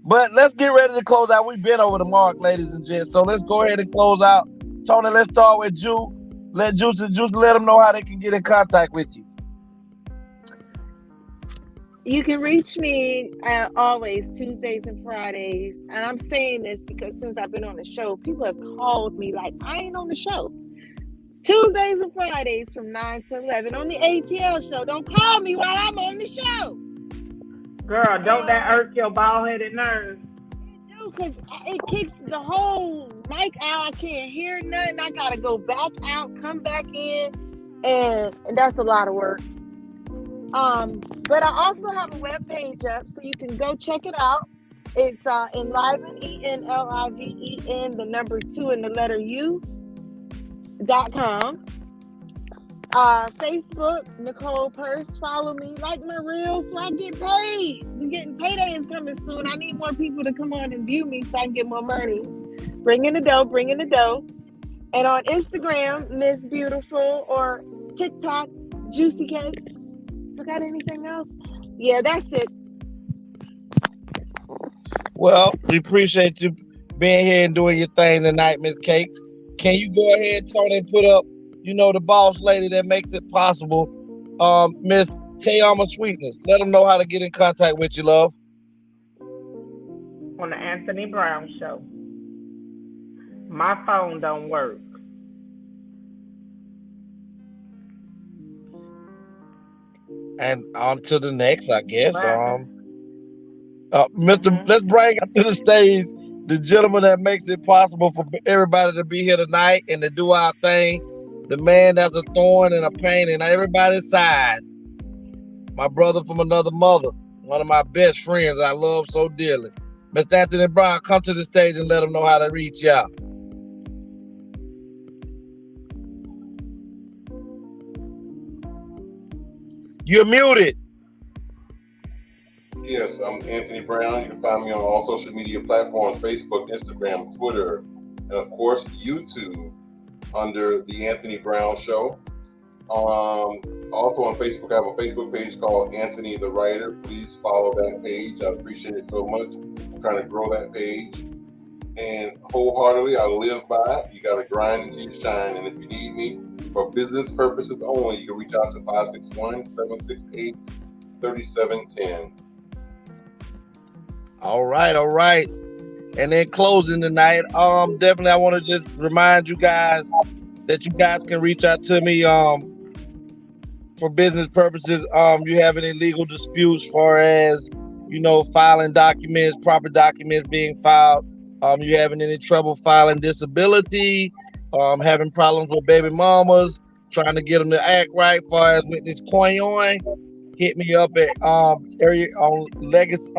But let's get ready to close out. We've been over the mark, ladies and gents. So let's go ahead and close out. Tony, let's start with Ju. Let Juice let them know how they can get in contact with you. You can reach me always Tuesdays and Fridays. And I'm saying this because since I've been on the show, people have called me like, I ain't on the show. Tuesdays and Fridays from 9 to 11 on the ATL show. Don't call me while I'm on the show. Girl, don't that irk your bald-headed nerves? Because it kicks the whole mic out. I can't hear nothing. I gotta go back out, come back in, and that's a lot of work. But I also have a web page up, so you can go check it out. It's Enliven, ENLIVEN, the number 2 and the letter U.com. Facebook, Nicole Purse. Follow me, like my reels, so I get paid. I'm getting payday is coming soon. I need more people to come on and view me so I can get more money. Bring in the dough. And on Instagram, Miss Beautiful, or TikTok, Juicy Cakes. Forgot anything else? Yeah, that's it. Well, we appreciate you being here and doing your thing tonight, Miss Cakes. Can you go ahead, Tony, and put up, the boss lady that makes it possible, Miss Tayama Sweetness? Let them know how to get in contact with you, love. On the Anthony Brown Show. My phone don't work. And on to the next, I guess. Let's bring up to the stage the gentleman that makes it possible for everybody to be here tonight and to do our thing. The man that's a thorn and a pain in everybody's side. My brother from another mother. One of my best friends I love so dearly. Mr. Anthony Brown, come to the stage and let them know how to reach y'all. You're muted. Yes, I'm Anthony Brown. You can find me on all social media platforms, Facebook, Instagram, Twitter, and of course, YouTube under The Anthony Brown Show. Also on Facebook, I have a Facebook page called Anthony the Writer. Please follow that page. I appreciate it so much. I'm trying to grow that page. And wholeheartedly, I live by it. You got to grind until you shine. And if you need me for business purposes only, you can reach out to 561-768-3710. All right. And then closing tonight, definitely I want to just remind you guys that you guys can reach out to me for business purposes. You have any legal disputes as far as, filing documents, proper documents being filed. You having any trouble filing disability, having problems with baby mamas, trying to get them to act right as far as with this coin, hit me up at area on Legacy.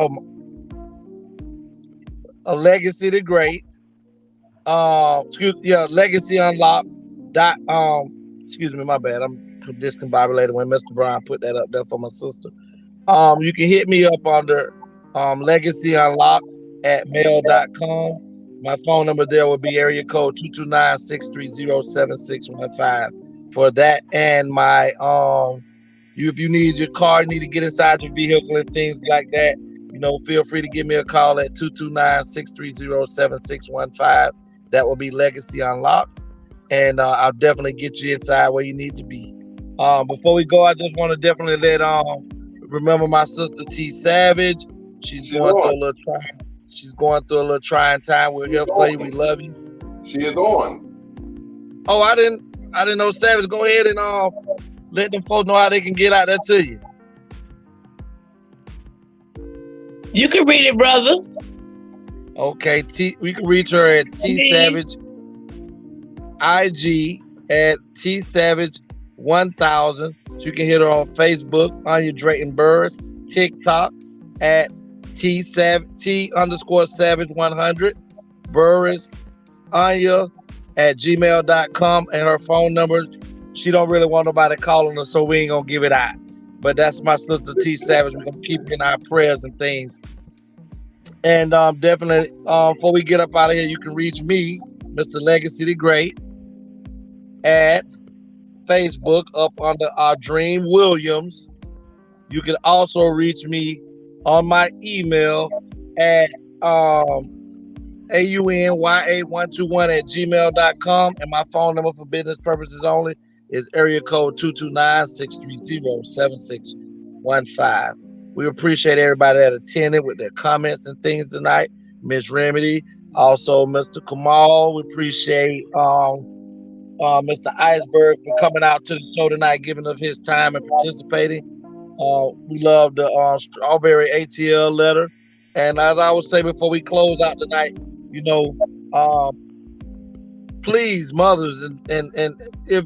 A Legacy the Great. Legacy Unlocked. Excuse me, my bad. I'm discombobulated when Mr. Brown put that up there for my sister. You can hit me up under Legacy Unlocked at mail.com. My phone number there will be area code 229-630-7615 for that. And my if you need your car, you need to get inside your vehicle and things like that, feel free to give me a call at 229-630-7615. That will be Legacy Unlocked. And I'll definitely get you inside where you need to be. Before we go, I just want to definitely remember my sister T Savage. She's going through a little trying time. We're here for you. We love you. She is on. Oh, I didn't know Savage. Go ahead and let them folks know how they can get out there to you. You can read it, brother. Okay, we can reach her at T Savage IG at T Savage 1000. You can hit her on Facebook, Anya Drayton Burris, TikTok at T_Savage 100, Burris Anya at gmail.com, and her phone number. She don't really want nobody calling her, so we ain't gonna give it out. But that's my sister T Savage. We're gonna keep in our prayers and things. And definitely, before we get up out of here, you can reach me, Mr. Legacy the Great, at Facebook up under our Dream Williams. You can also reach me on my email at aunya121@gmail.com, and my phone number for business purposes only is area code 229-630-7615. We appreciate everybody that attended with their comments and things tonight. Miss Remedy, also Mr. Kamal. We appreciate Mr. Iceberg for coming out to the show tonight, giving us his time and participating. We love the strawberry ATL letter. And as I would say before we close out tonight, you know, please, mothers, and if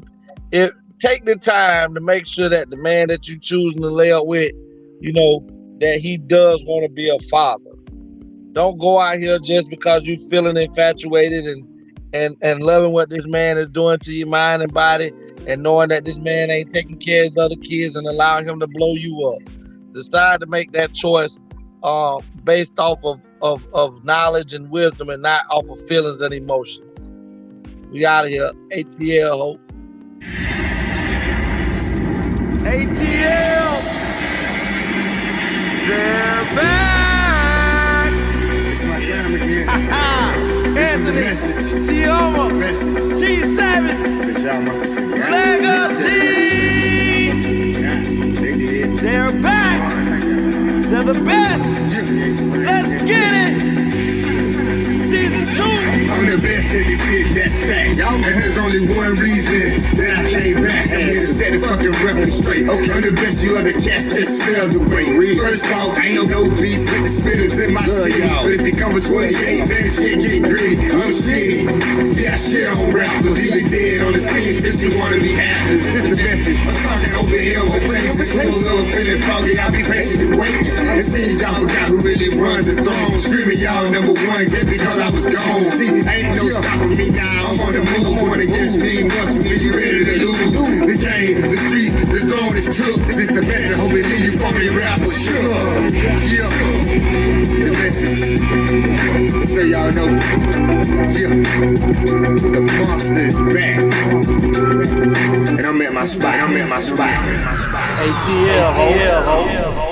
take the time to make sure that the man that you choosing to lay up with, you know, that he does want to be a father. Don't go out here just because you're feeling infatuated and loving what this man is doing to your mind and body, and knowing that this man ain't taking care of his other kids and allowing him to blow you up. Decide to make that choice based off of knowledge and wisdom, and not off of feelings and emotions. We out of here. ATL Hope. ATL, they're back. It's my time again. Anthony, Tioma, T7, Legacy. They're back. They're the best. Let's get it. Season 2. I'm the best at this shit, that's fact. And there's only one reason that I came back. I'm here to set the fucking record straight. Okay, I'm the best, you other cats just failed the way. First off, ain't no beef with the spitters in my city. But if you come with 28, man, shit get gritty. I'm shitty. Yeah, I shit on rappers. Either dead on the scene, since you wanna be actors. This the message. I'm talking open hills and plains. The school little feeling foggy. I'll be patient and waiting. It seems y'all forgot who really runs the throne. Screaming y'all number one, just because I was gone. See, ain't no stopping me now. I'm on the move. Going against me, must be you ready to lose. The game, the street, the zone is took. This the message. Hope it leave you from the rapper. Sure. Yeah. The message. So y'all know. Yeah. The monster's back. And I'm at my spot. ATL, ho.